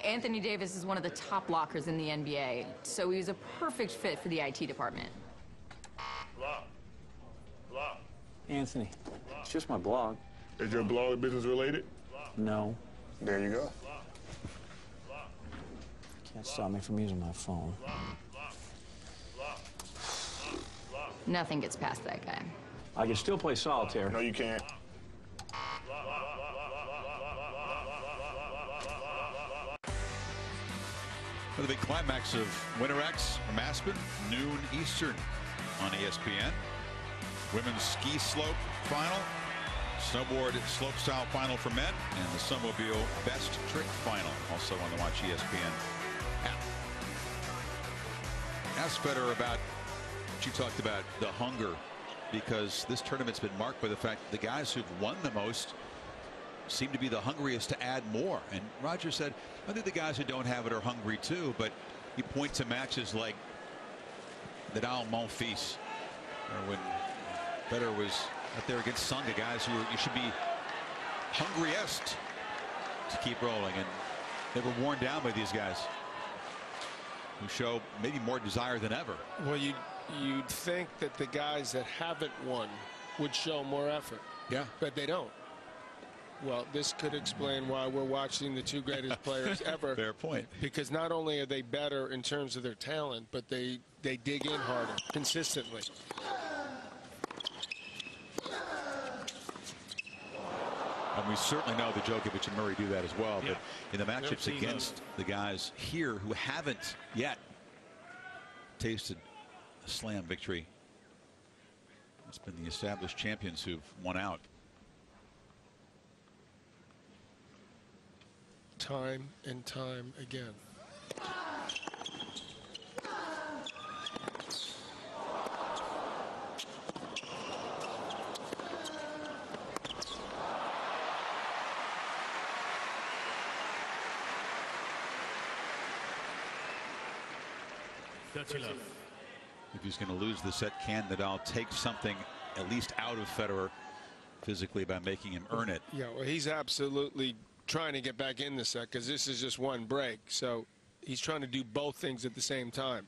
Anthony Davis is one of the top blockers in the NBA, so he's a perfect fit for the IT department. Anthony, it's just my blog. Is your blog business related? No. There you go. Can't stop me from using my phone. Nothing gets past that guy. I can still play solitaire. No, you can't. For the big climax of Winter X from Aspen, noon Eastern on ESPN. Women's ski slope final, snowboard slopestyle final for men, and the snowmobile best trick final, also on the Watch ESPN app. Ask Federer about what you talked about, the hunger, because this tournament's been marked by the fact that the guys who've won the most seem to be the hungriest to add more. And Roger said, I think the guys who don't have it are hungry too, but he points to matches like Nadal Monfils, or when Federer was out there against Tsonga, guys who you should be hungriest to keep rolling, and they were worn down by these guys who show maybe more desire than ever. Well, you'd think that the guys that haven't won would show more effort. Yeah. But they don't. Well, this could explain why we're watching the two greatest players ever. Fair point. Because not only are they better in terms of their talent, but they dig in harder consistently. And we certainly know that Djokovic and Murray do that as well. But in the matchups against the guys here who haven't yet tasted a slam victory, it's been the established champions who've won out. Time and time again. If he's going to lose the set, can Nadal take something at least out of Federer physically by making him earn it? Yeah, well, he's absolutely trying to get back in the set because this is just one break. So he's trying to do both things at the same time.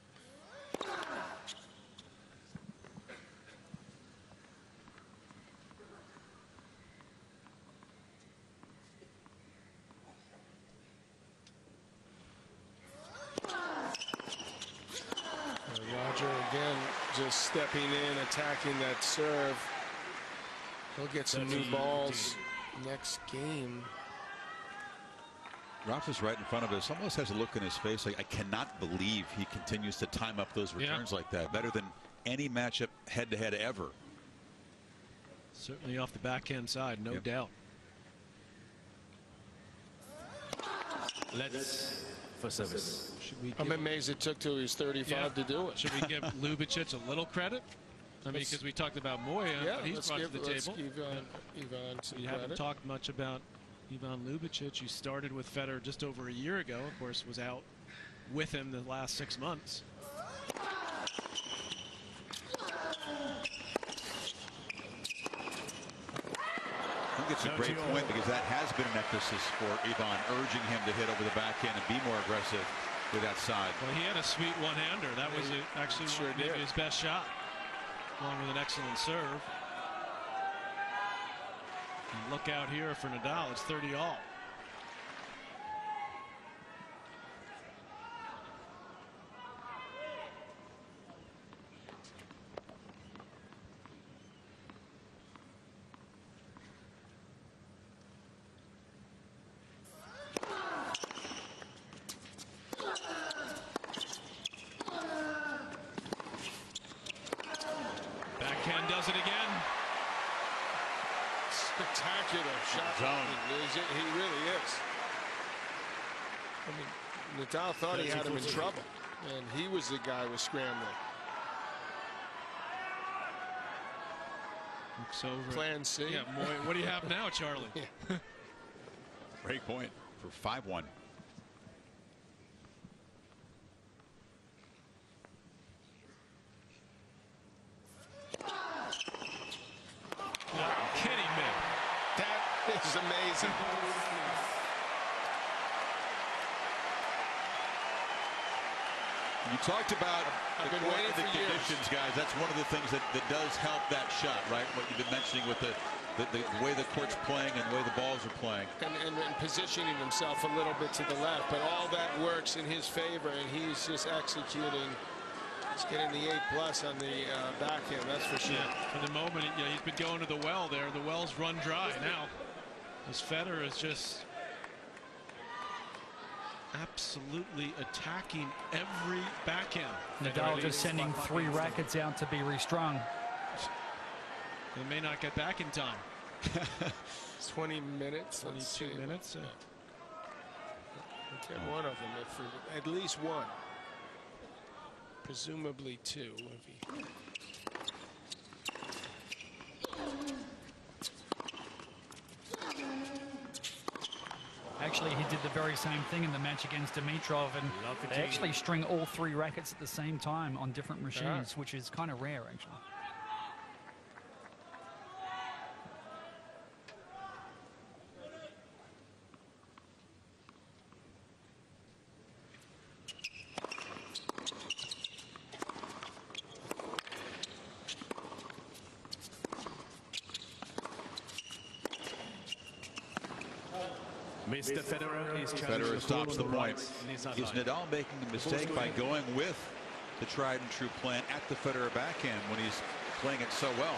Roger again just stepping in, attacking that serve. He'll get some new balls next game. Rafa's right in front of us, almost has a look in his face like, I cannot believe he continues to time up those returns like that. Better than any matchup head-to-head ever. Certainly off the backhand side, no doubt. Let's for service. I'm amazed it took till he was 35 to do it. Should we give Ljubicic a little credit? I mean, because we talked about Moya, what he's brought to the table. Ivan some We haven't talked much about Ivan Ljubicic. He started with Federer just over a year ago. Of course, was out with him the last 6 months. I think it's a great point because that has been an emphasis for Ivan, urging him to hit over the backhand and be more aggressive with that side. Well, he had a sweet one-hander. That was actually maybe his best shot, along with an excellent serve. And look out here for Nadal. It's 30-all. Backhand does it again. Spectacular shot. He really is. I mean, Nadal thought he had him in trouble, and he was the guy who was scrambling. Looks over. Plan C. Yeah, what do you have now, Charlie? Great point for 5-1. Kidding me. That is amazing. You talked about I've been waiting the for years. conditions, guys. That's one of the things that does help that shot, right? What you've been mentioning with the way the court's playing and the way the balls are playing. And positioning himself a little bit to the left, but all that works in his favor, and he's just executing. He's getting the A+ on the backhand, that's for sure. Yeah, for the moment, he's been going to the well there. The well's run dry now. As Federer is just absolutely attacking every backhand. Nadal just sending 3 rackets out to be restrung. They may not get back in time. 20 minutes. 22 minutes. Get one of them, at least one. Presumably 2. If he... Actually, he did the very same thing in the match against Dimitrov, and they actually string all 3 rackets at the same time on different machines, which is kind of rare, actually. Mr. Federer is challenging. Federer stops the point. Is Is Nadal making a mistake by going with the tried and true plan at the Federer backhand when he's playing it so well?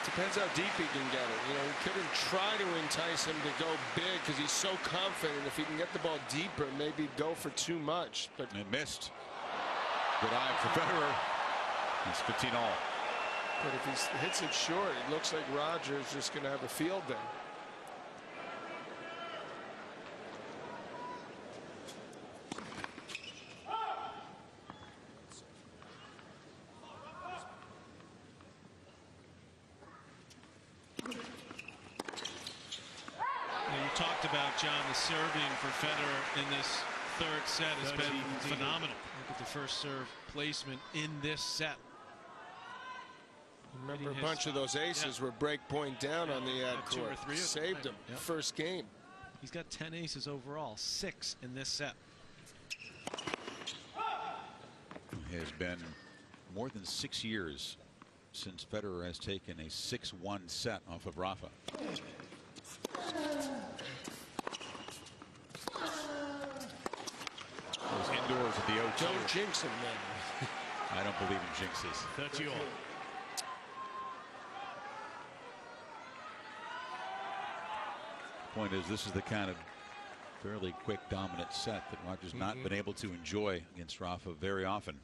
Depends how deep he can get it. You know, he couldn't try to entice him to go big because he's so confident. If he can get the ball deeper, maybe go for too much. But it missed. Good eye for Federer. It's 15 all. But if he hits it short, it looks like Roger's just going to have a field day. You talked about, John, the serving for Federer in this third set has been phenomenal. Look at the first serve placement in this set. Remember, a bunch of those aces were break point down on the ad court. 2 or 3 Saved him. First game. He's got 10 aces overall, 6 in this set. It has been more than 6 years since Federer has taken a 6-1 set off of Rafa. Those indoors at the O2. Don't jinx him, man. I don't believe in jinxes. 30 all. Point is, this is the kind of fairly quick dominant set that Roger's not been able to enjoy against Rafa very often.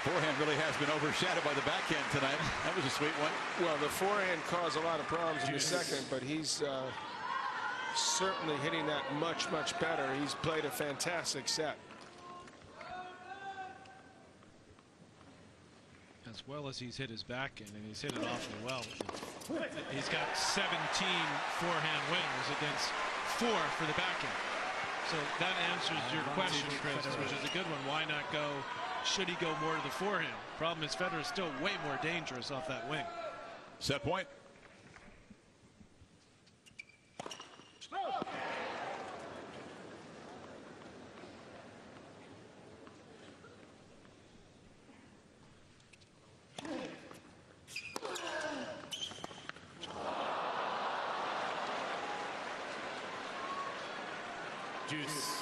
Forehand really has been overshadowed by the backhand tonight. That was a sweet one. Well, the forehand caused a lot of problems in the second, but he's certainly hitting that much, much better. He's played a fantastic set. As well as he's hit his backhand, and he's hit it awfully well. He's got 17 forehand winners against 4 for the backhand. So that answers your question, Chris, which is a good one. Why not go? Should he go more to the forehand? Problem is, Federer is still way more dangerous off that wing. Set point. Juice.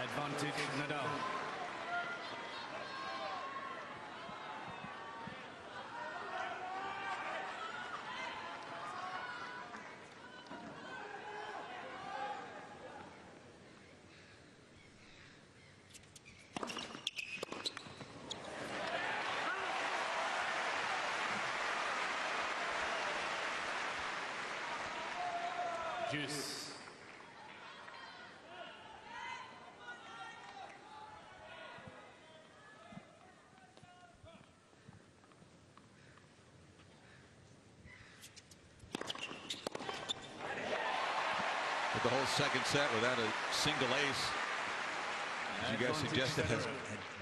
Advantage Nadal. Juice. The whole second set without a single ace. As you guys suggested, has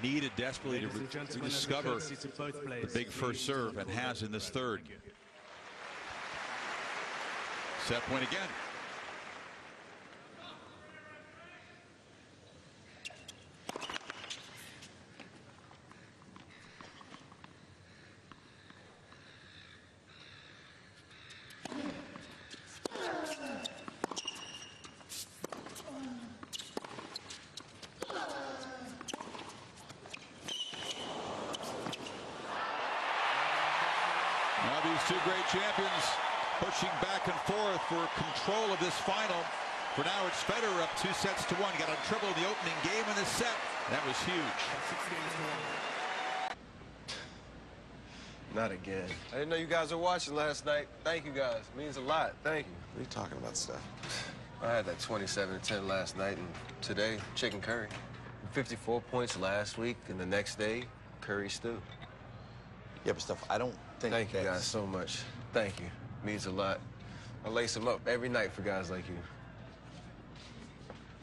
needed desperately to rediscover the big first serve and has in this third. Set point again. great champions pushing back and forth for control of this final. For now, it's Federer up 2-1. Got a treble in the opening game in the set. That was huge. Not again. I didn't know you guys were watching last night. Thank you guys. It means a lot. Thank you. What are you talking about, Steph? I had that 27-10 last night, and today, chicken curry. 54 points last week, and the next day, curry stew. Yeah, but Steph, I don't think. Thank you guys so much. Thank you. Means a lot. I lace them up every night for guys like you.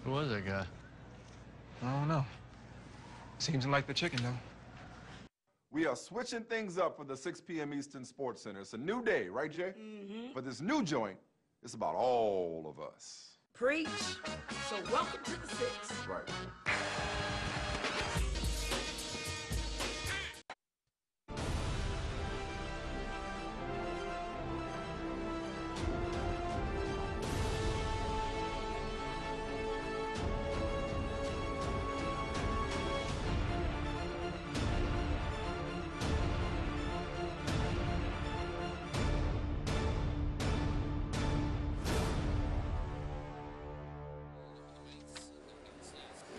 Who was that guy? I don't know. Seems like the chicken, though. We are switching things up for the 6 p.m. Eastern Sports Center. It's a new day, right, Jay? Mm-hmm. But this new joint, it's about all of us. Preach. So welcome to the 6. Right.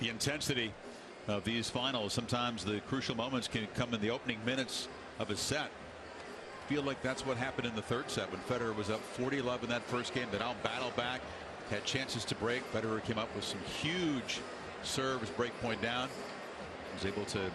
The intensity of these finals, sometimes the crucial moments can come in the opening minutes of a set. Feel like that's what happened in the third set when Federer was up 40-11 in that first game. Nadal battled back, had chances to break. Federer came up with some huge serves, break point down. Was able to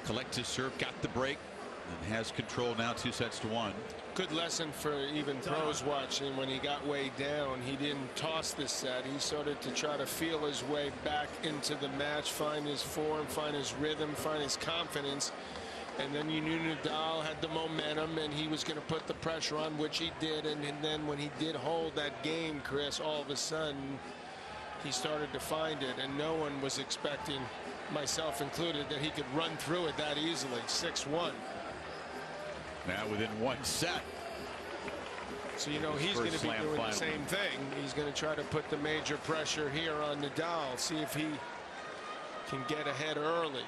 collect his serve, got the break, and has control now 2-1. Good lesson for even pros watching. When he got way down, he didn't toss the set. He started to try to feel his way back into the match, find his form, find his rhythm, find his confidence. And then you knew Nadal had the momentum and he was going to put the pressure on, which he did. And then when he did hold that game, Chris, all of a sudden he started to find it, and no one was expecting, myself included, that he could run through it that easily. 6-1. Now within one set. So you know he's going to be doing the same thing. He's going to try to put the major pressure here on Nadal, see if he can get ahead early.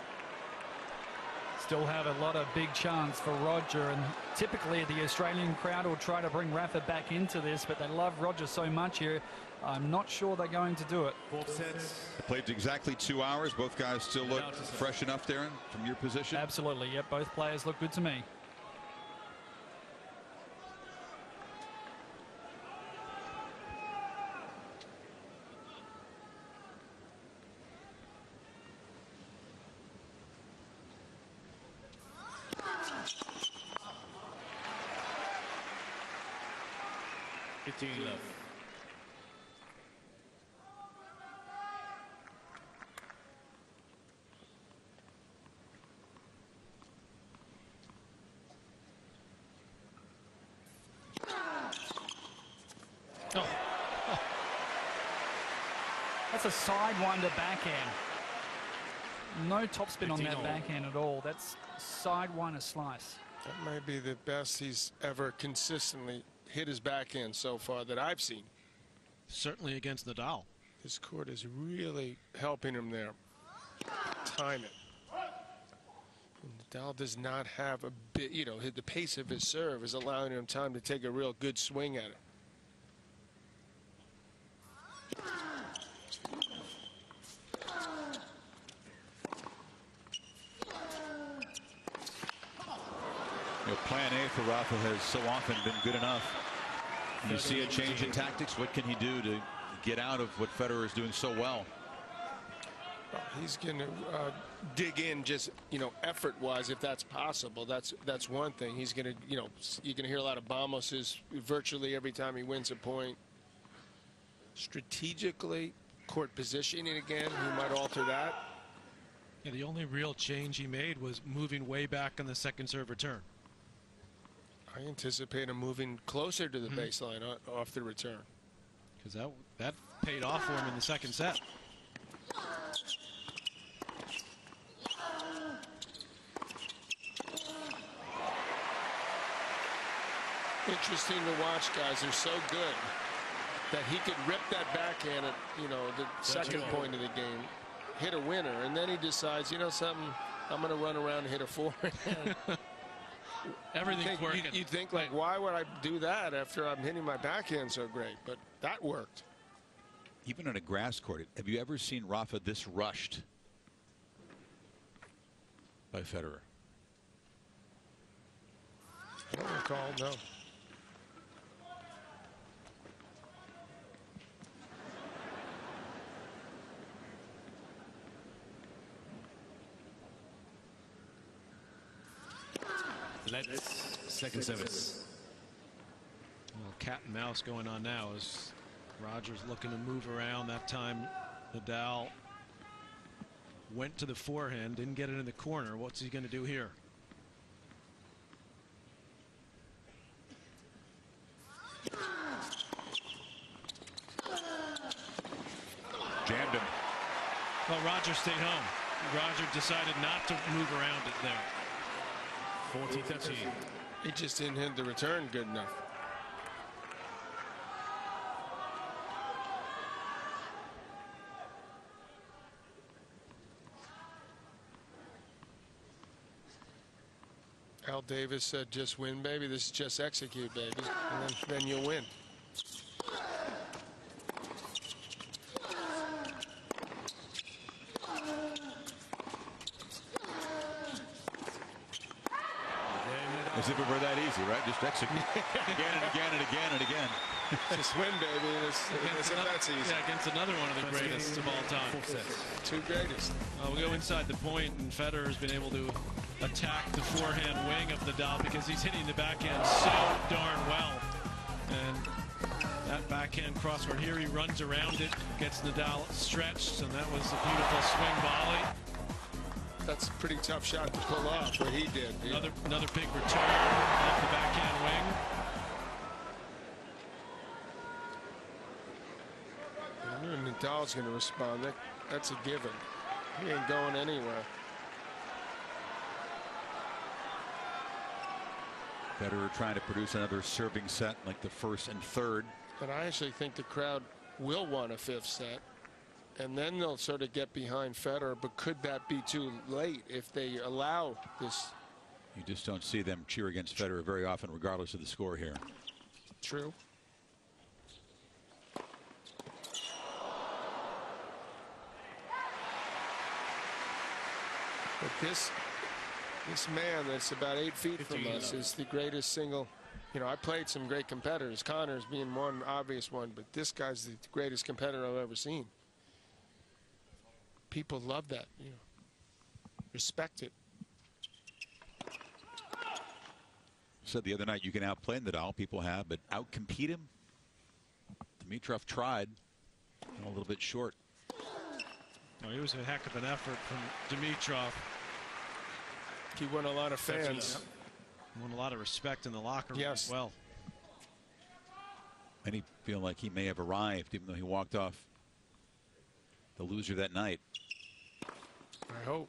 Still have a lot of big chance for Roger, and typically the Australian crowd will try to bring Rafa back into this, but they love Roger so much here. I'm not sure they're going to do it. It played exactly 2 hours. Both guys still look fresh enough, Darren, from your position? Absolutely. Yep, both players look good to me. Love. That's a sidewinder backhand. No topspin on that backhand at all. That's sidewinder slice. That might be the best he's ever consistently hit his backhand so far that I've seen. Certainly against Nadal. His court is really helping him there. Time it. Nadal does not have a bit, you know, the pace of his serve is allowing him time to take a real good swing at it. You know, plan A for Rafa has so often been good enough. You see a change in tactics. What can he do to get out of what Federer is doing so well? He's going to dig in, just, you know, effort-wise, if that's possible. That's one thing. He's going to, you know, you're going to hear a lot of bomoses virtually every time he wins a point. Strategically, court positioning again, he might alter that. Yeah, the only real change he made was moving way back on the second serve return. I anticipate him moving closer to the baseline off the return. Because that paid off for him in the second set. Interesting to watch, guys. They're so good that he could rip that backhand at, you know, the second point of the game, hit a winner, and then he decides, you know something, I'm going to run around and hit a forehand. Everything's working. You'd think, like, why would I do that after I'm hitting my backhand so great? But that worked. Even on a grass court, have you ever seen Rafa this rushed by Federer? I don't recall, no. Let's second service. Well, cat and mouse going on now as Rogers looking to move around. That time Nadal went to the forehand, didn't get it in the corner. What's he going to do here? Jammed him. Well, Roger stayed home. Roger decided not to move around it there. 40-13. He just didn't hit the return good enough. Al Davis said, just win, baby. This is just execute, baby. And then you'll win. As if it were that easy, right? Just execute again and again and again and again. Just win, baby. That's easy. Yeah, against another one of the greatest of all time. Two greatest. We'll go inside the point, and Federer has been able to attack the forehand wing of Nadal because he's hitting the backhand so darn well. And that backhand crossword here, he runs around it, gets Nadal stretched, and that was a beautiful swing volley. That's a pretty tough shot to pull off, but he did. Another big return off the backhand wing. I knew Nadal's going to respond. That's a given. He ain't going anywhere. Federer trying to produce another serving set like the first and third. But I actually think the crowd will want a fifth set. And then they'll sort of get behind Federer. But could that be too late if they allow this? You just don't see them cheer against Federer very often, regardless of the score here. True. But this man that's about 8 feet from us is the greatest single. You know, I played some great competitors, Connors being one obvious one, but this guy's the greatest competitor I've ever seen. People love that, you know, respect it. Said the other night you can outplay Nadal. People have, but outcompete him. Dimitrov tried, a little bit short. Oh, it was a heck of an effort from Dimitrov. He won a lot of fans. Won a lot of respect in the locker room as well. And he feel like he may have arrived, even though he walked off the loser that night. I hope.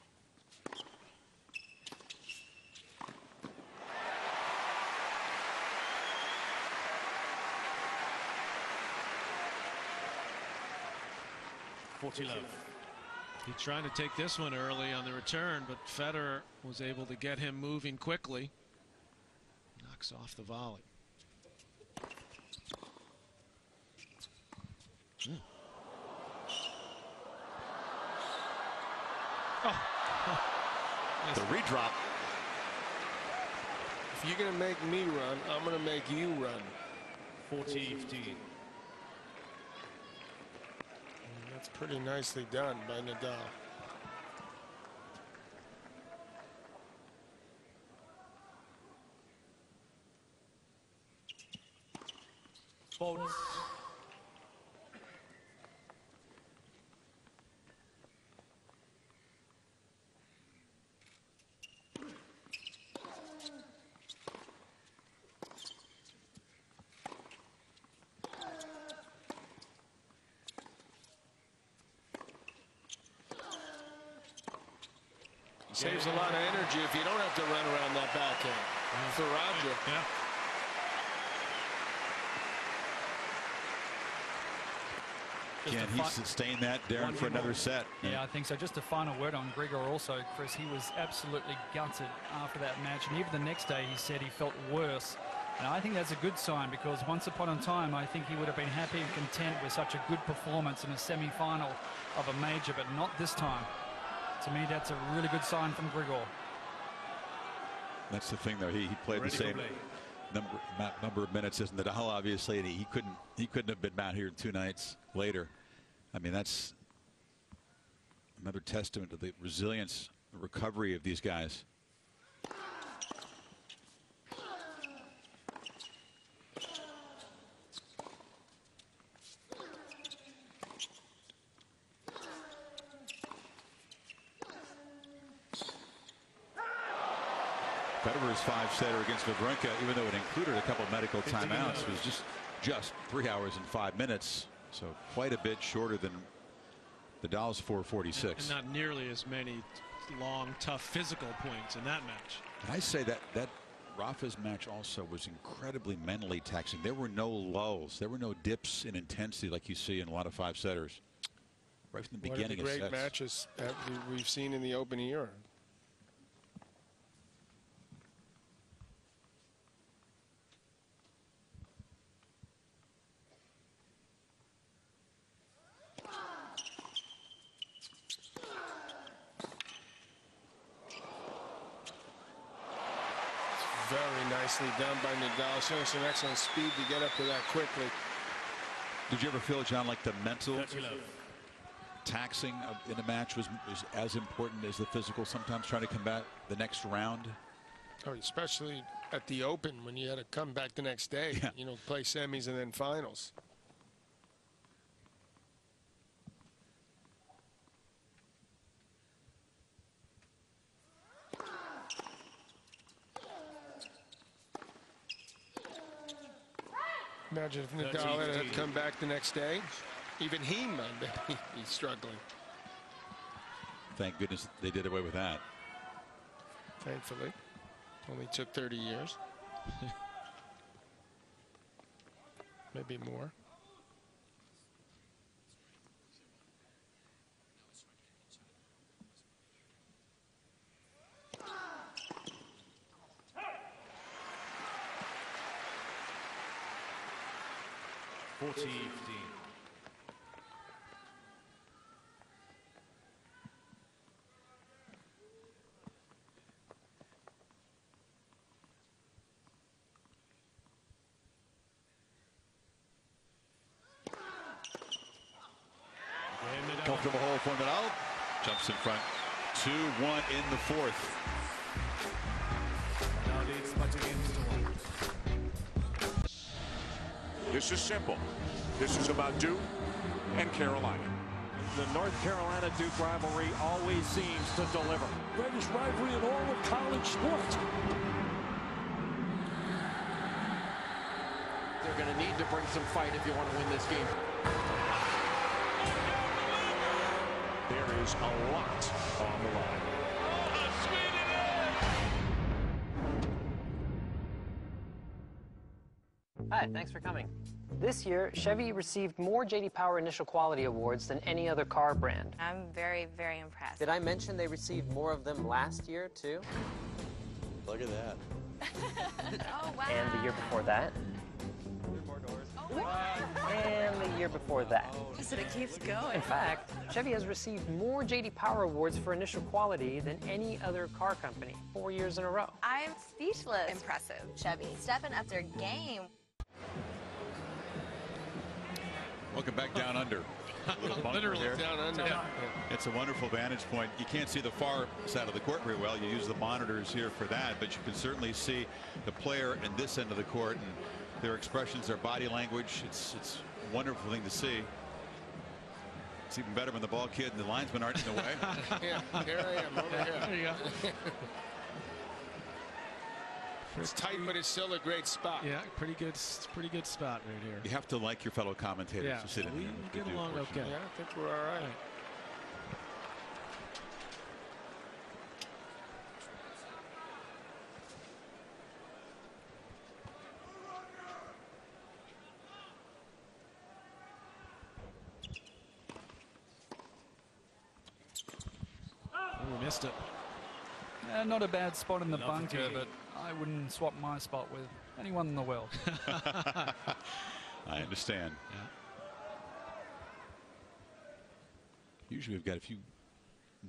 He's trying to take this one early on the return, but Federer was able to get him moving quickly. Knocks off the volley. The redrop. If you're going to make me run, I'm going to make you run. 40-15. That's pretty nicely done by Nadal. Faults. Saves a lot of energy if you don't have to run around that backhand. For Roger. Yeah. Can he sustain that, Darren, for another set? Yeah, I think so. Just a final word on Grigor also, Chris. He was absolutely gutted after that match. And even the next day, he said he felt worse. And I think that's a good sign, because once upon a time, I think he would have been happy and content with such a good performance in a semi-final of a major, but not this time. To me, that's a really good sign from Grigor. That's the thing, though. He played the same number of minutes as Nadal, obviously, and he couldn't have been out here 2 nights later. I mean, that's another testament to the resilience, the recovery of these guys. Federer's 5-setter against Wawrinka, even though it included a couple of medical timeouts, was just 3 hours and 5 minutes. So quite a bit shorter than Nadal's 4:46. And not nearly as many long, tough physical points in that match. And I say that Rafa's match also was incredibly mentally taxing. There were no lulls. There were no dips in intensity like you see in a lot of 5-setters. Right from the beginning of sets. One of the great matches that we've seen in the Open era. Very nicely done by Nadal, showing some excellent speed to get up to that quickly. Did you ever feel, John, like the mental taxing in a match was as important as the physical, sometimes trying to combat the next round? Oh, especially at the Open when you had to come back the next day, you know, play semis and then finals. Imagine if Nadal had come back the next day. Even he might be struggling. Thank goodness they did away with that. Thankfully. Only took 30 years. Maybe more. Comfortable hole for Nadal. Jumps in front. 2-1 in the fourth. This is simple. This is about Duke and Carolina. The North Carolina-Duke rivalry always seems to deliver. Greatest rivalry in all of college sports. They're going to need to bring some fight if you want to win this game. There is a lot on the line. Hi, thanks for coming. This year, Chevy received more J.D. Power Initial Quality Awards than any other car brand. I'm very, very impressed. Did I mention they received more of them last year, too? Look at that. Oh, wow. And the year before that. And the year before that. So it keeps going. In fact, Chevy has received more J.D. Power Awards for initial quality than any other car company, 4 years in a row. I'm speechless. Impressive. Chevy, stepping up their game. Welcome back down under. Literally here. down under. Yeah. It's a wonderful vantage point. You can't see the far side of the court very well. You use the monitors here for that, but you can certainly see the player in this end of the court and their expressions, their body language. It's a wonderful thing to see. It's even better when the ball kid and the linesmen aren't in the way. Yeah, here I am over here. There you go. It's tight, but it's still a great spot. Yeah, pretty good spot right here. You have to like your fellow commentators to sit in here. We get along okay. Yeah, I think we're all right. We missed it. Not a bad spot in the Lovely bunker, tee. but I wouldn't swap my spot with anyone in the world. I understand. Yeah. Usually we've got a few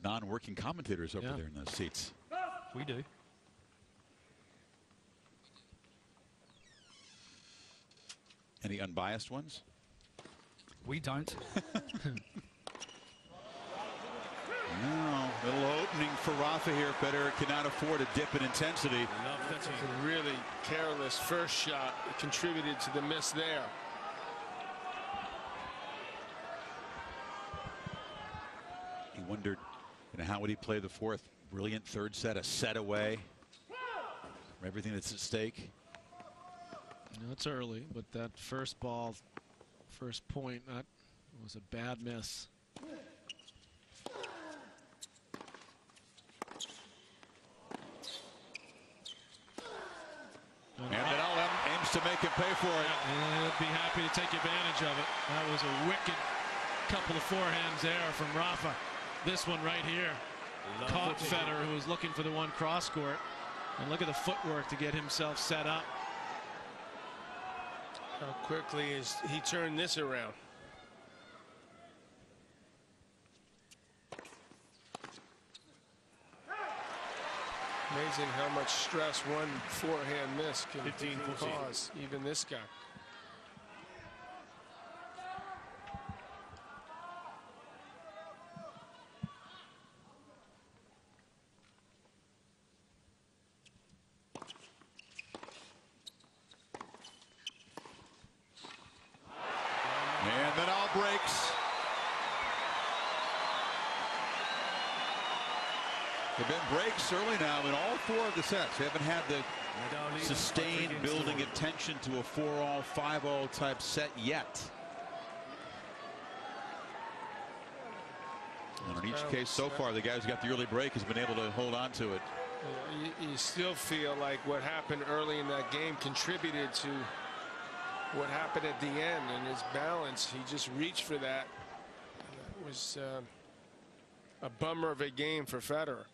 non-working commentators over there in those seats. We do. Any unbiased ones? We don't. No, little opening for Rafa here. Federer cannot afford a dip in intensity. That's a really careless first shot. It contributed to the miss there. He wondered, how would he play the fourth? Brilliant third set, a set away from everything that's at stake. It's early, but that first ball, first point, that was a bad miss. And Nadal aims to make him pay for it. And he'll be happy to take advantage of it. That was a wicked couple of forehands there from Rafa. This one right here caught Federer, who was looking for the one cross court. And look at the footwork to get himself set up. How quickly is he turned this around? Amazing how much stress one forehand miss can cause even this guy. And Nadal breaks. There have been breaks early now in all four of the sets. We haven't had the sustained building of tension to a 4-all, 5-all type set yet. And in each case so far, the guy who's got the early break has been able to hold on to it. You still feel like what happened early in that game contributed to what happened at the end, and his balance, he just reached for that. That was a bummer of a game for Federer.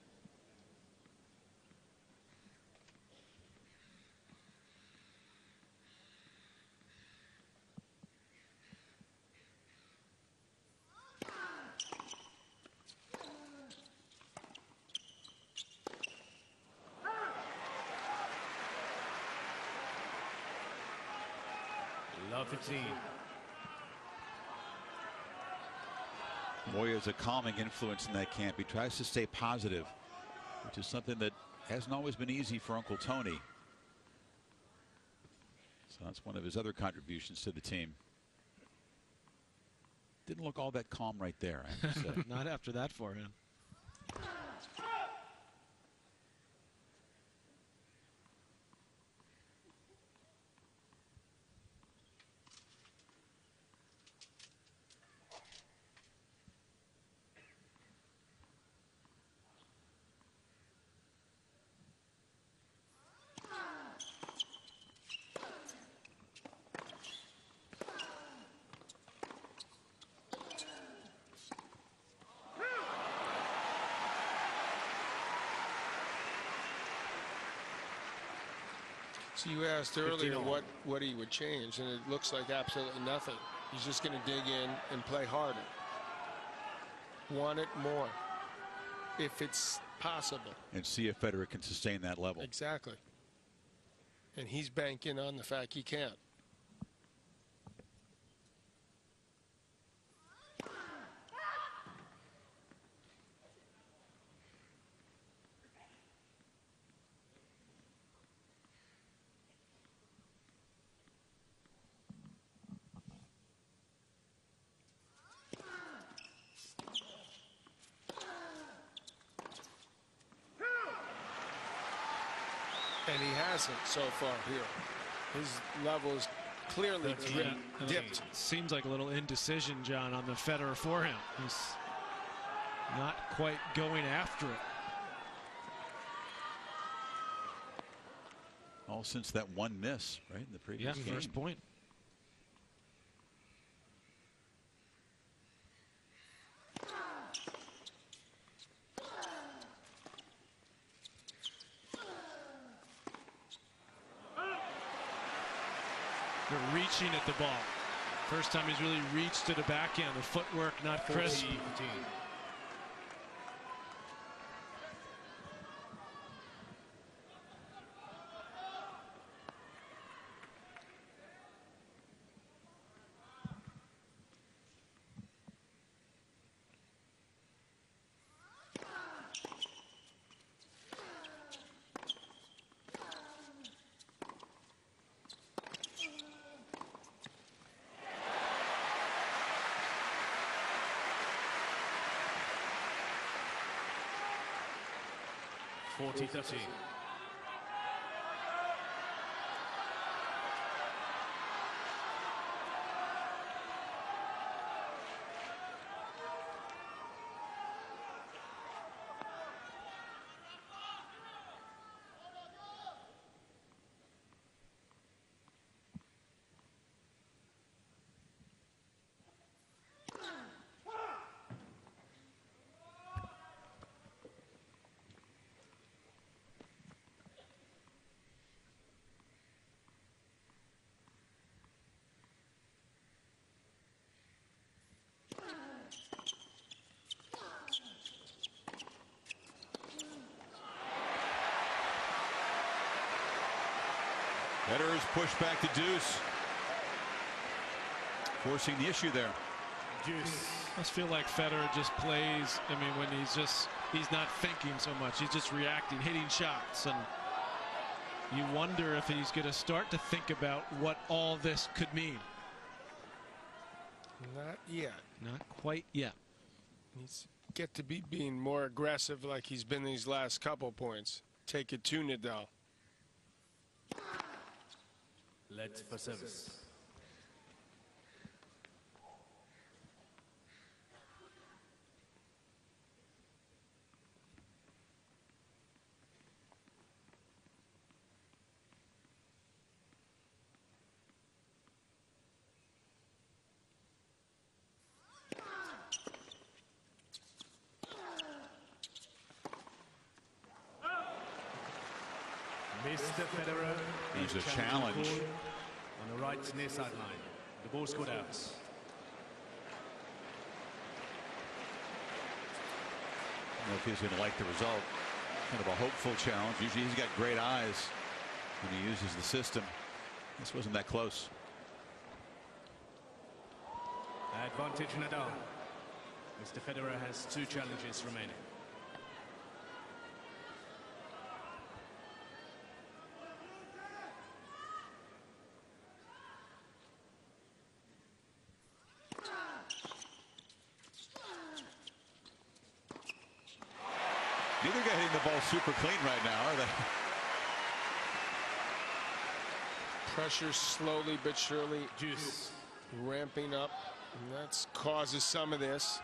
Love the team. Moya is a calming influence in that camp. He tries to stay positive, which is something that hasn't always been easy for Uncle Tony. So that's one of his other contributions to the team. Didn't look all that calm right there, I have to say. Not after that forehand. So you asked earlier what he would change, and it looks like absolutely nothing. He's just going to dig in and play harder. Want it more, if it's possible. And see if Federer can sustain that level. Exactly. And he's banking on the fact he can't. And he hasn't so far here. His level is clearly dipped. Seems like a little indecision, John, on the Federer forehand. He's not quite going after it. All since that one miss, right, in the previous game. First point. for reaching at the ball. First time he's really reached to the backhand. The footwork not crisp. 14. (40-13). Federer's pushed back to deuce, forcing the issue there. Deuce. Must feel like Federer just plays. I mean, when he's not thinking so much. He's just reacting, hitting shots, and you wonder if he's going to start to think about what all this could mean. Not yet. Not quite yet. He's get to be being more aggressive like he's been these last couple points. Take it to Nadal. Led for service. Mr. Federer. There's a challenge. On the right near sideline. The ball scored out. I don't know if he's going to like the result. Kind of a hopeful challenge. Usually he's got great eyes when he uses the system. This wasn't that close. Advantage Nadal. Mr. Federer has 2 challenges remaining. Neither guy hitting the ball super clean right now, are they? Pressure slowly but surely just ramping up, and that causes some of this.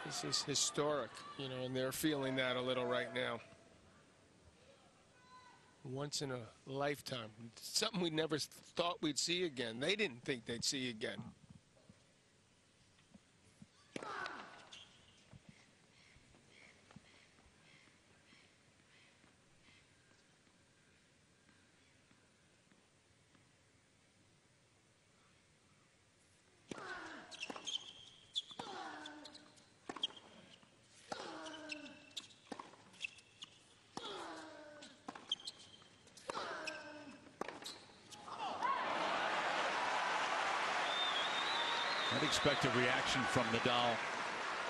This is historic, you know, and they're feeling that a little right now. Once in a lifetime, something we never thought we'd see again. They didn't think they'd see again. I'd expect a reaction from Nadal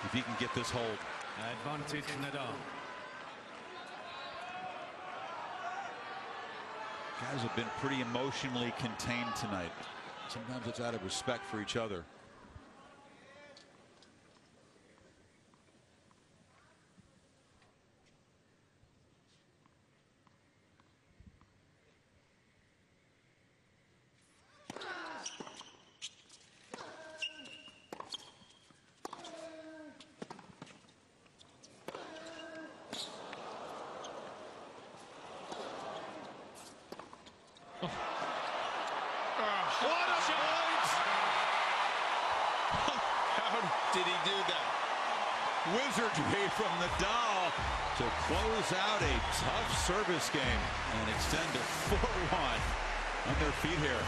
if he can get this hold. Advantage Nadal. Guys have been pretty emotionally contained tonight. Sometimes it's out of respect for each other. What a point! How did he do that? wizardry from Nadal to close out a tough service game and extend to 4-1 on their feet here.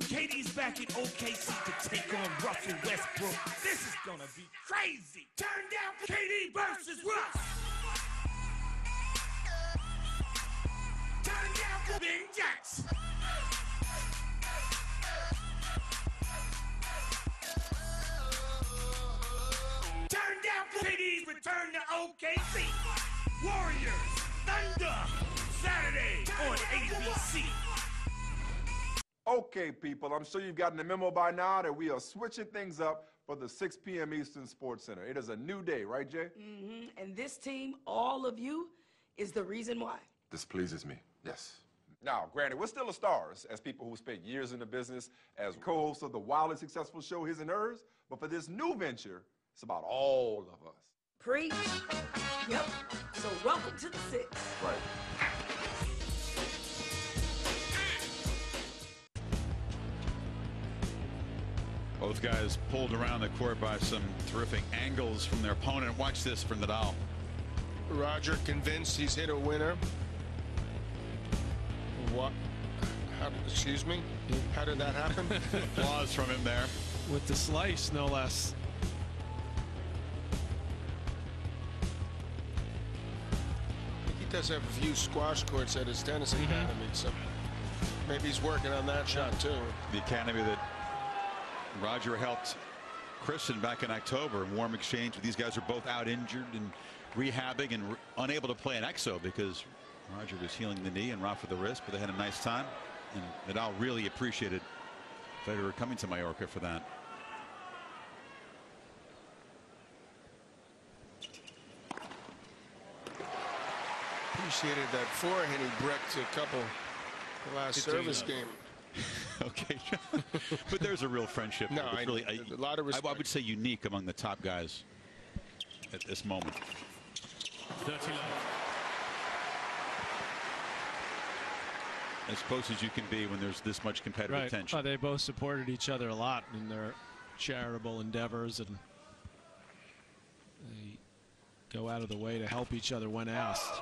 KD's back in OKC to take on Russell Westbrook. This is gonna be crazy. Turn down for KD versus Russ. Turn down for Ben Jackson. Turn down for KD's return to OKC. Warriors, Thunder, Saturday on ABC. Okay, people, I'm sure you've gotten the memo by now that we are switching things up for the 6 p.m. Eastern Sports Center. It is a new day, right, Jay? Mm-hmm. And this team, all of you, is the reason why. This pleases me, yes. Now, granted, we're still the stars as people who spent years in the business as co-hosts of the wildly successful show His and Hers, but for this new venture, it's about all of us. Preach. Yep. So welcome to the 6. Right. Both guys pulled around the court by some terrific angles from their opponent. Watch this from Nadal. Roger convinced he's hit a winner. What? Excuse me? How did that happen? Applause from him there. With the slice, no less. He does have a few squash courts at his tennis academy, so maybe he's working on that shot too. The academy that Roger helped Christian back in October. Warm exchange. These guys are both out injured and rehabbing and unable to play an EXO because Roger was healing the knee and Rafa the wrist, but they had a nice time. And Nadal really appreciated Federer coming to Mallorca for that. Appreciated that forehand he bricked a couple the last service game. Okay, but there's a real friendship. No, it's really a lot of respect. I would say unique among the top guys at this moment. 30 love. As close as you can be when there's this much competitive tension. They both supported each other a lot in their charitable endeavors, and they go out of the way to help each other when asked.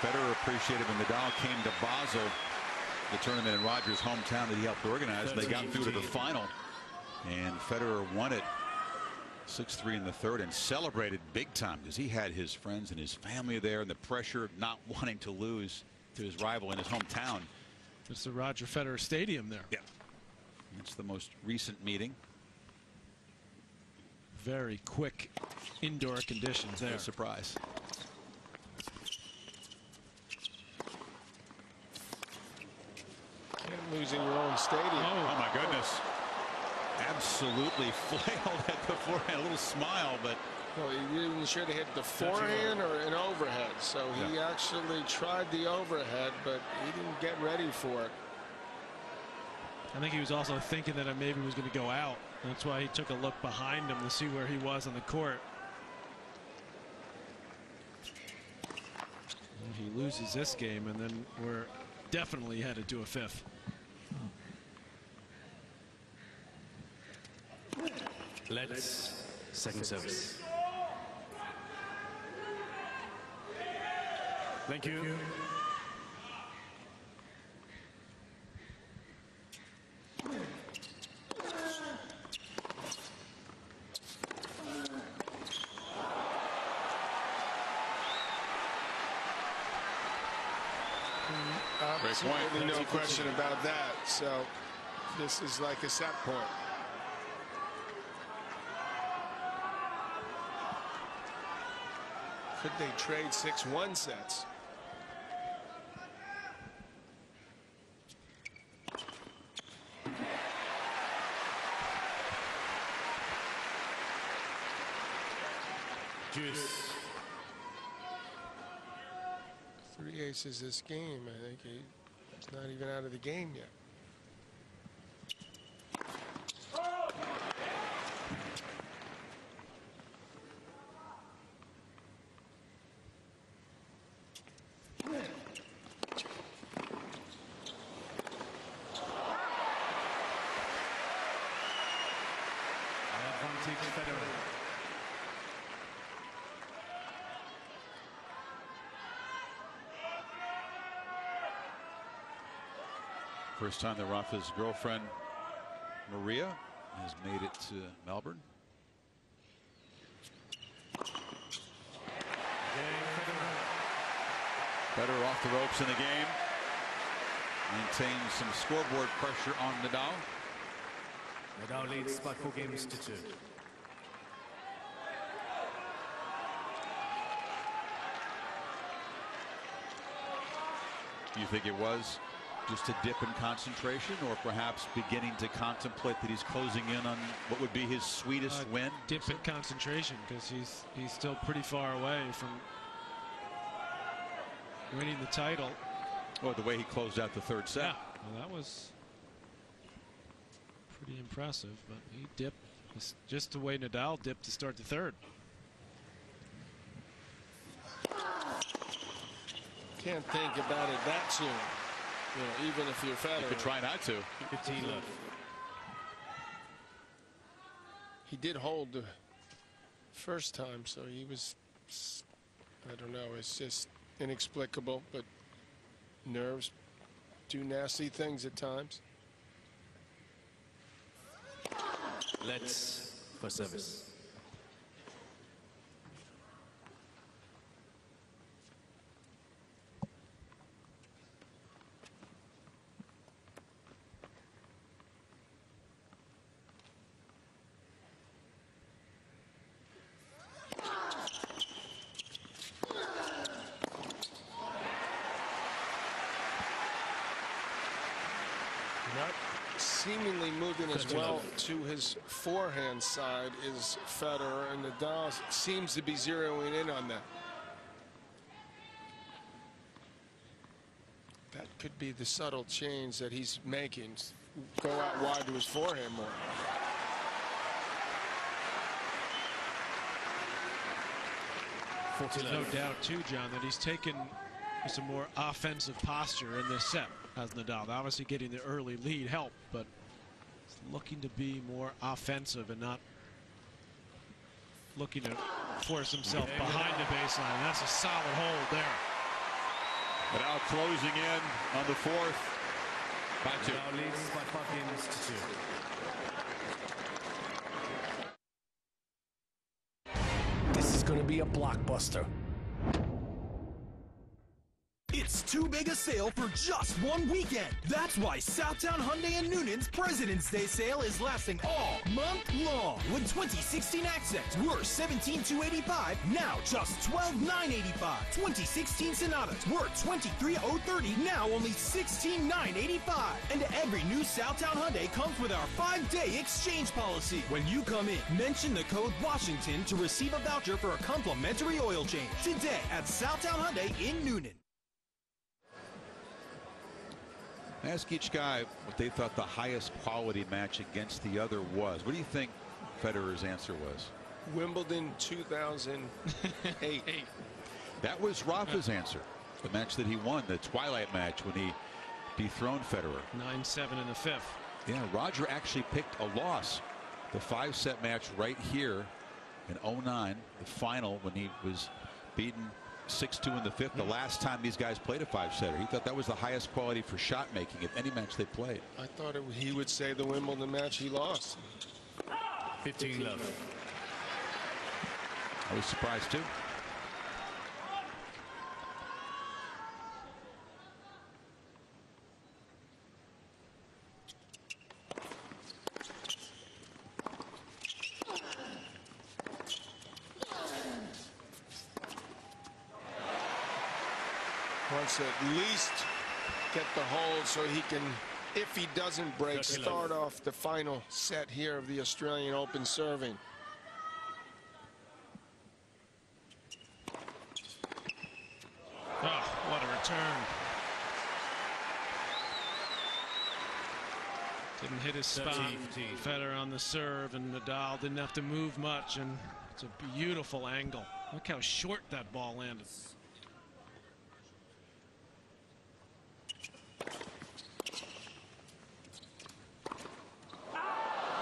Federer appreciated when Nadal came to Basel, the tournament in Rogers' hometown that he helped organize. And they got through to the final, and Federer won it 6-3 in the third and celebrated big time because he had his friends and his family there, and the pressure of not wanting to lose to his rival in his hometown. It's the Roger Federer Stadium there. Yeah, it's the most recent meeting. Very quick indoor conditions there. No surprise. Losing your own stadium. Oh my goodness. Absolutely flailed at the forehand. A little smile, but well, he should have hit the forehand or an overhead. So he actually tried the overhead, but he didn't get ready for it. I think he was also thinking that it maybe was going to go out. That's why he took a look behind him to see where he was on the court. And he loses this game, and then we're definitely headed to a fifth. Let's second service. Thank you. Absolutely no question about that. So this is like a set point. Could they trade 6-1 sets? Juice. 3 aces this game. I think Not even out of the game yet. Advantage Federer. First time that Rafa's girlfriend, Maria, has made it to Melbourne. Federer off the ropes in the game. Maintains some scoreboard pressure on Nadal. Nadal leads by 4 games to 2. Do you think it was just a dip in concentration, or perhaps beginning to contemplate that he's closing in on what would be his sweetest win? Dip in concentration, because he's still pretty far away from winning the title. Well, the way he closed out the third set. Yeah, well, that was pretty impressive, but he dipped just the way Nadal dipped to start the third. Can't think about it that soon. You know, even if you're Federer. You could try not to. 15 left. He did hold the first time, so he was, I don't know, it's just inexplicable, but nerves do nasty things at times. Let's for service. Not seemingly moving as well to his forehand side is Federer, and Nadal seems to be zeroing in on that. That could be the subtle change that he's making. Go out wide to his forehand more. There's no doubt, too, John, that he's taken some more offensive posture in this set as Nadal. Obviously getting the early lead helped, but he's looking to be more offensive and not looking to force himself behind the baseline. That's a solid hold there. Nadal closing in on the fourth. By 2. Nadal leads by 5 games to 2. This is going to be a blockbuster. It's too big a sale for just one weekend. That's why Southtown Hyundai and Noonan's President's Day sale is lasting all month long. With 2016 Accents worth $17,285, now just $12,985. 2016 Sonatas worth $23,030, now only $16,985. And every new Southtown Hyundai comes with our 5-day exchange policy. When you come in, mention the code Washington to receive a voucher for a complimentary oil change. Today at Southtown Hyundai in Noonan. Ask each guy what they thought the highest quality match against the other was. What do you think Federer's answer was? Wimbledon 2008. That was Rafa's answer. The match that he won, the twilight match when he dethroned Federer. 9-7 in the fifth. Yeah, Roger actually picked a loss. The 5-set match right here in 09, the final when he was beaten 6-2 in the fifth, the last time these guys played a 5-setter. He thought that was the highest quality for shot making of any match they played. I thought he would say the Wimbledon match he lost. 15 left. I was surprised too. Wants to at least get the hold so he can, if he doesn't break, start off the final set here of the Australian Open serving. Oh, what a return. Didn't hit his spot. Federer on the serve, and Nadal didn't have to move much, and it's a beautiful angle. Look how short that ball landed.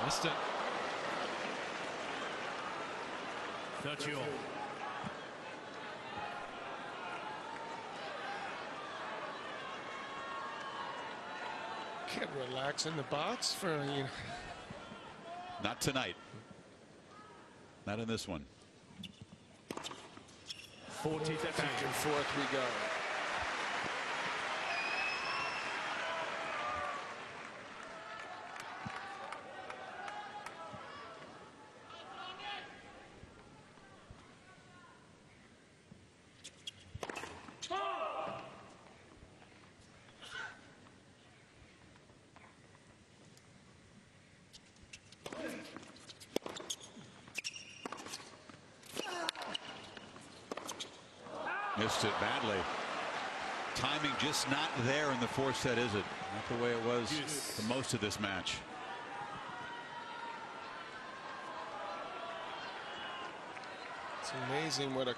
Missed it. 30 all. Can't relax in the box for, you know. Not tonight. Not in this one. 40 back and forth we go. Missed it badly. Timing just not there in the fourth set, is it? Not the way it was for most of this match. It's amazing what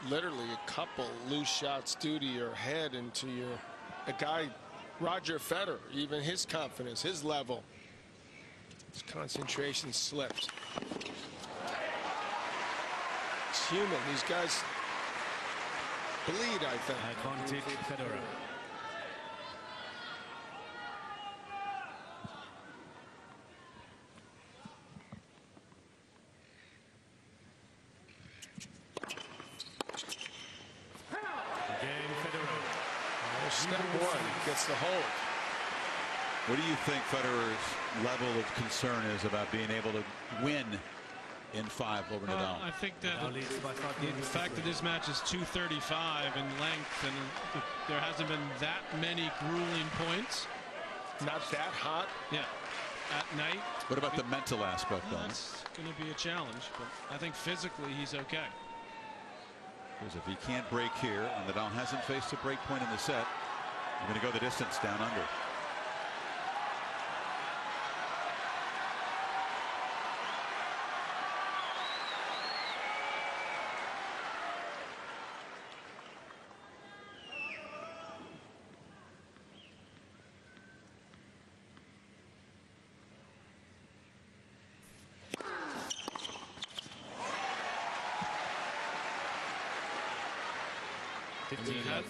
literally a couple loose shots do to your head and to a guy, Roger Federer, even his confidence, his level. His concentration slips. It's human. These guys bleed, I think. Advantage Federer. Again, Federer. Step one gets the hold. What do you think Federer's level of concern is about being able to win in 5 over Nadal? I think that the fact that this match is 235 in length, and there hasn't been that many grueling points. Not that hot. Yeah. At night. What about the mental aspect, though? That's going to be a challenge, but I think physically he's okay. Because if he can't break here, and Nadal hasn't faced a break point in the set, you're going to go the distance down under.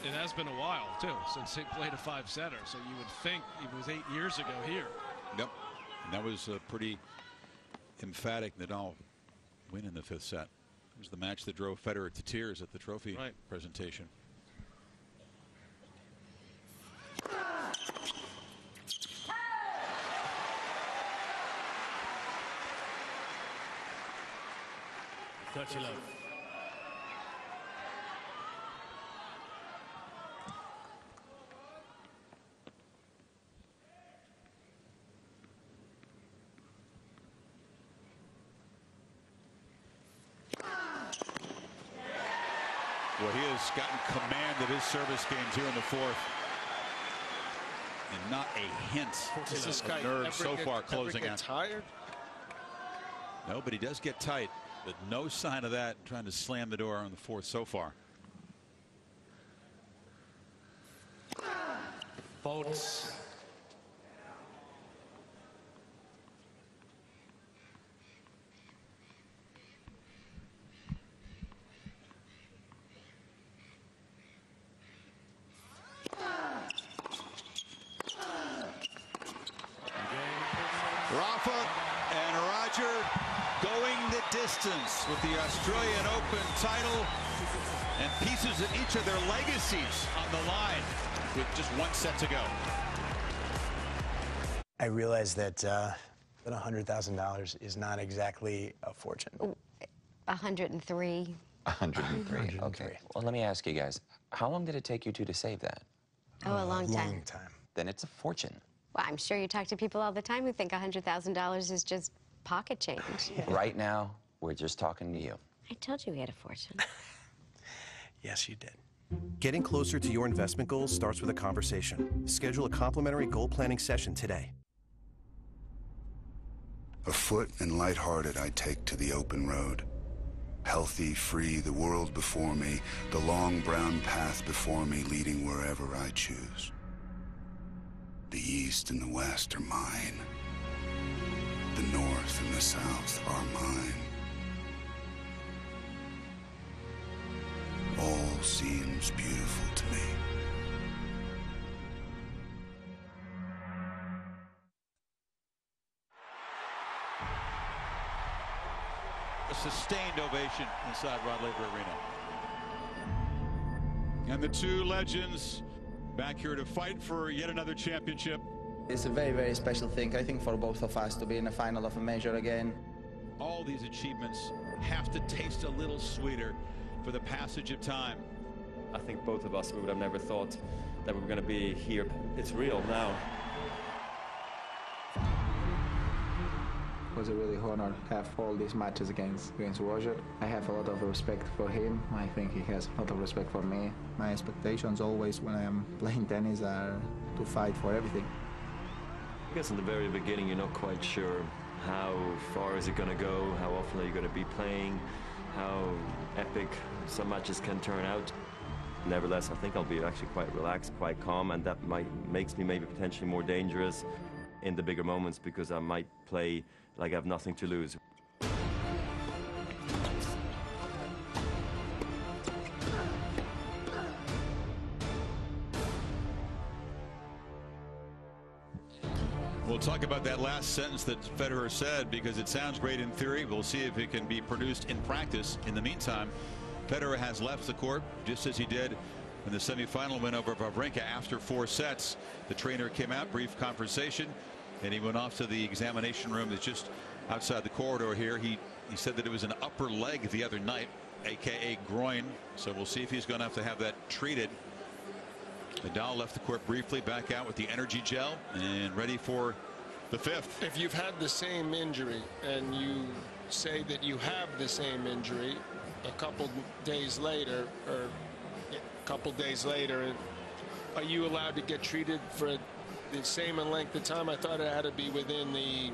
It has been a while, too, since they played a 5-setter, so you would think it was 8 years ago here. Yep. And that was a pretty emphatic Nadal win in the 5th set. It was the match that drove Federer to tears at the trophy presentation. Love. Well, he has gotten command of his service game here in the 4th. And not a hint of nerves so far closing out. Tired? No, but he does get tight. But no sign of that trying to slam the door on the 4th so far. Faults. Rafa and Roger going the distance with the Australian Open title and pieces of each of their legacies on the line with just 1 set to go. I realize that $100,000 is not exactly a fortune. 103. 103. Okay. Well, let me ask you guys, how long did it take you two to save that? Oh, a long time. Long time. Then it's a fortune. Well, I'm sure you talk to people all the time who think $100,000 is just pocket change. Right now, we're just talking to you. I told you we had a fortune. Yes, you did. Getting closer to your investment goals starts with a conversation. Schedule a complimentary goal planning session today. Afoot and lighthearted, I take to the open road. Healthy, free, the world before me, the long brown path before me leading wherever I choose. The east and the west are mine. The north and the south are mine. All seems beautiful to me. A sustained ovation inside Rod Laver Arena. And the two legends back here to fight for yet another championship. It's a very, very special thing, I think, for both of us to be in the final of a major again. All these achievements have to taste a little sweeter for the passage of time. I think both of us, we would have never thought that we were going to be here. It's real now. It was a really honor to have all these matches against Roger. I have a lot of respect for him. I think he has a lot of respect for me. My expectations always when I am playing tennis are to fight for everything. I guess in the very beginning, you're not quite sure how far is it going to go, how often are you going to be playing, how epic some matches can turn out. Nevertheless, I think I'll be actually quite relaxed, quite calm, and that makes me maybe potentially more dangerous in the bigger moments because I might play like I have nothing to lose. We'll talk about that last sentence that Federer said because it sounds great in theory. We'll see if it can be produced in practice. In the meantime, Federer has left the court just as he did in the semifinal win over Wawrinka after 4 sets. The trainer came out, brief conversation, and he went off to the examination room that's just outside the corridor here. He said that it was an upper leg the other night, aka groin, so we'll see if he's going to have that treated. Nadal left the court briefly, back out with the energy gel and ready for the 5th. If you've had the same injury and you say that you have the same injury a couple days later, are you allowed to get treated for the same length of time? I thought it had to be within the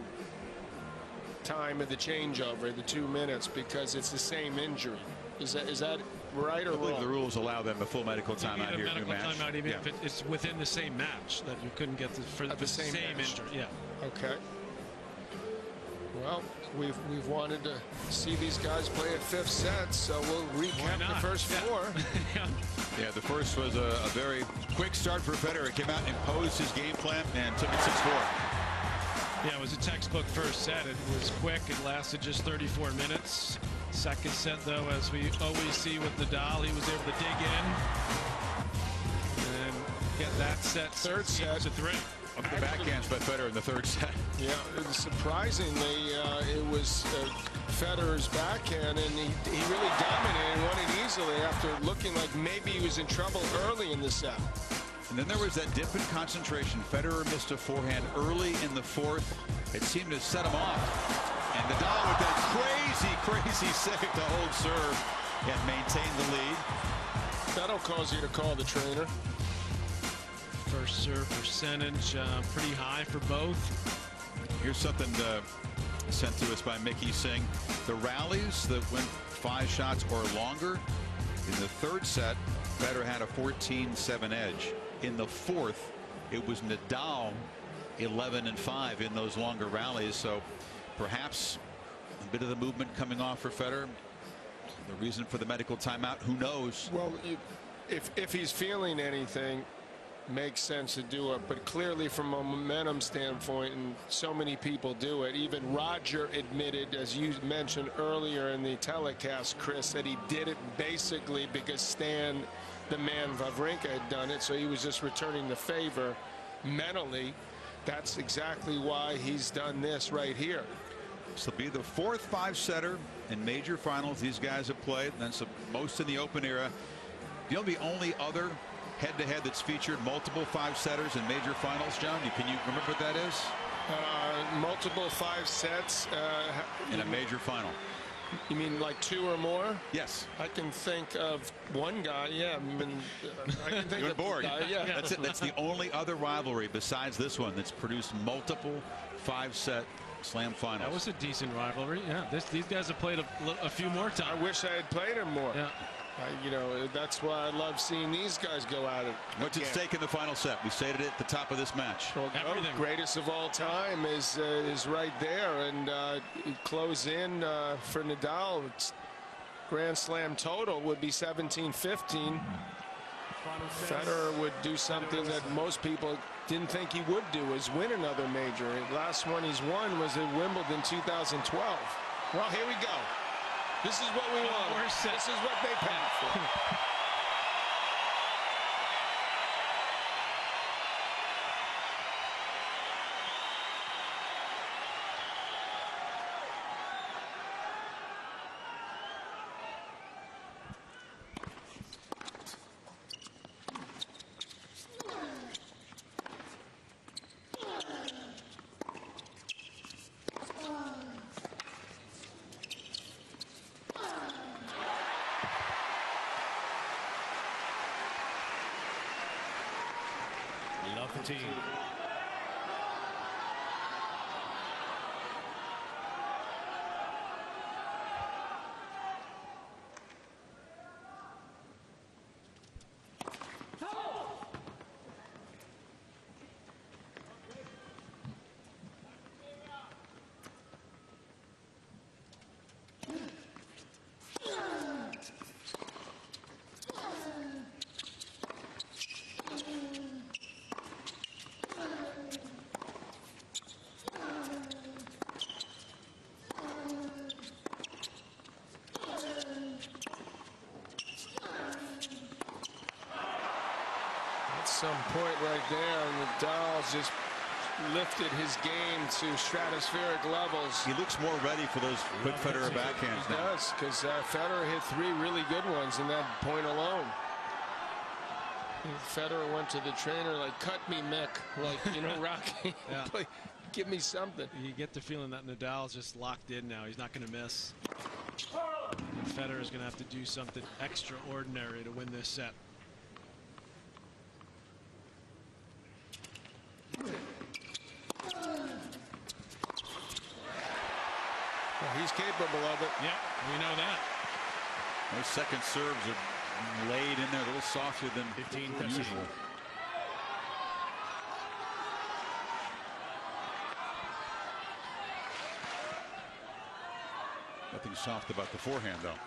time of the changeover, the 2 minutes, because it's the same injury. Is that right or wrong? I believe the rules allow them a full medical timeout here. Medical timeout, even if it's within the same match, that you couldn't get the same injury. Yeah. Okay. Well, we've wanted to see these guys play at 5th set, so we'll recap the first 4. Yeah, the first was a very quick start for Federer. Came out, imposed his game plan, and took it 6-4. Yeah, it was a textbook first set. It was quick. It lasted just 34 minutes. Second set, though, as we always see with Nadal, he was able to dig in and get that set. Third set to 3. Up the backhands by Federer in the 3rd set. Yeah, surprisingly, it was Federer's backhand, and he really dominated and won it easily after looking like maybe he was in trouble early in the set. And then there was that dip in concentration. Federer missed a forehand early in the 4th. It seemed to set him off. And Nadal with that crazy save to hold serve and maintain the lead. That'll cause you to call the trainer. First serve percentage pretty high for both. Here's something sent to us by Mickey Singh. The rallies that went 5 shots or longer, in the 3rd set, Federer had a 14-7 edge. In the 4th, it was Nadal 11-5 in those longer rallies. So perhaps a bit of the movement coming off for Federer. The reason for the medical timeout, who knows? Well, if he's feeling anything, makes sense to do it, but clearly from a momentum standpoint, and so many people do it, even Roger admitted, as you mentioned earlier in the telecast, Chris, that he did it basically because Stan, the man Wawrinka, had done it, so he was just returning the favor mentally. That's exactly why he's done this right here. This will be the 4th 5-setter in major finals these guys have played. That's the most in the Open era. The only other head-to-head that's featured multiple 5-setters in major finals, John, can you remember what that is? Multiple 5 sets in a major final. You mean like 2 or more? Yes. I can think of one guy. Yeah, I can think of bored. Guy, yeah. That's it. That's the only other rivalry besides this one that's produced multiple 5-set Slam finals. That was a decent rivalry. Yeah, these guys have played a few more times. I wish I had played him more. Yeah. You know, that's why I love seeing these guys go at it. What's at stake in the final set? We stated it at the top of this match. Well, greatest of all time is right there, and close in for Nadal. Grand Slam total would be 17-15. Federer would do something that most people didn't think he would do, is win another major. The last one he's won was at Wimbledon 2012. Well, here we go. This is what we want. This is what they paid for. Love the team. Some point right there, and Nadal's just lifted his game to stratospheric levels. He looks more ready for those quick Federer backhands He now. does, because Federer hit 3 really good ones in that point alone. Federer went to the trainer like, cut me, Mick. Like, you know, Rocky, Yeah. give me something. You get the feeling that Nadal's just locked in now. He's not going to miss. And Federer's going to have to do something extraordinary to win this set. Well, he's capable of it. Yeah, we know that. Those second serves are laid in there a little softer than 15 usual. Nothing soft about the forehand, though.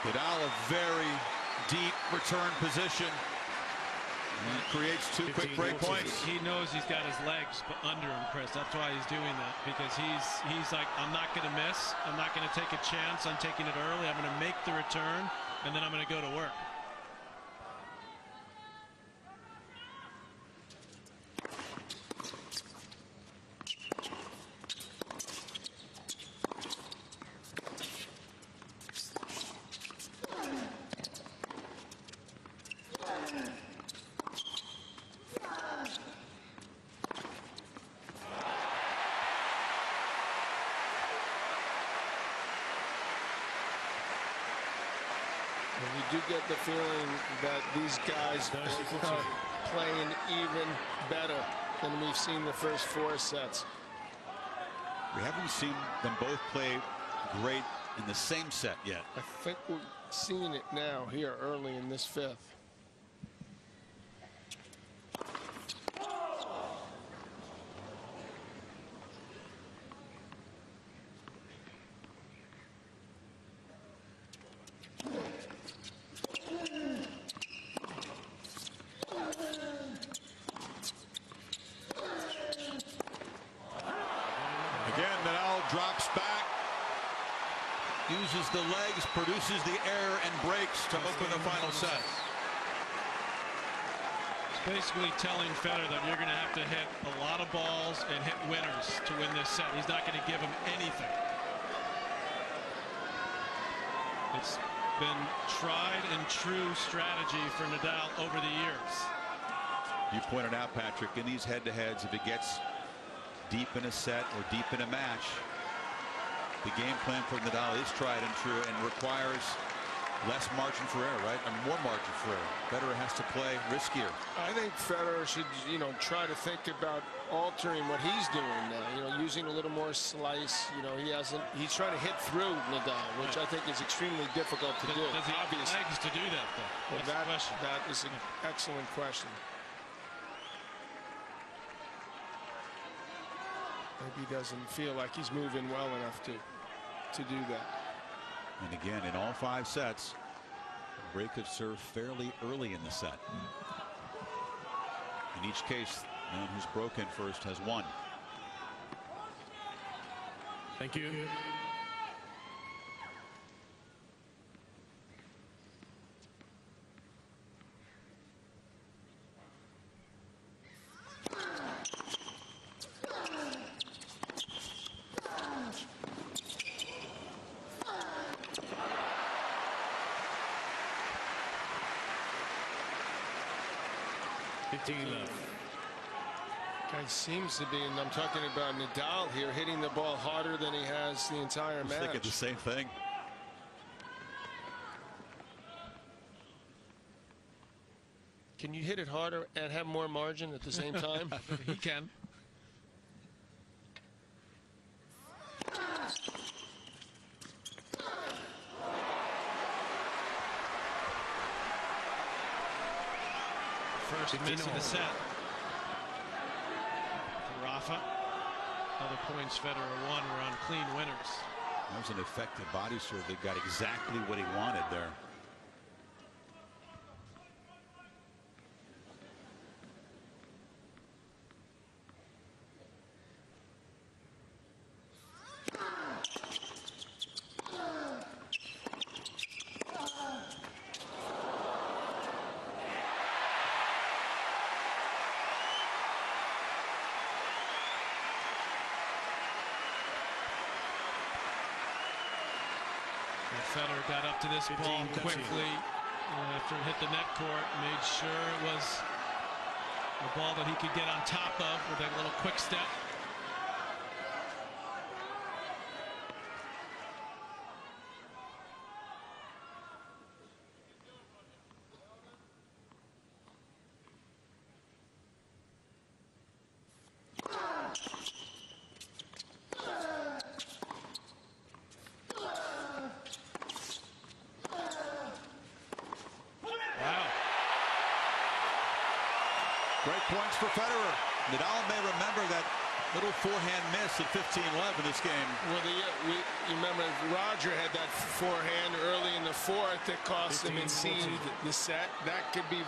Nadal a very deep return position. And creates 2 quick break points. He knows he's got his legs under him, Chris. That's why he's doing that, because he's like, I'm not going to miss. I'm not going to take a chance on taking it early. I'm going to make the return, and then I'm going to go to work. You do get the feeling that these guys are playing even better than we've seen the first 4 sets. We haven't seen them both play great in the same set yet. I think we're seeing it now here early in this 5th. Again, Nadal drops back, uses the legs, produces the error, and breaks to open the final set. It's basically telling Federer that you're going to have to hit a lot of balls and hit winners to win this set. He's not going to give him anything. It's been tried and true strategy for Nadal over the years. You pointed out, Patrick, in these head-to-heads, if it gets deep in a set or deep in a match, the game plan for Nadal is tried and true and requires less margin for error, right? And more margin for error. Federer has to play riskier. I think Federer should, try to think about altering what he's doing now. Using a little more slice. He's trying to hit through Nadal, which I think is extremely difficult to do. Does he have the legs to do that, though? Well, that is an excellent question. Maybe he doesn't feel like he's moving well enough to do that. And again, in all 5 sets, the break of serve fairly early in the set. In each case, the man who's broken first has won. Thank you. Guy seems to be, and I'm talking about Nadal here, hitting the ball harder than he has the entire match. I was thinking the same thing. Can you hit it harder and have more margin at the same time? He can. First miss of the set. Rafa. Other points Federer won were on clean winners. That was an effective body serve that got exactly what he wanted there. Federer got up to this ball quickly after it hit the net court, made sure it was a ball that he could get on top of with a little quick step. Great points for Federer. Nadal may remember that little forehand miss at 15 love in this game. Well, you remember Roger had that forehand early in the fourth that cost him and sealed the set. That could be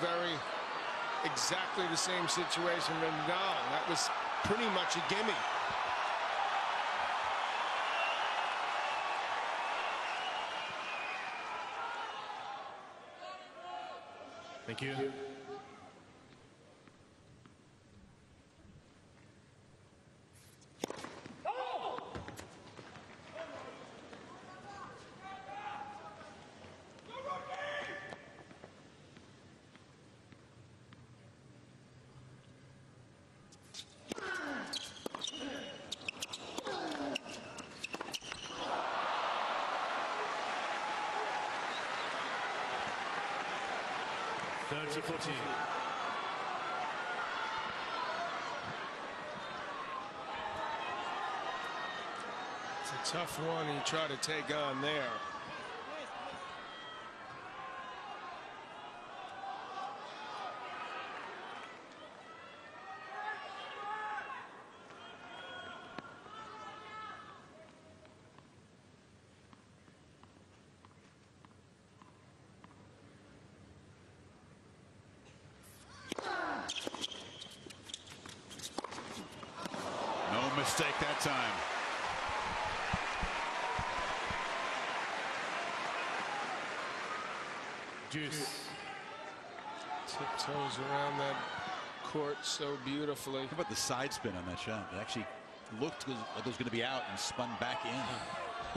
exactly the same situation with Nadal. That was pretty much a gimme. Thank you. To 14. It's a tough one he tried to take on there. Mistake that time. Juice. Tiptoes around that court so beautifully. How about the side spin on that shot? It actually looked like it was going to be out and spun back in.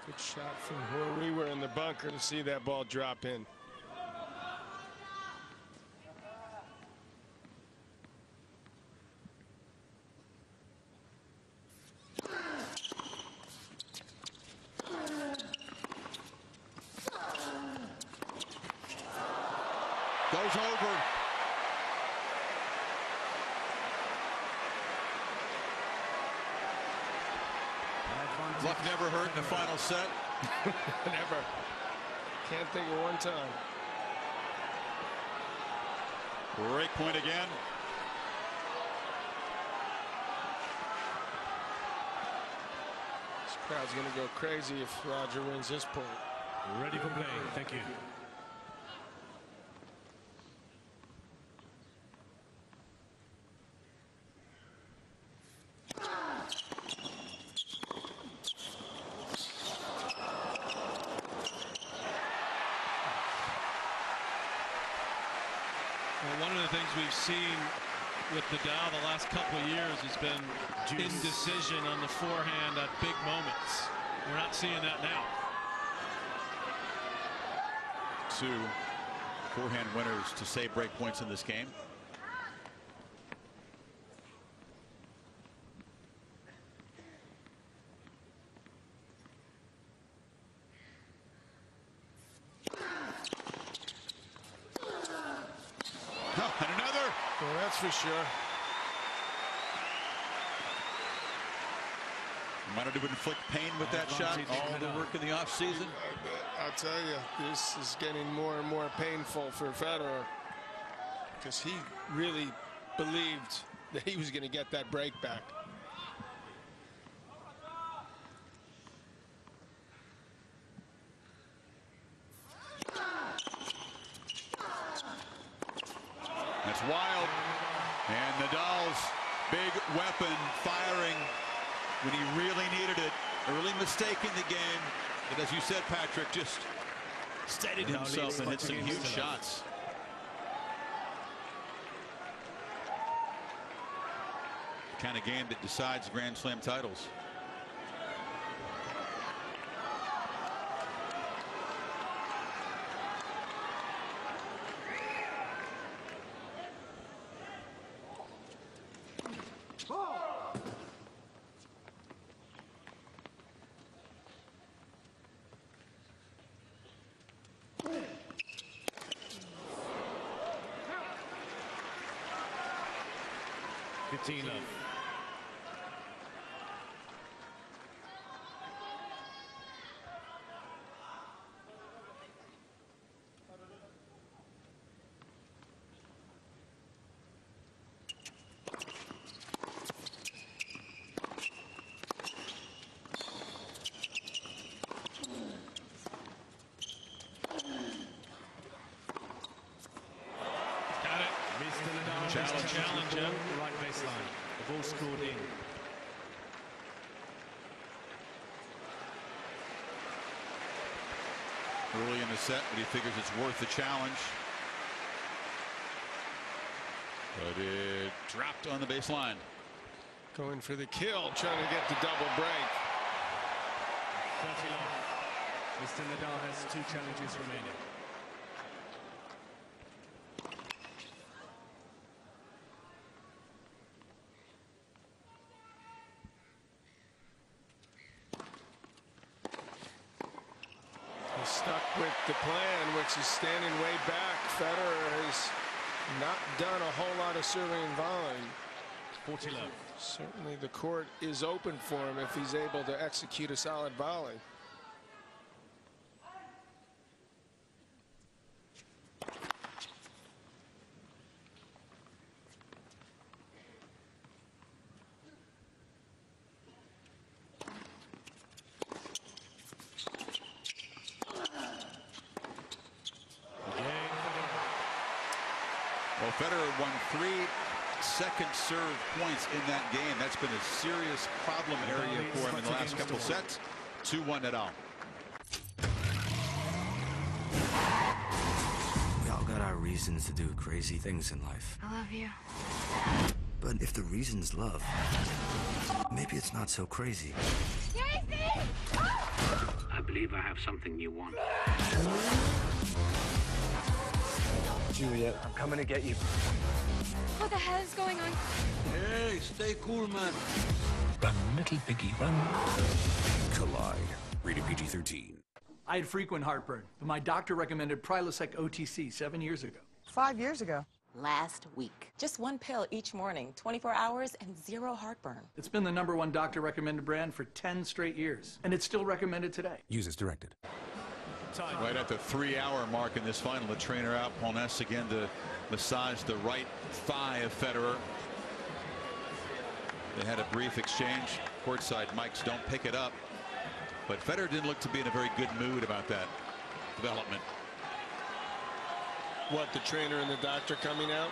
Good shot from where we were in the bunker to see that ball drop in. Goes over. Luck never hurt in the final set. Never. Can't think of one time. Break point again. This crowd's going to go crazy if Roger wins this point. Ready for play. Thank you. Well, one of the things we've seen with Nadal the last couple of years has been indecision on the forehand at big moments. We're not seeing that now. Two forehand winners to save break points in this game. And another. Well, that's for sure. Wanted to inflict pain with that shot. All the work in the offseason. I'll tell you, this is getting more and more painful for Federer because he really believed that he was going to get that break back. That's wild. And Nadal's big weapon firing when he really needed it. Early mistake in the game. But as you said, Patrick, just steadied himself and hit some huge shots. The kind of game that decides Grand Slam titles. Katina. Challenger. Right baseline. The ball scored in. Early in the set, but he figures it's worth the challenge. But it dropped on the baseline. Going for the kill, trying to get the double break. 30 love. Mr. Nadal has 2 challenges remaining. Stuck with the plan, which is standing way back. Federer has not done a whole lot of serving and volleying. 40 love. Certainly the court is open for him if he's able to execute a solid volley. Well, Federer won 3 second serve points in that game. That's been a serious problem area for him in the last couple sets. 2-1 Nadal. We all got our reasons to do crazy things in life. I love you. But if the reason's love, maybe it's not so crazy. Casey! Oh! I'm believe I have something you want. Juliet, I'm coming to get you. What the hell is going on? Hey, stay cool, man. Run, little piggy, run. Collide. Rated PG-13. I had frequent heartburn, but my doctor recommended Prilosec OTC 7 years ago. 5 years ago. Last week. Just one pill each morning, 24 hours and 0 heartburn. It's been the #1 doctor recommended brand for 10 straight years, and it's still recommended today. Use as directed. Right at the 3-hour mark in this final, the trainer out, Polness again to massage the right thigh of Federer. They had a brief exchange. Courtside mics don't pick it up. But Federer didn't look to be in a very good mood about that development. What, the trainer and the doctor coming out?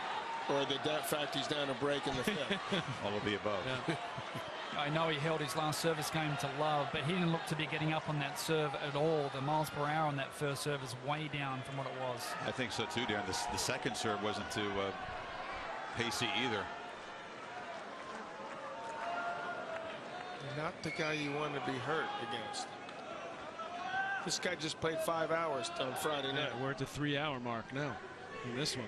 Or the fact he's down a break in the fifth? All of the above. Yeah. I know he held his last service game to love, but he didn't look to be getting up on that serve at all. The miles per hour on that first serve is way down from what it was. I think so too, Darren. The second serve wasn't too pacey either. Not the guy you want to be hurt against. This guy just played 5 hours on Friday night. We're at the 3-hour mark now in this one.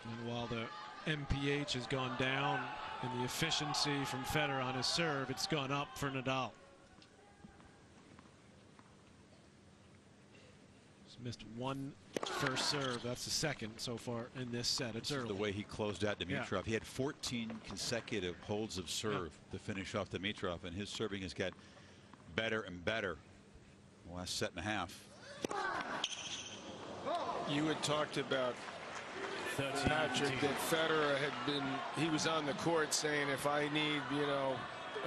And while the MPH has gone down and the efficiency from Federer on his serve, it's gone up for Nadal. He's missed one first serve. That's the second so far in this set. It's early. The way he closed out Dimitrov. Yeah. He had 14 consecutive holds of serve to finish off Dimitrov, and his serving has got better and better the last set and a half. You had talked about, Patrick, that Federer had been, he was on the court saying, if I need, you know,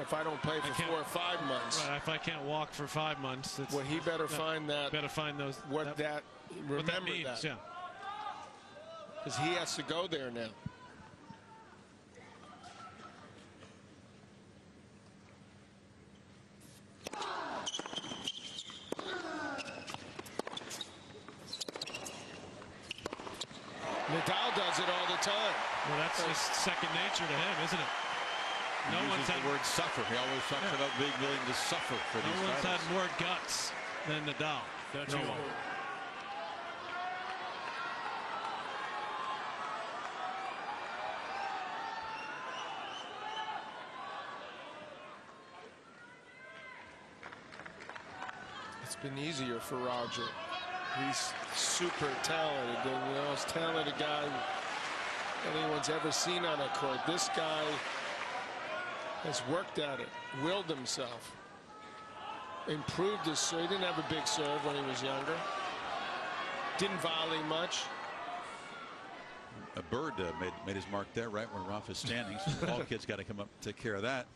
if I don't play for 4 or 5 months. Right, if I can't walk for 5 months. Well, he better find that. Better find those. What that means, that. Yeah. Because he has to go there now. Nadal does it all the time. Well, that's just second nature to him, isn't it? No one's had the word suffer. He always talks about being willing to suffer for these No one's titles. had more guts than Nadal. No one. It's been easier for Roger. He's super talented, and the most talented guy anyone's ever seen on a court. This guy has worked at it, willed himself, improved his serve. He didn't have a big serve when he was younger. Didn't volley much. A bird made his mark there right where Rafa's standing. So the ball kid's got to come up and take care of that.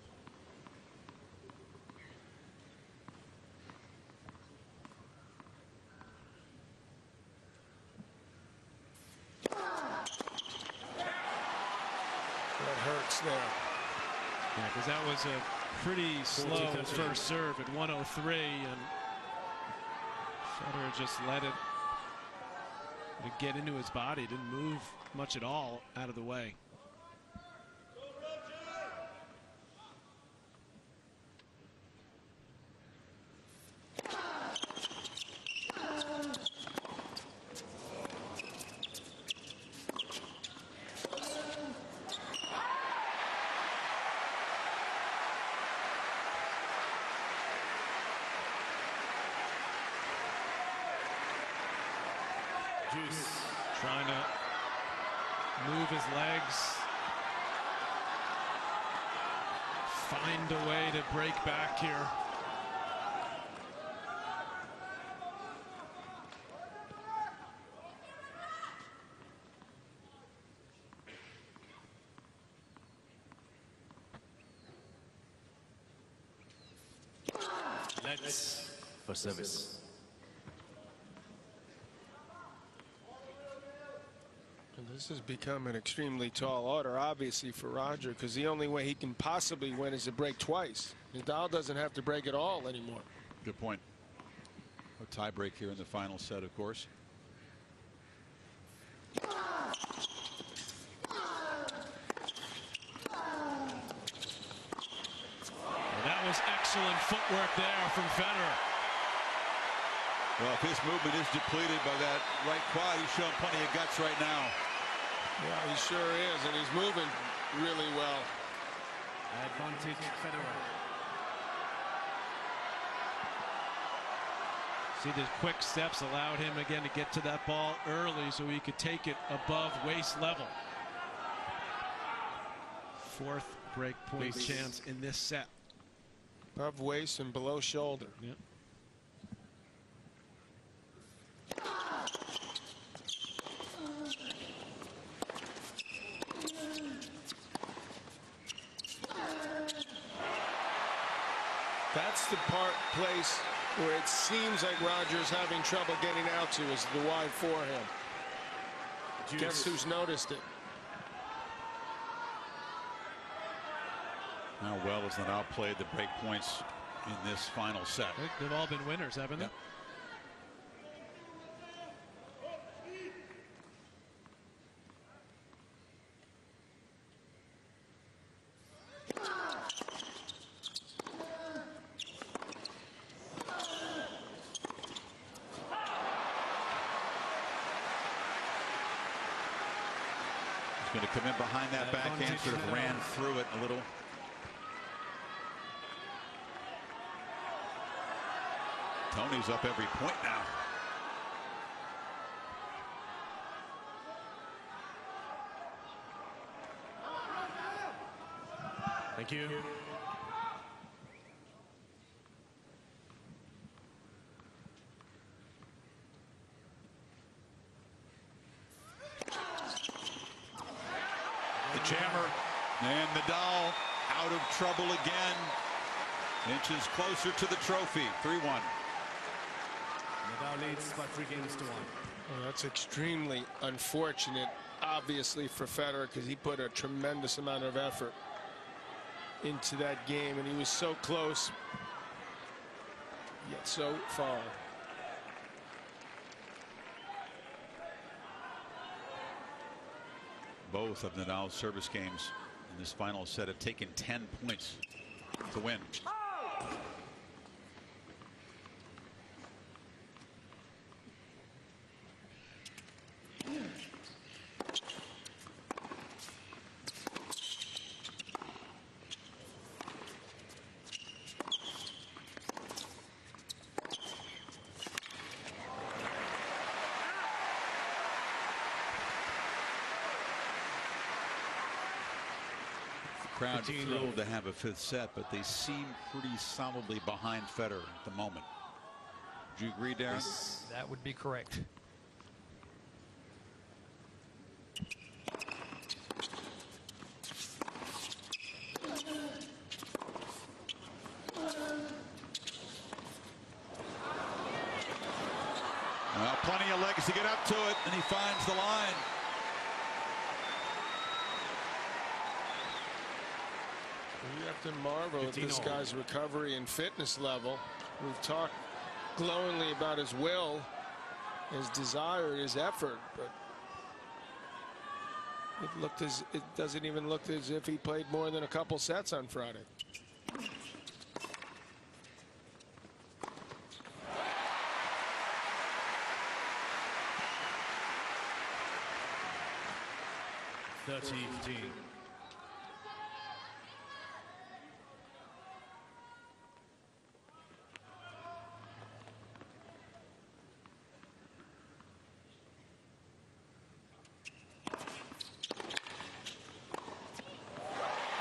That hurts there. Yeah, because that was a pretty slow first serve at 103, and Federer just let it get into his body. Didn't move much at all out of the way. Trying to move his legs, find a way to break back here. Sets for service. And this has become an extremely tall order, obviously, for Roger, because the only way he can possibly win is to break twice. Nadal doesn't have to break it all anymore. Good point. A tie break here in the final set, of course. That was excellent footwork there from Federer. Well, if his movement is depleted by that right quad, he's showing plenty of guts right now. Yeah, he sure is, and he's moving really well. Advantage Federer. See, the quick steps allowed him again to get to that ball early so he could take it above waist level. Fourth break point chance in this set. Above waist and below shoulder. Yep. That's the place where it seems like Roger's having trouble getting out to, is the wide forehand. Guess who's noticed it? How well has Nadal played the break points in this final set? They've all been winners, haven't they? Yep. He's going to come in behind that backhand, sort of ran through it a little. Tony's up every point now. Thank you. The jammer, and Nadal out of trouble again. Inches closer to the trophy. 3-1. Nadal leads by 3 games to 1. Well, that's extremely unfortunate, obviously, for Federer, because he put a tremendous amount of effort into that game, and he was so close, yet so far. Both of Nadal's service games in this final set have taken 10 points to win. Crowd thrilled to have a 5th set, but they seem pretty solidly behind Federer at the moment. Do you agree, Darren? That would be correct. Well, plenty of legs to get up to it, and he finds the line. You have to marvel at this guy's recovery and fitness level. We've talked glowingly about his will, his desire, his effort, but it doesn't even look as if he played more than a couple sets on Friday.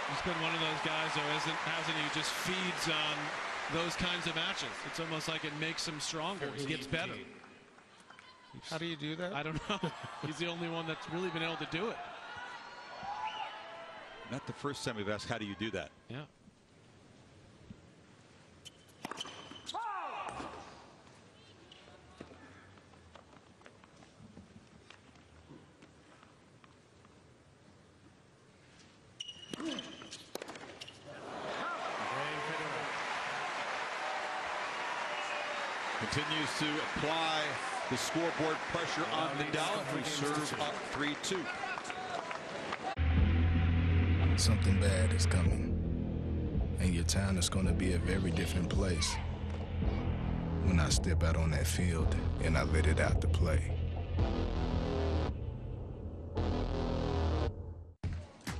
He's been one of those guys, though, hasn't he? Who just feeds on those kinds of matches. It's almost like it makes him stronger. He gets better. How do you do that? I don't know. He's the only one that's really been able to do it. Not the first time we've asked, how do you do that? Yeah. continues to apply the scoreboard pressure on Nadal, who serves up 3-2. Something bad is coming, and your town is going to be a very different place when I step out on that field and I let it out to play.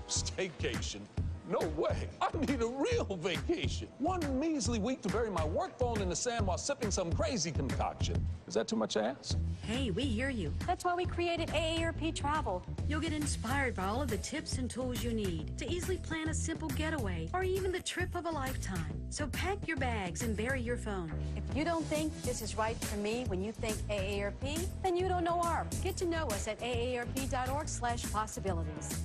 Staycation? No way. I need a real vacation. One measly week to bury my work phone in the sand while sipping some crazy concoction. Is that too much to ask? Hey, we hear you. That's why we created AARP Travel. You'll get inspired by all of the tips and tools you need to easily plan a simple getaway or even the trip of a lifetime. So pack your bags and bury your phone. If you don't think this is right for me when you think AARP, then you don't know ARP. Get to know us at aarp.org/possibilities.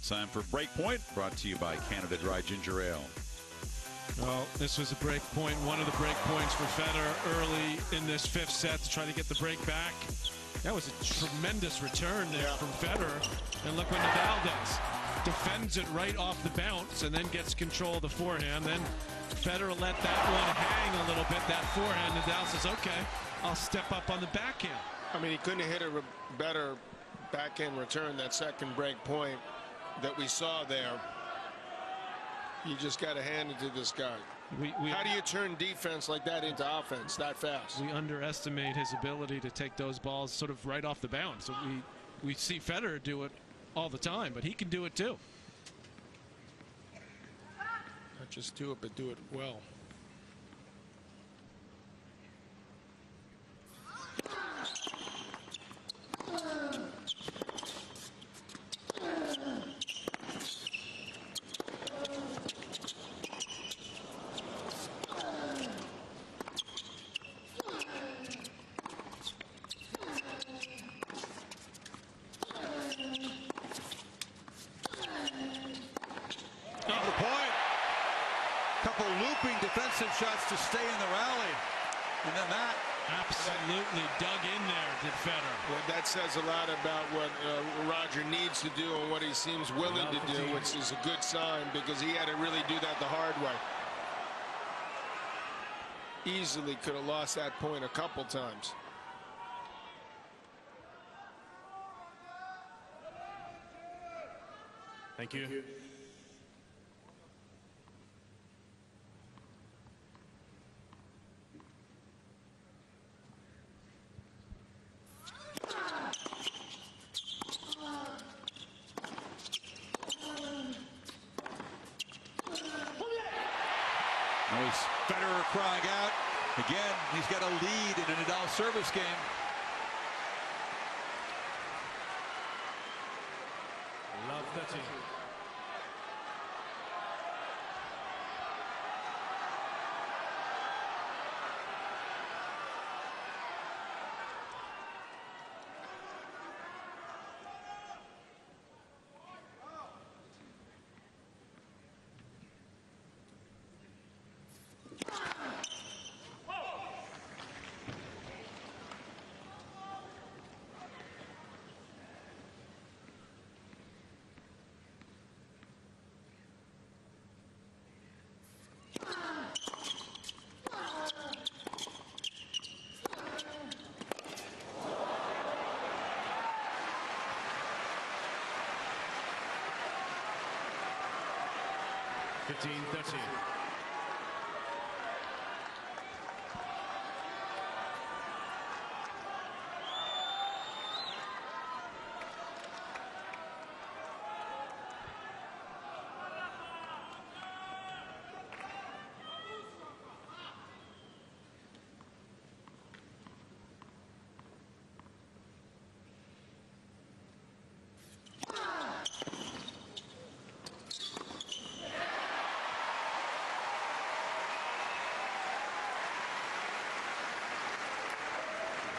Time for Breakpoint, brought to you by Canada Dry Ginger Ale. Well, this was a break point, one of the break points for Federer early in this fifth set to try to get the break back. That was a tremendous return there from Federer. And look what Nadal does. Defends it right off the bounce and then gets control of the forehand. Then Federer let that one hang a little bit, that forehand. Nadal says, okay, I'll step up on the backhand. I mean, he couldn't have hit a better backhand return, that second break point that we saw there. You just got to hand it to this guy. How do you turn defense like that into offense that fast? We underestimate his ability to take those balls sort of right off the bounce. So we see Federer do it all the time, but he can do it too. Not just do it, but do it well. Defensive shots to stay in the rally, and then that absolutely dug in there, did Federer. Well, that says a lot about what Roger needs to do and what he seems willing to do, which is a good sign because he had to really do that the hard way. Easily could have lost that point a couple times. Thank you. Federer crying out. Again, he's got a lead in a Nadal service game. Love the team.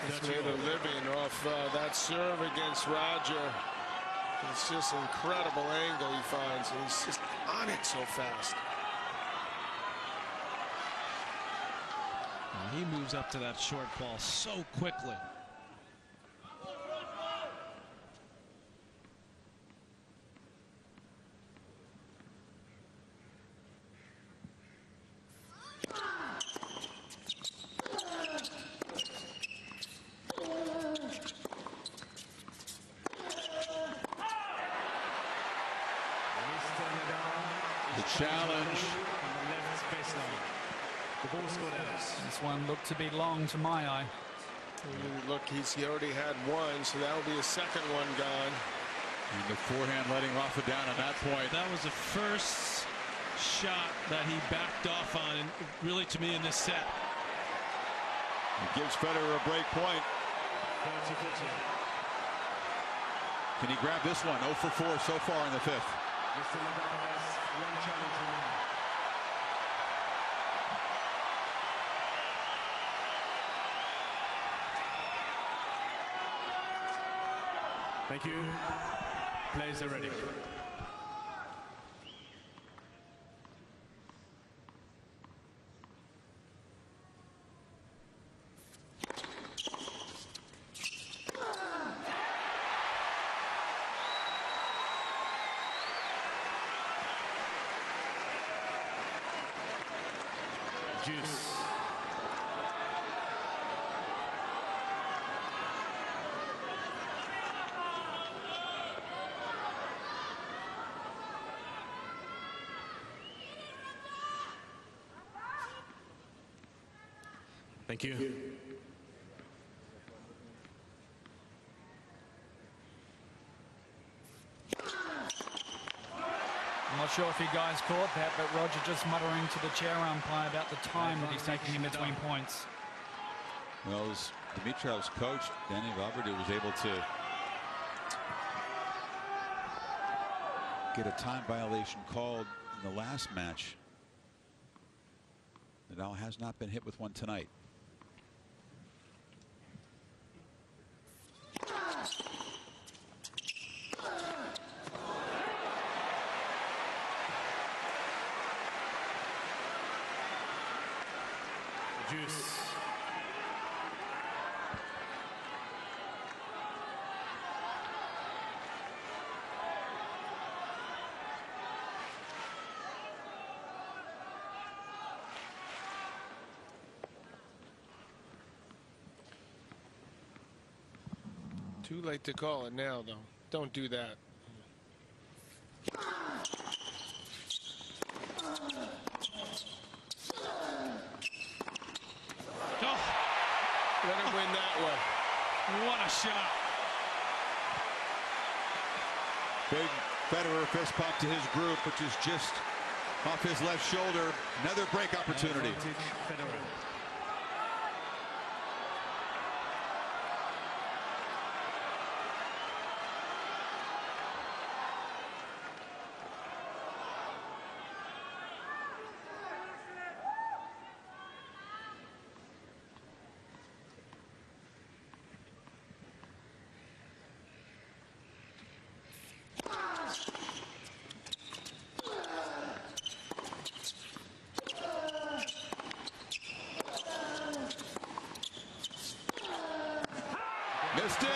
He's made a living off that serve against Roger. It's just an incredible angle he finds. And he's just on it so fast. And he moves up to that short ball so quickly. challenge. This one looked to be long to my eye. Look, he already had one, so that'll be a second one gone. And the forehand letting Rafa down at that point. That was the first shot that he backed off on, and really to me in this set. It gives Federer a break point. Can he grab this one? 0 for 4 so far in the fifth. Thank you. Players are ready. Juice. Thank you. I'm not sure if you guys caught that, but Roger just muttering to the chair umpire about the time that he's taking in between points. Well, as Dimitriev's coach, Danny Valverde, was able to get a time violation called in the last match. Nadal has not been hit with one tonight. Juice. Too late to call it now, though. Don't do that. Let him win that one. What a shot. Big Federer fist pump to his group, which is just off his left shoulder. Another break opportunity. Missed it.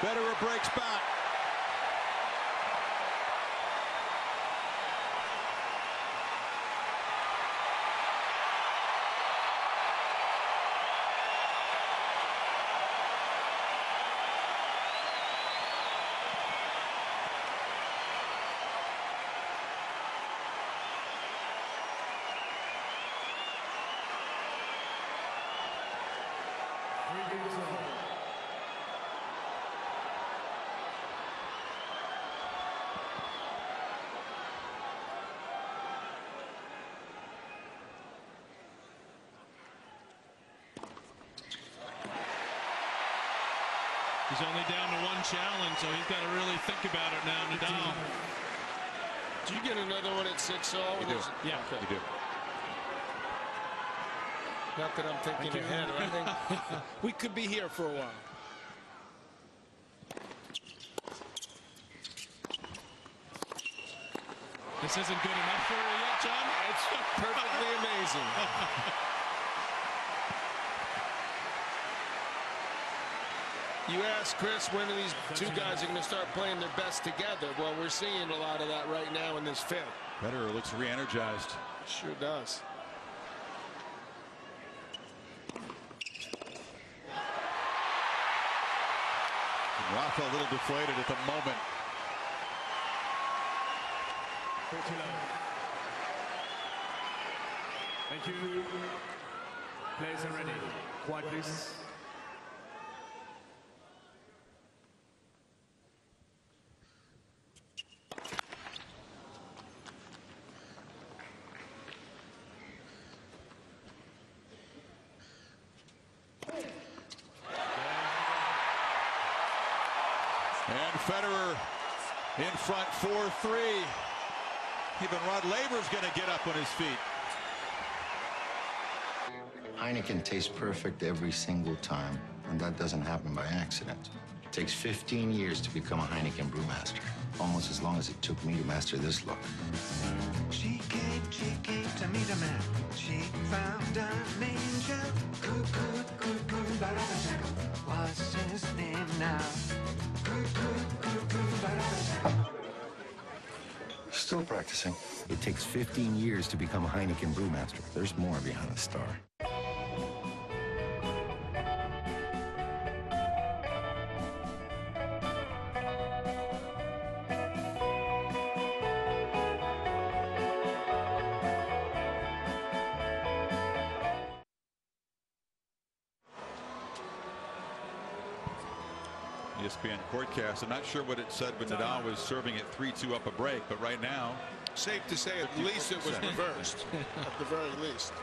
Federer breaks back. He's only down to one challenge, so he's got to really think about it now, Nadal. Do you get another one at 6-all? You do. Yeah. You do. Not that I'm thinking ahead or anything. We could be here for a while. This isn't good enough for you yet, John? It's perfectly amazing. You ask Chris when are these two guys are going to start playing their best together. Well, we're seeing a lot of that right now in this fifth. Federer looks re-energized. Sure does. Rafa a little deflated at the moment. Thank you. Players are ready. Quiet, please. And Federer in front 4-3. Even Rod Laver's going to get up on his feet. Heineken tastes perfect every single time, and that doesn't happen by accident. It takes 15 years to become a Heineken brewmaster, almost as long as it took me to master this look. She came to meet a man. She found a angel. What's his name now? Still practicing. It takes 15 years to become a Heineken brewmaster. There's more behind the star. ESPN Courtcast. I'm not sure what it said when Nadal was serving at 3-2 up a break, but right now, safe to say at least it was reversed, at the very least.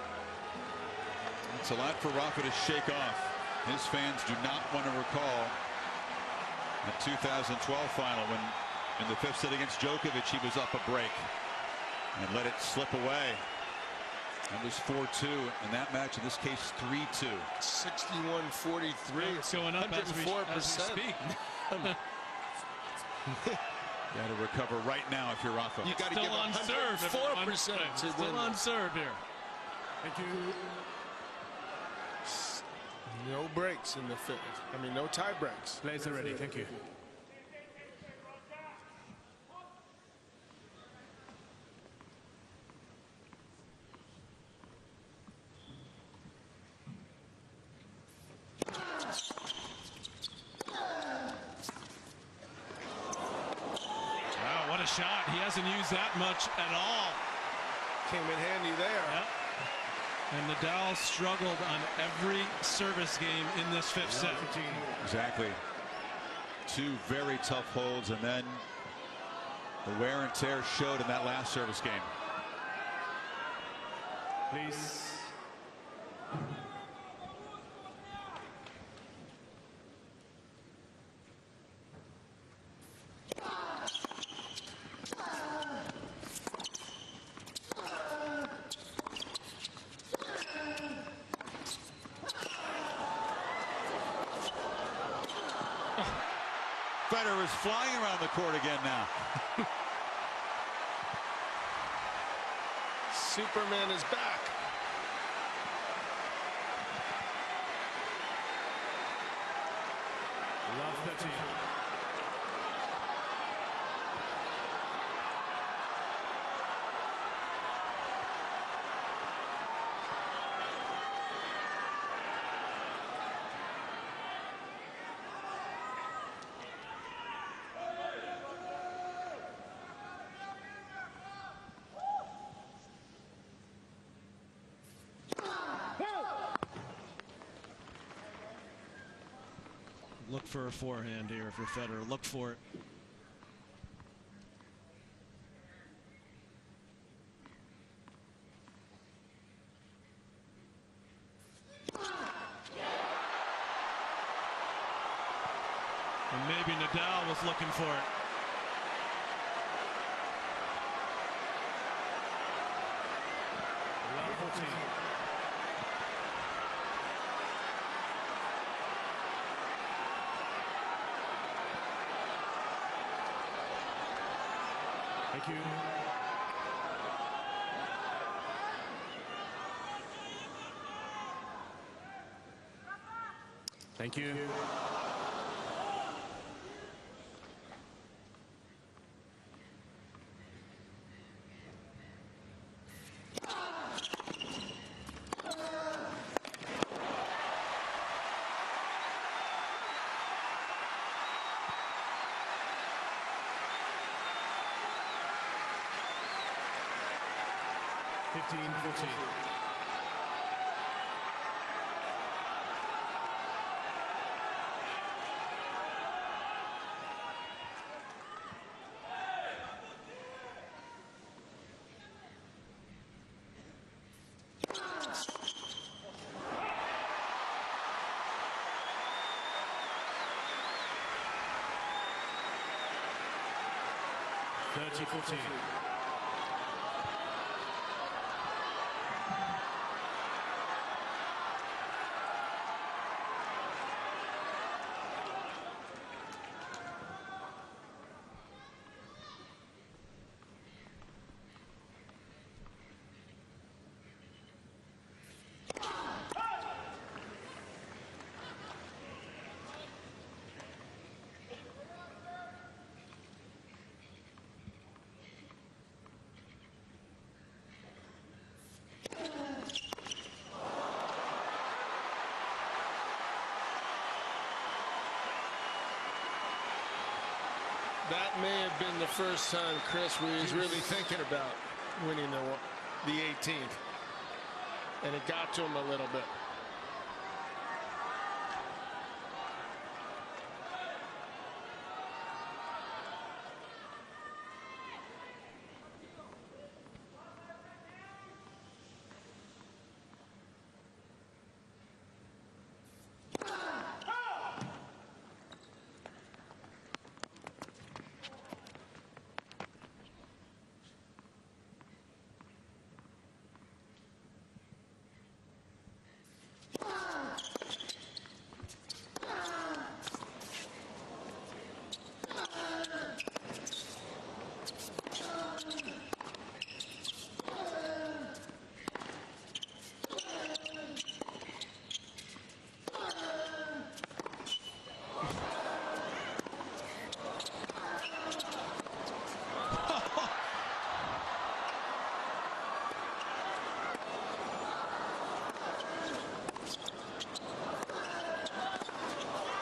It's a lot for Rafa to shake off. His fans do not want to recall the 2012 final when in the fifth set against Djokovic he was up a break and let it slip away. That was 4-2 in that match. In this case, 3-2. 61-43. It's going up as we speak. Got to recover right now if you're Rafa. You got to give on serve. 4% to still on serve here. Thank you. No breaks in the fifth. I mean, no tie breaks. Players are ready. Thank you. Wow, what a shot. He hasn't used that much at all. Came in handy there. Yep. And Nadal struggled on every service game in this fifth set. Exactly. Two very tough holds, and then the wear and tear showed in that last service game. Please. Federer is flying around the court again now. Superman is back. Love the team. Look for a forehand here for Federer. Look for it. And maybe Nadal was looking for it. Love the team. Thank you. Thank you. 30-14. That may have been the first time, Chris, where he was really thinking about winning the 18th. And it got to him a little bit.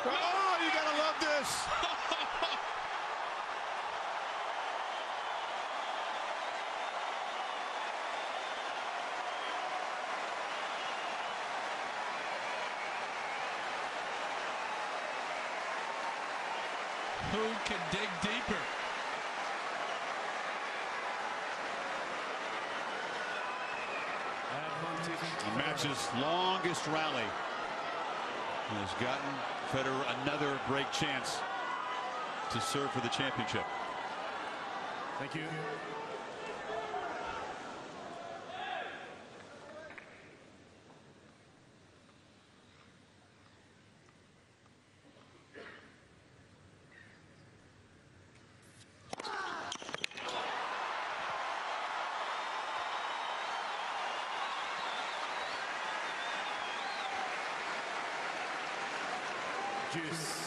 Oh, you gotta love this. Who can dig deeper? The match's longest rally has gotten Federer another great chance to serve for the championship. Thank you. Juice.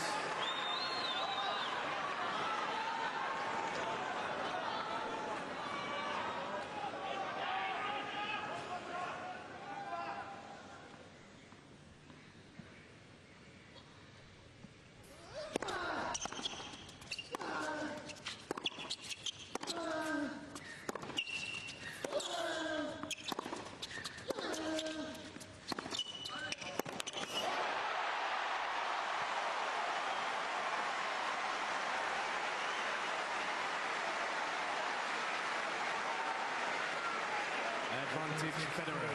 Advantage Federer.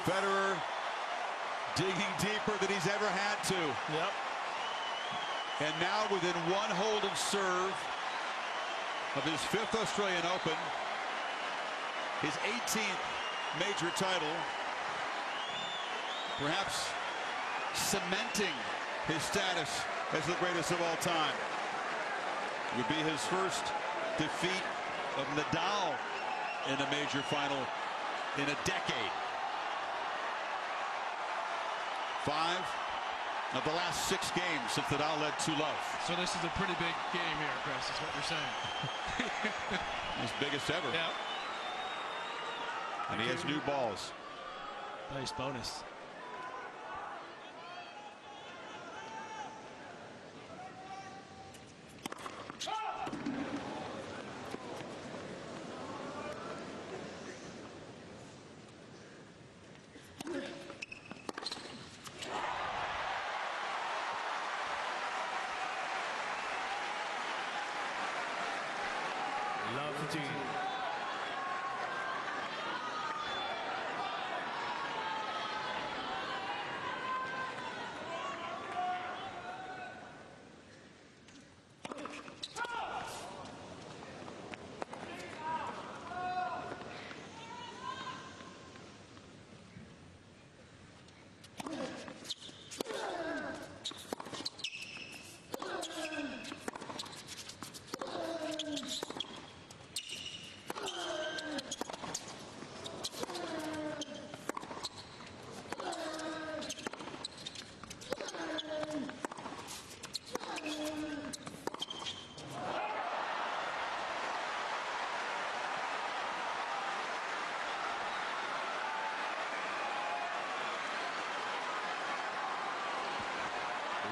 Federer digging deeper than he's ever had to. Yep. And now within one hold of serve of his 5th Australian Open, his 18th major title, perhaps cementing his status as the greatest of all time. It would be his first defeat of Nadal in a major final in a decade. 5 of the last 6 games since Nadal led 2-love. So this is a pretty big game here, Chris, is what you're saying. His biggest ever. Yeah. And he has new balls. Nice bonus. Love 15.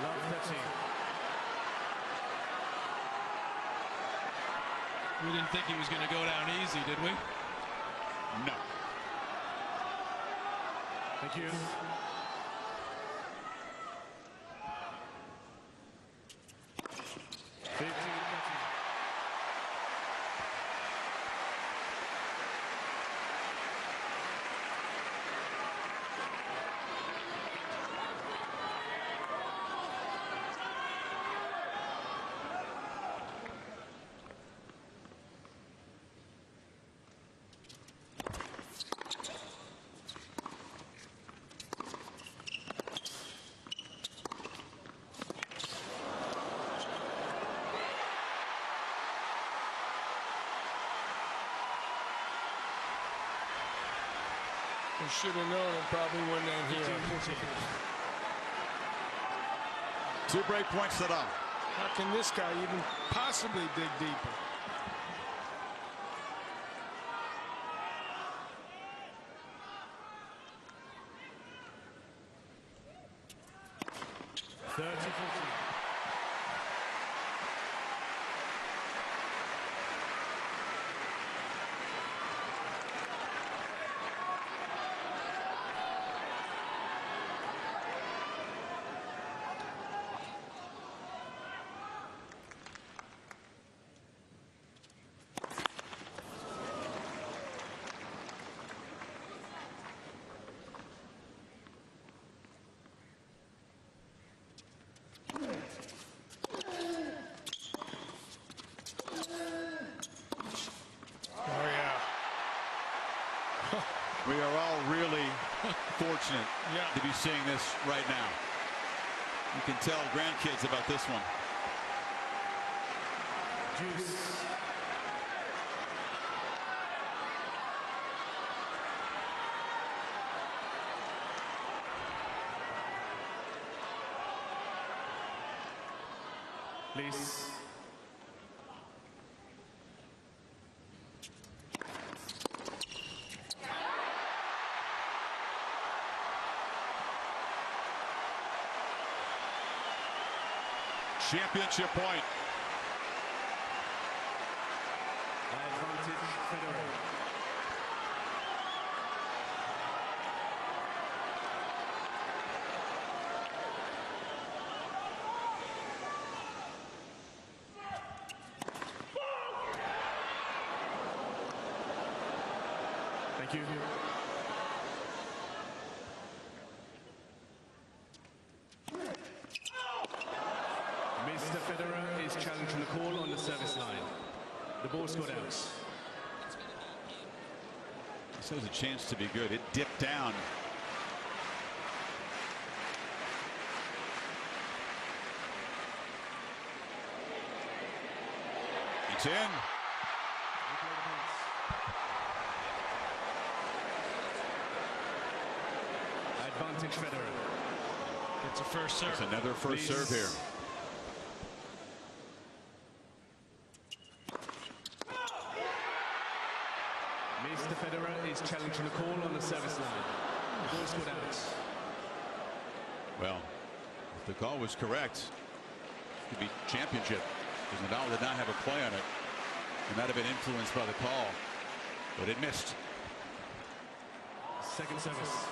Love 13. We didn't think he was going to go down easy, did we? No. Thank you. I should have known and probably wouldn't end here. 2 break points to Nadal. How can this guy even possibly dig deeper? We are all really fortunate to be seeing this right now. You can tell grandkids about this one. Juice. Please. Championship point. Advantage Federer. Thank you. Mr. Federer is challenging the call on the service line. The ball scored out. This has a chance to be good. It dipped down. It's in. Advantage Federer. It's a first serve. It's another first serve here. Mr. Federer is challenging the call on the service line. The ball scored out. Well, if the call was correct, it could be championship, because Nadal did not have a play on it. It might have been influenced by the call, but it missed. Second service.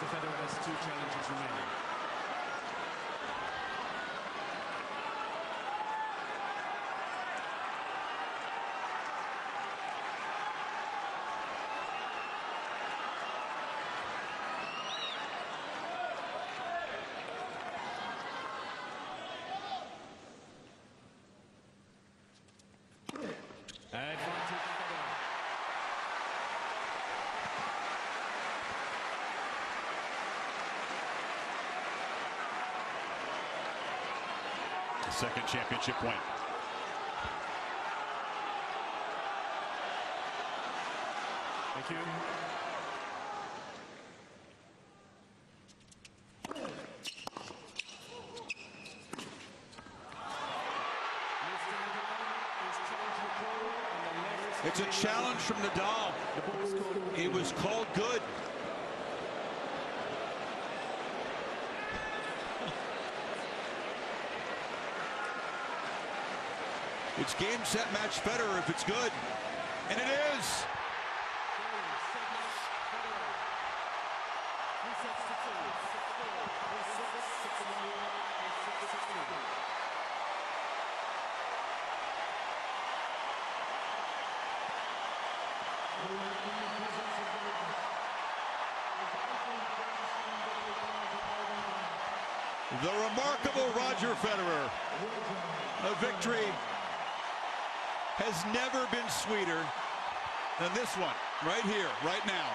Mr. Federer has 2 challenges remaining. Second championship point. Thank you. It's a challenge from Nadal. It was called good. It's game, set, match Federer if it's good. And it is. The remarkable Roger Federer. A victory has never been sweeter than this one, right here, right now.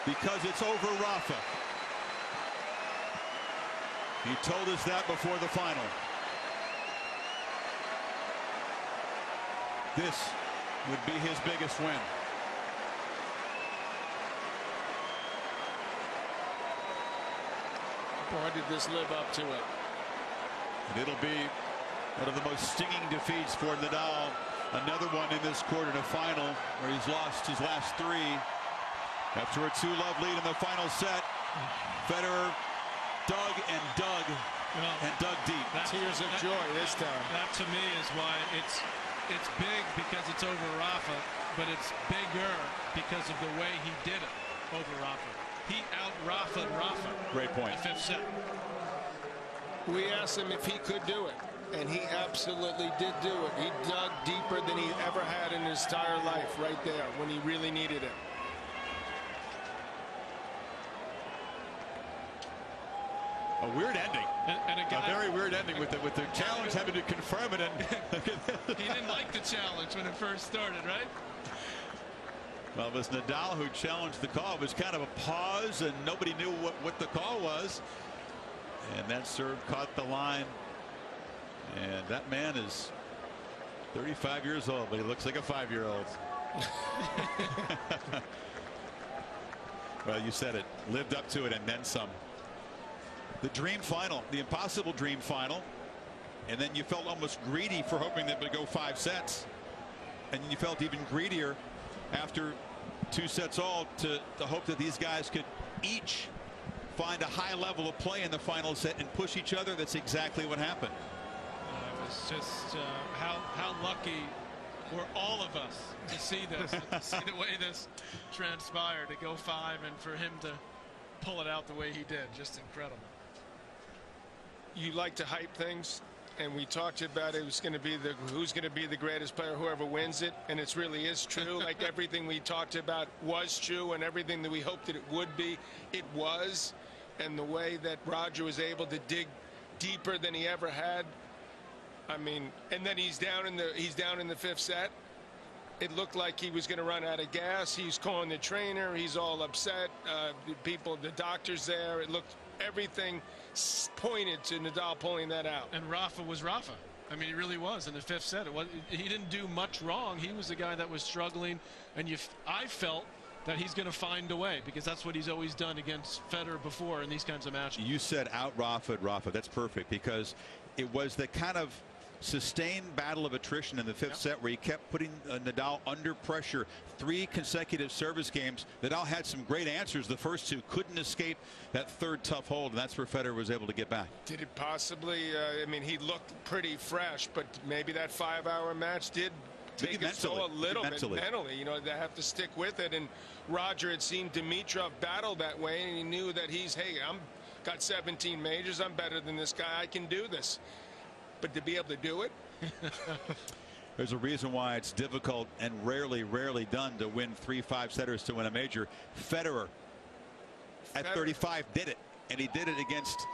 Because it's over Rafa. He told us that before the final. This would be his biggest win. Boy, did this live up to it. And it'll be one of the most stinging defeats for Nadal. Another one in this quarter to final where he's lost his last 3. After a 2-love lead in the final set, Federer dug and dug and dug deep. Tears of joy this time. That to me is why it's big because it's over Rafa, but it's bigger because of the way he did it over Rafa. He out-Rafa'd Rafa. Great point. The 5th set. We asked him if he could do it, and he absolutely did do it. He dug deeper than he ever had in his entire life right there when he really needed it. A weird ending. And a very weird ending with the challenge having to confirm it. And he didn't like the challenge when it first started, right? Well, it was Nadal who challenged the call. It was kind of a pause, and nobody knew what the call was. And that serve caught the line. And that man is 35 years old, but he looks like a 5-year-old. Well, you said it. Lived up to it and then some. The dream final, the impossible dream final. And then you felt almost greedy for hoping that it would go 5 sets. And then you felt even greedier after 2 sets all to hope that these guys could each find a high level of play in the final set and push each other. That's exactly what happened. It was just how lucky were all of us to see this, to see the way this transpired, to go 5 and for him to pull it out the way he did. Just incredible. You like to hype things, and we talked about it was going to be who's going to be the greatest player, whoever wins it, and it really is true. Like everything we talked about was true, and everything that we hoped that it would be, it was. And the way that Roger was able to dig deeper than he ever had. I mean, and then he's down in the 5th set. It looked like he was going to run out of gas. He's calling the trainer. He's all upset. The doctors there. It looked, everything pointed to Nadal pulling that out. And Rafa was Rafa. I mean, he really was in the 5th set. He didn't do much wrong. He was the guy that was struggling, and I felt that he's going to find a way, because that's what he's always done against Federer before in these kinds of matches. You said out Rafa. That's perfect, because it was the kind of sustained battle of attrition in the 5th set where he kept putting Nadal under pressure. 3 consecutive service games. Nadal had some great answers. The first 2 couldn't escape that 3rd tough hold, and that's where Federer was able to get back. Did it possibly? I mean, he looked pretty fresh, but maybe that 5-hour match did take its toll a little bit mentally. You know, they have to stick with it. And Roger had seen Dimitrov battle that way, and he knew that hey, I'm got 17 majors. I'm better than this guy. I can do this. But to be able to do it. There's a reason why it's difficult and rarely done to win 3 5-setters to win a major. Federer at 35 did it, and he did it against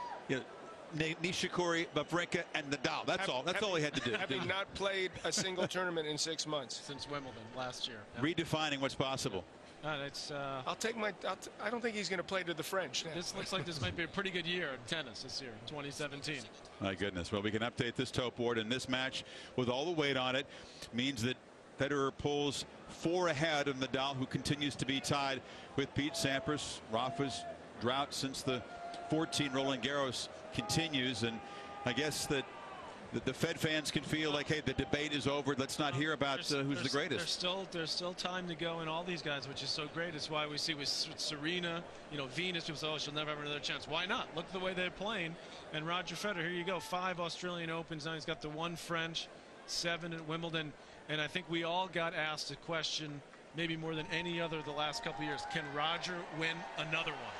Nishikori, Wawrinka, and Nadal. That's all he had to do. Having not played a single tournament in 6 months since Wimbledon last year. Redefining what's possible. I'll take my. I don't think he's going to play to the French. This looks like this might be a pretty good year in tennis this year, 2017. My goodness. Well, we can update this tote board, and this match with all the weight on it means that Federer pulls 4 ahead of Nadal, who continues to be tied with Pete Sampras. Rafa's drought since the 14 Roland Garros continues, and I guess that the Fed fans can feel like, hey, the debate is over. Let's not hear about who's the greatest. There's still time to go in all these guys, which is so great. It's why we see with Serena, Venus, people say, oh, she'll never have another chance. Why not? Look at the way they're playing. And Roger Federer, here you go, 5 Australian Opens. Now he's got the 1 French, 7 at Wimbledon. And I think we all got asked a question, maybe more than any other the last couple of years. Can Roger win another one?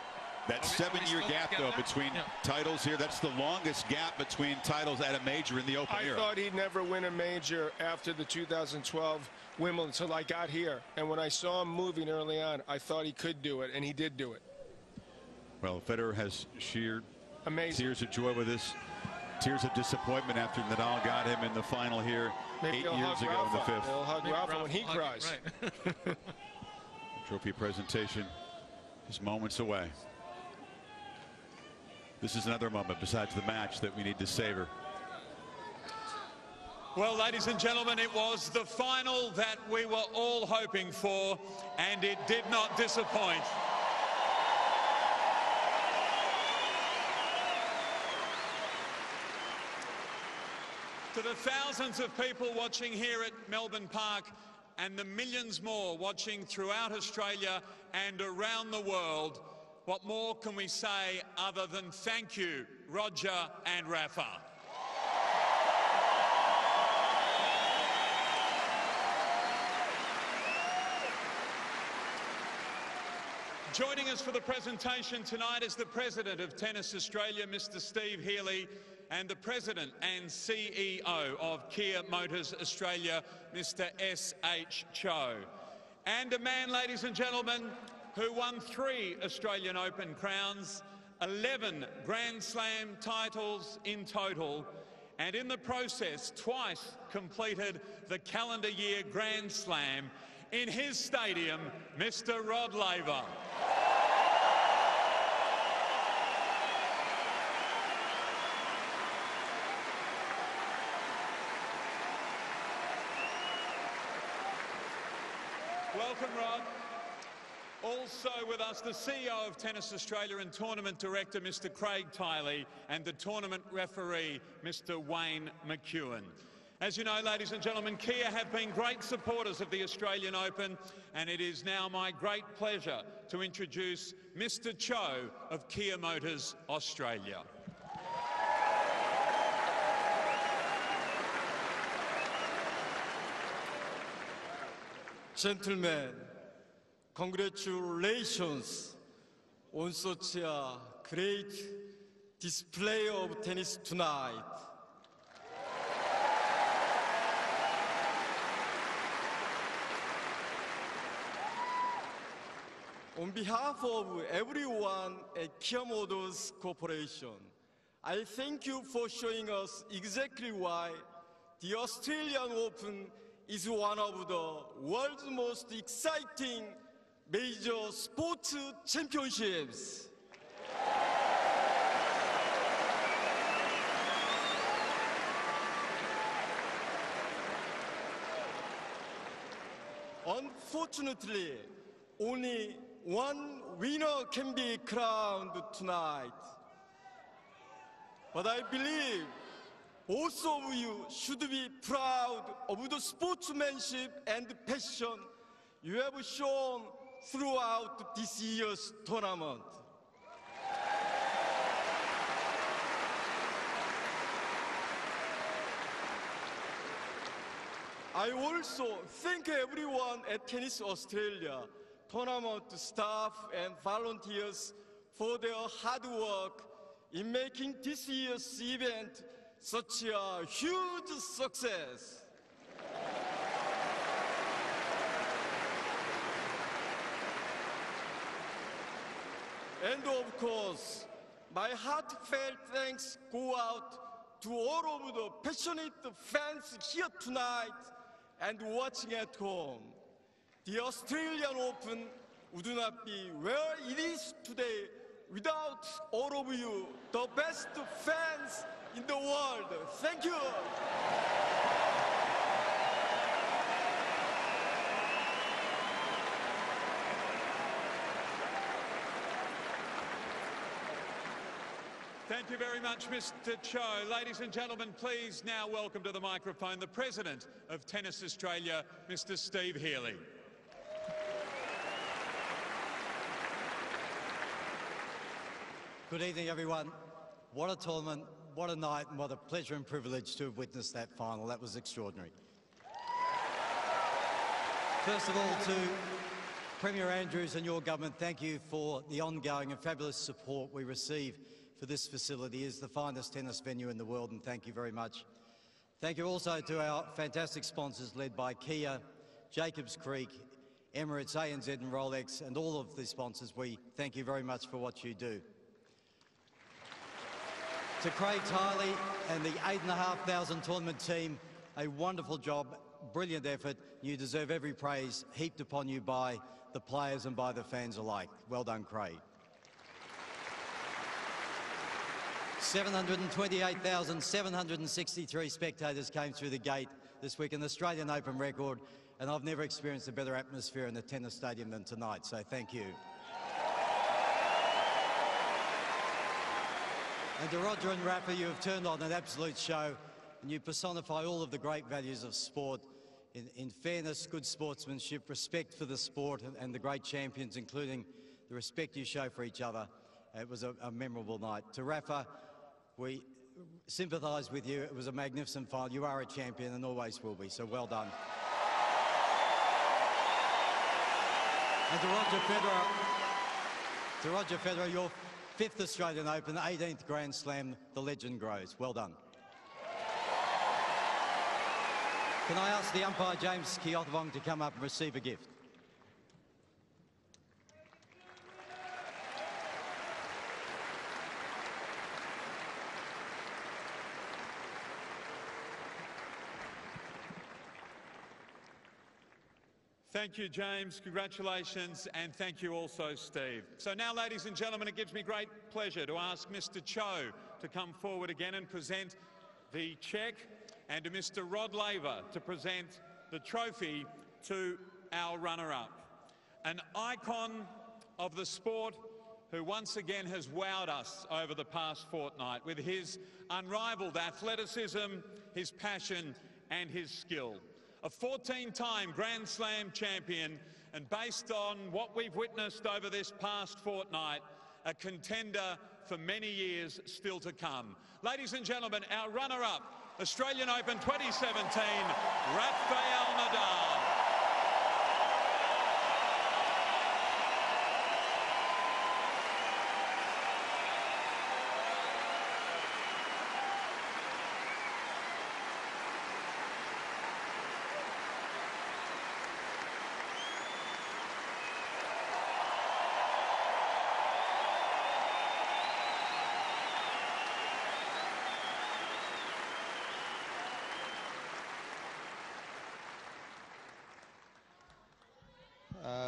That 7-year gap, though, between titles here, that's the longest gap between titles at a major in the Open era. I thought he'd never win a major after the 2012 Wimbledon until I got here. And when I saw him moving early on, I thought he could do it, and he did do it. Well, Federer has sheer tears of joy with this. Tears of disappointment after Nadal got him in the final here 8 years ago in the 5th. He'll hug Rafa when he cries. Right. Trophy presentation is moments away. This is another moment besides the match that we need to savor. Well, ladies and gentlemen, it was the final that we were all hoping for, and it did not disappoint. To the thousands of people watching here at Melbourne Park and the millions more watching throughout Australia and around the world, what more can we say other than thank you, Roger and Rafa? Joining us for the presentation tonight is the President of Tennis Australia, Mr. Steve Healy, and the President and CEO of Kia Motors Australia, Mr. S.H. Cho. And a man, ladies and gentlemen, who won 3 Australian Open crowns, 11 Grand Slam titles in total, and in the process twice completed the calendar year Grand Slam in his stadium, Mr. Rod Laver. Welcome, Rod. Also with us, the CEO of Tennis Australia and Tournament Director, Mr. Craig Tiley, and the Tournament Referee, Mr. Wayne McEwen. As you know, ladies and gentlemen, Kia have been great supporters of the Australian Open, and it is now my great pleasure to introduce Mr. Cho of Kia Motors Australia. Gentlemen, congratulations on such a great display of tennis tonight. On behalf of everyone at Kia Motors Corporation, I thank you for showing us exactly why the Australian Open is one of the world's most exciting major sports championships. Unfortunately, only one winner can be crowned tonight. But I believe both of you should be proud of the sportsmanship and passion you have shown throughout this year's tournament. I also thank everyone at Tennis Australia, tournament staff and volunteers for their hard work in making this year's event such a huge success. And of course, my heartfelt thanks go out to all of the passionate fans here tonight and watching at home. The Australian Open would not be where it is today without all of you, the best fans in the world. Thank you. Thank you very much, Mr. Cho. Ladies and gentlemen, please now welcome to the microphone the President of Tennis Australia, Mr. Steve Healy. Good evening, everyone. What a tournament, what a night, and what a pleasure and privilege to have witnessed that final. That was extraordinary. First of all, to Premier Andrews and your government, thank you for the ongoing and fabulous support we receive for this facility. It is the finest tennis venue in the world, and thank you very much. Thank you also to our fantastic sponsors led by Kia, Jacobs Creek, Emirates, ANZ and Rolex, and all of the sponsors. We thank you very much for what you do. To Craig Tiley and the 8,500 tournament team, a wonderful job, brilliant effort. You deserve every praise heaped upon you by the players and by the fans alike. Well done, Craig. 728,763 spectators came through the gate this week, an Australian Open record, and I've never experienced a better atmosphere in a tennis stadium than tonight, so thank you. And to Roger and Rafa, you have turned on an absolute show, and you personify all of the great values of sport in fairness, good sportsmanship, respect for the sport and the great champions, including the respect you show for each other. It was a memorable night. To Rafa, we sympathise with you. It was a magnificent final. You are a champion and always will be, so well done. And to Roger Federer, your 5th Australian Open, 18th Grand Slam, the legend grows. Well done. Can I ask the umpire, James Kiothvong, to come up and receive a gift? Thank you, James. Congratulations, and thank you also, Steve. So now, ladies and gentlemen, it gives me great pleasure to ask Mr. Cho to come forward again and present the cheque, and to Mr. Rod Laver to present the trophy to our runner-up. An icon of the sport who once again has wowed us over the past fortnight with his unrivaled athleticism, his passion and his skill. A 14-time Grand Slam champion, and based on what we've witnessed over this past fortnight, a contender for many years still to come. Ladies and gentlemen, our runner-up, Australian Open 2017, Rafa Nadal.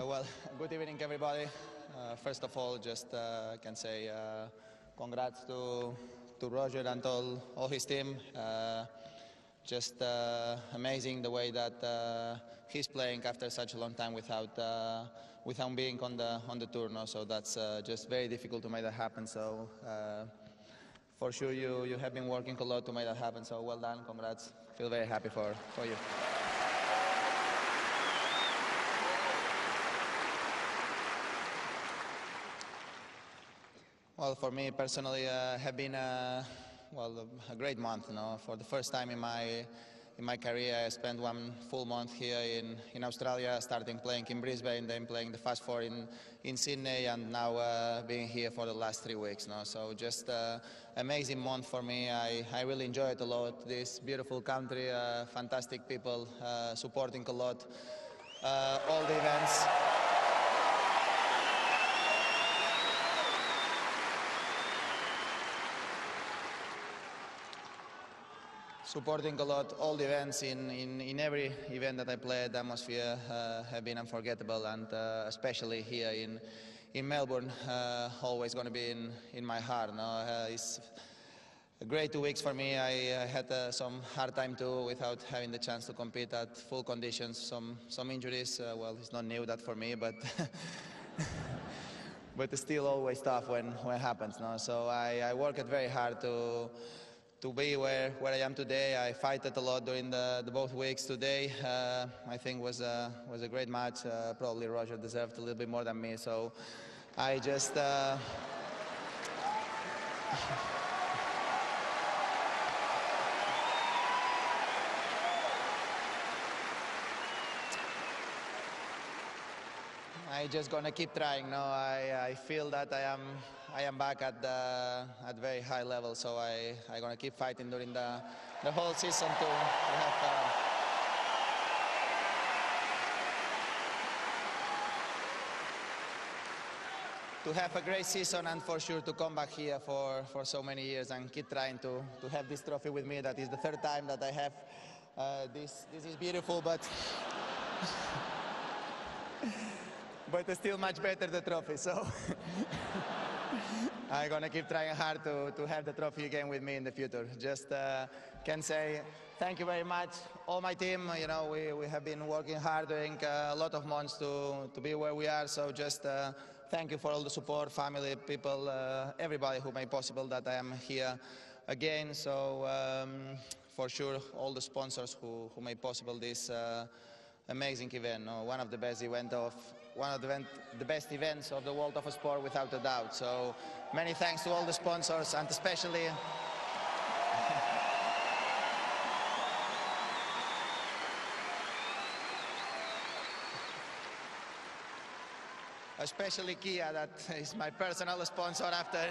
Well, good evening, everybody. First of all, just can say congrats to Roger and all his team. Just amazing the way that he's playing after such a long time without being on the tour. No? So that's just very difficult to make that happen. So for sure, you have been working a lot to make that happen. So well done, congrats. Feel very happy for you. Well, for me personally, have been a great month. You know, for the first time in my my career. I spent 1 full month here in Australia, starting playing in Brisbane, then playing the Fast Four in Sydney, and now being here for the last 3 weeks. No? So just amazing month for me. I really enjoy it a lot. This beautiful country, fantastic people, supporting a lot, all the events. Supporting a lot, all the events in every event that I played. The atmosphere have been unforgettable, and especially here in Melbourne, always going to be in my heart. No? It's a great 2 weeks for me. I had some hard time too without having the chance to compete at full conditions. Some injuries. Well, it's not new that for me, but but it's still always tough when it happens. No? So I worked very hard to be where I am today. I fight it a lot during the both weeks. Today, I think was a great match. Probably Roger deserved a little bit more than me. So I just gonna keep trying. No, I feel that I am back at very high level, so I gonna keep fighting during the whole season to have a great season, and for sure to come back here for so many years and keep trying to have this trophy with me. That is the 3rd time that I have this. This is beautiful, but but it's still much better, the trophy. So I'm gonna keep trying hard to have the trophy again with me in the future. Just can say thank you very much, all my team. You know, we have been working hard during a lot of months to be where we are. So just thank you for all the support, family, people, everybody who made possible that I am here again. So for sure, all the sponsors who made possible this amazing event. No? One of the best the best events of the world of sport, without a doubt. So many thanks to all the sponsors, and especially Kia, that is my personal sponsor after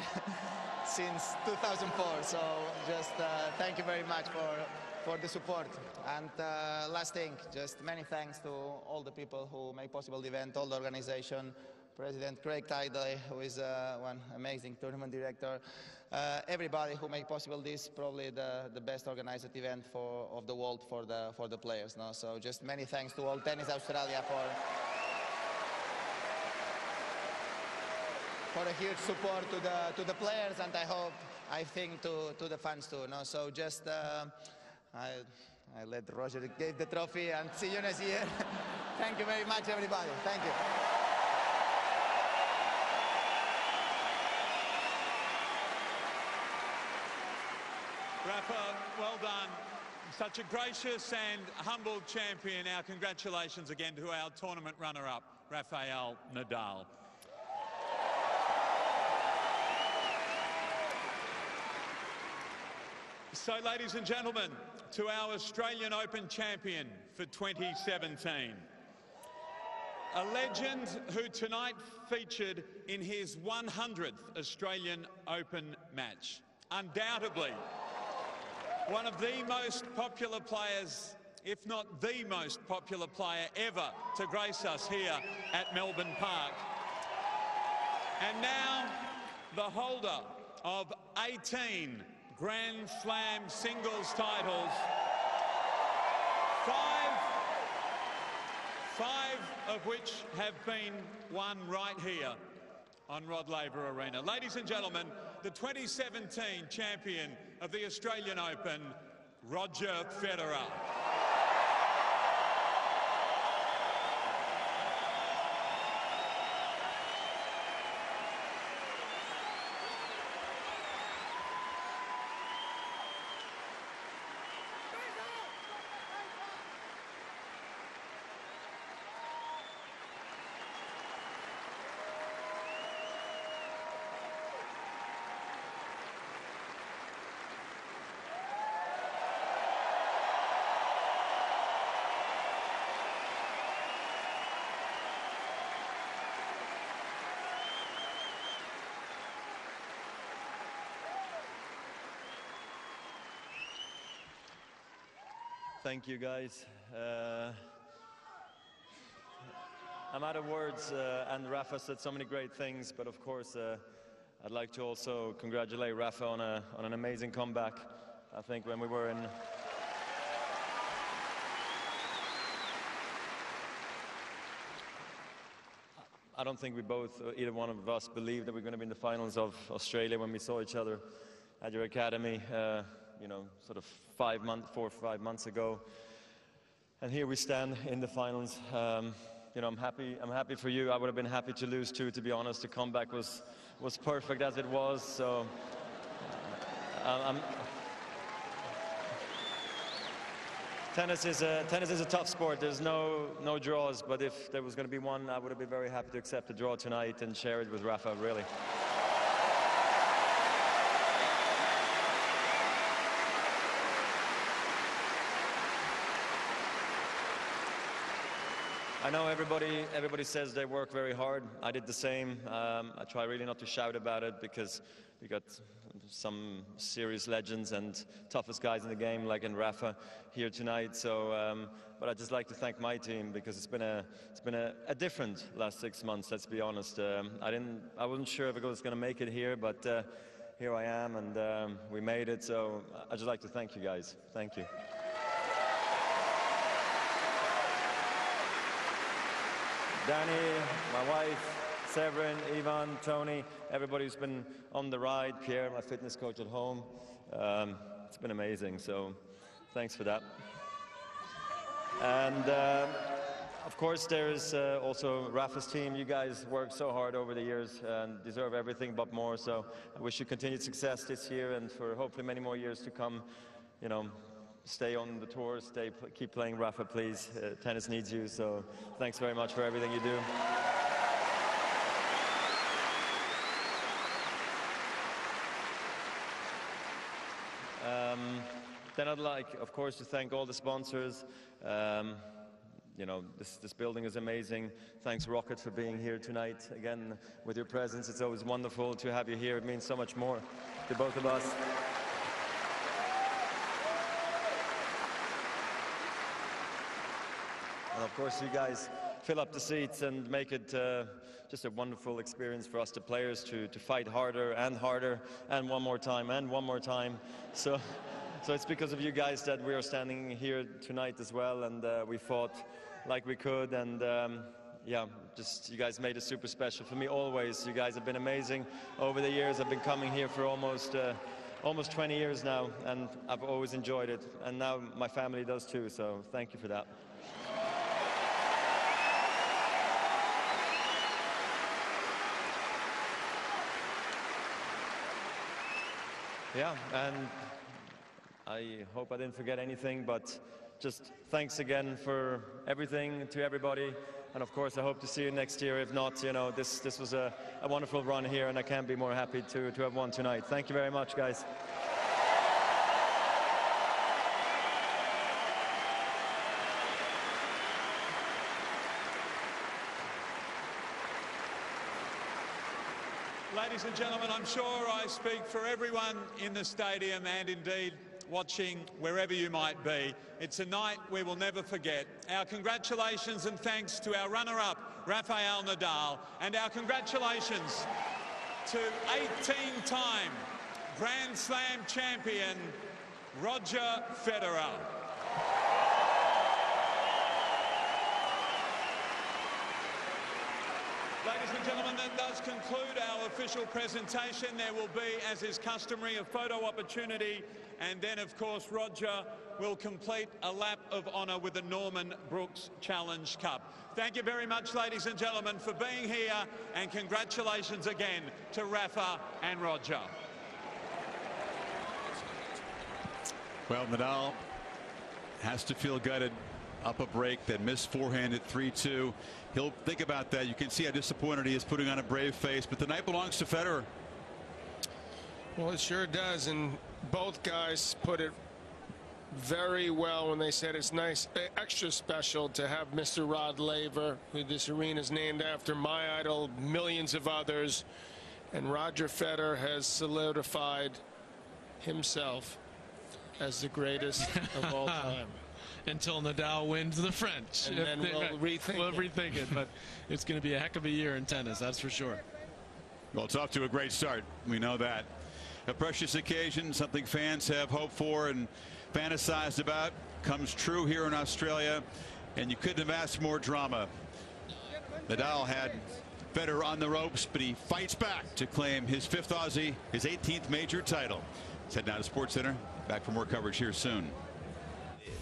since 2004. So just thank you very much for the support. And last thing, just many thanks to all the people who make possible the event, all the organization, President Craig Tidley, who is one amazing tournament director, everybody who made possible this, probably the best organized event of the world for the players. No? So just many thanks to all Tennis Australia for a huge support to the players, and I think to the fans too. No? So just I let Roger give the trophy, and see you next year. Thank you very much, everybody. Thank you. Rafa, well done. Such a gracious and humble champion. Our congratulations again to our tournament runner-up, Rafael Nadal. So, ladies and gentlemen, to our Australian Open champion for 2017. A legend who tonight featured in his 100th Australian Open match. Undoubtedly, one of the most popular players, if not the most popular player ever to grace us here at Melbourne Park. And now, the holder of 18 Grand Slam singles titles, five of which have been won right here on Rod Laver Arena. Ladies and gentlemen, the 2017 champion of the Australian Open, Roger Federer. Thank you, guys. I'm out of words, and Rafa said so many great things, but of course, I'd like to also congratulate Rafa on an amazing comeback. I think when we were in... I don't think we both, either one of us, believed that we were going to be in the finals of Australia when we saw each other at your academy, you know, sort of 4 or 5 months ago. And here we stand in the finals. You know, I'm happy for you. I would have been happy to lose too, to be honest. The comeback was perfect as it was, so tennis is a tough sport. There's no draws, but if there was going to be one, I would have been very happy to accept the draw tonight and share it with Rafa, really. I know everybody says they work very hard. I did the same. I try really not to shout about it because we got some serious legends and toughest guys in the game, like in Rafa, here tonight. So, but I'd just like to thank my team because it's been a different last 6 months. Let's be honest. I wasn't sure if I was going to make it here, but here I am, and we made it. So I'd just like to thank you guys. Thank you. Danny, my wife, Severin, Ivan, Tony, everybody who's been on the ride, Pierre, my fitness coach at home. It's been amazing, so thanks for that. And of course, there's also Rafa's team. You guys worked so hard over the years and deserve everything but more, so I wish you continued success this year and for hopefully many more years to come. You know, stay on the tour, keep playing, Rafa, please. Tennis needs you, so thanks very much for everything you do. Then I'd like, of course, to thank all the sponsors. You know, this building is amazing. Thanks, Rocket, for being here tonight. Again, with your presence, it's always wonderful to have you here. It means so much more to both of us. And of course, you guys fill up the seats and make it just a wonderful experience for us, the players, to fight harder and harder and one more time and one more time. So it's because of you guys that we are standing here tonight as well, and we fought like we could, and yeah, just you guys made it super special for me always. You guys have been amazing over the years. I've been coming here for almost 20 years now, and I've always enjoyed it, and now my family does too, so thank you for that. Yeah, and I hope I didn't forget anything, but just thanks again for everything to everybody. And of course, I hope to see you next year. If not, you know, this was a wonderful run here, and I can't be more happy to have won tonight. Thank you very much, guys. Ladies and gentlemen, I'm sure I speak for everyone in the stadium and indeed watching wherever you might be. It's a night we will never forget. Our congratulations and thanks to our runner-up, Rafael Nadal, and our congratulations to 18-time Grand Slam champion, Roger Federer. Ladies and gentlemen, that does conclude our official presentation. There will be, as is customary, a photo opportunity, and then, of course, Roger will complete a lap of honour with the Norman Brooks Challenge Cup. Thank you very much, ladies and gentlemen, for being here, and congratulations again to Rafa and Roger. Well, Nadal has to feel gutted. Up a break, that missed forehand at 3-2. He'll think about that. You can see how disappointed he is, putting on a brave face, but the night belongs to Federer. Well, it sure does, and both guys put it very well when they said it's nice, extra special to have Mr. Rod Laver, who this arena is named after, my idol, millions of others, and Roger Federer has solidified himself as the greatest of all time. until Nadal wins the French. And then we'll rethink it. But it's going to be a heck of a year in tennis, that's for sure. Well, it's off to a great start. We know that. A precious occasion, something fans have hoped for and fantasized about, comes true here in Australia, and you couldn't have asked more drama. Nadal had Federer on the ropes, but he fights back to claim his 5th Aussie, his 18th major title. Let's head down to SportsCenter. Back for more coverage here soon.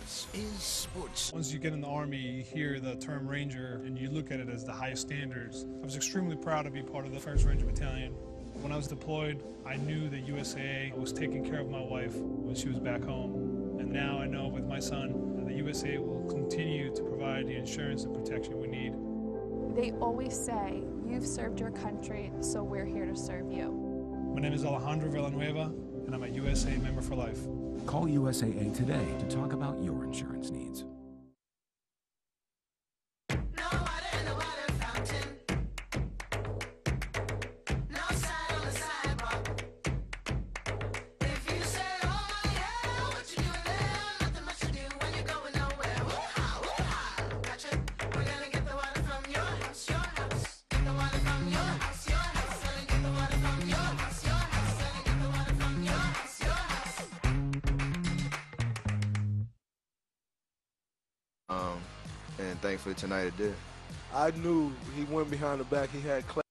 This is sports. Once you get in the Army, you hear the term Ranger, and you look at it as the highest standards. I was extremely proud to be part of the 1st Ranger Battalion. When I was deployed, I knew that USAA was taking care of my wife when she was back home. And now I know with my son, that the USAA will continue to provide the insurance and protection we need. They always say, you've served your country, so we're here to serve you. My name is Alejandro Villanueva, and I'm a USAA member for life. Call USAA today to talk about your insurance needs. And thankfully tonight it did. I knew he went behind the back. He had class.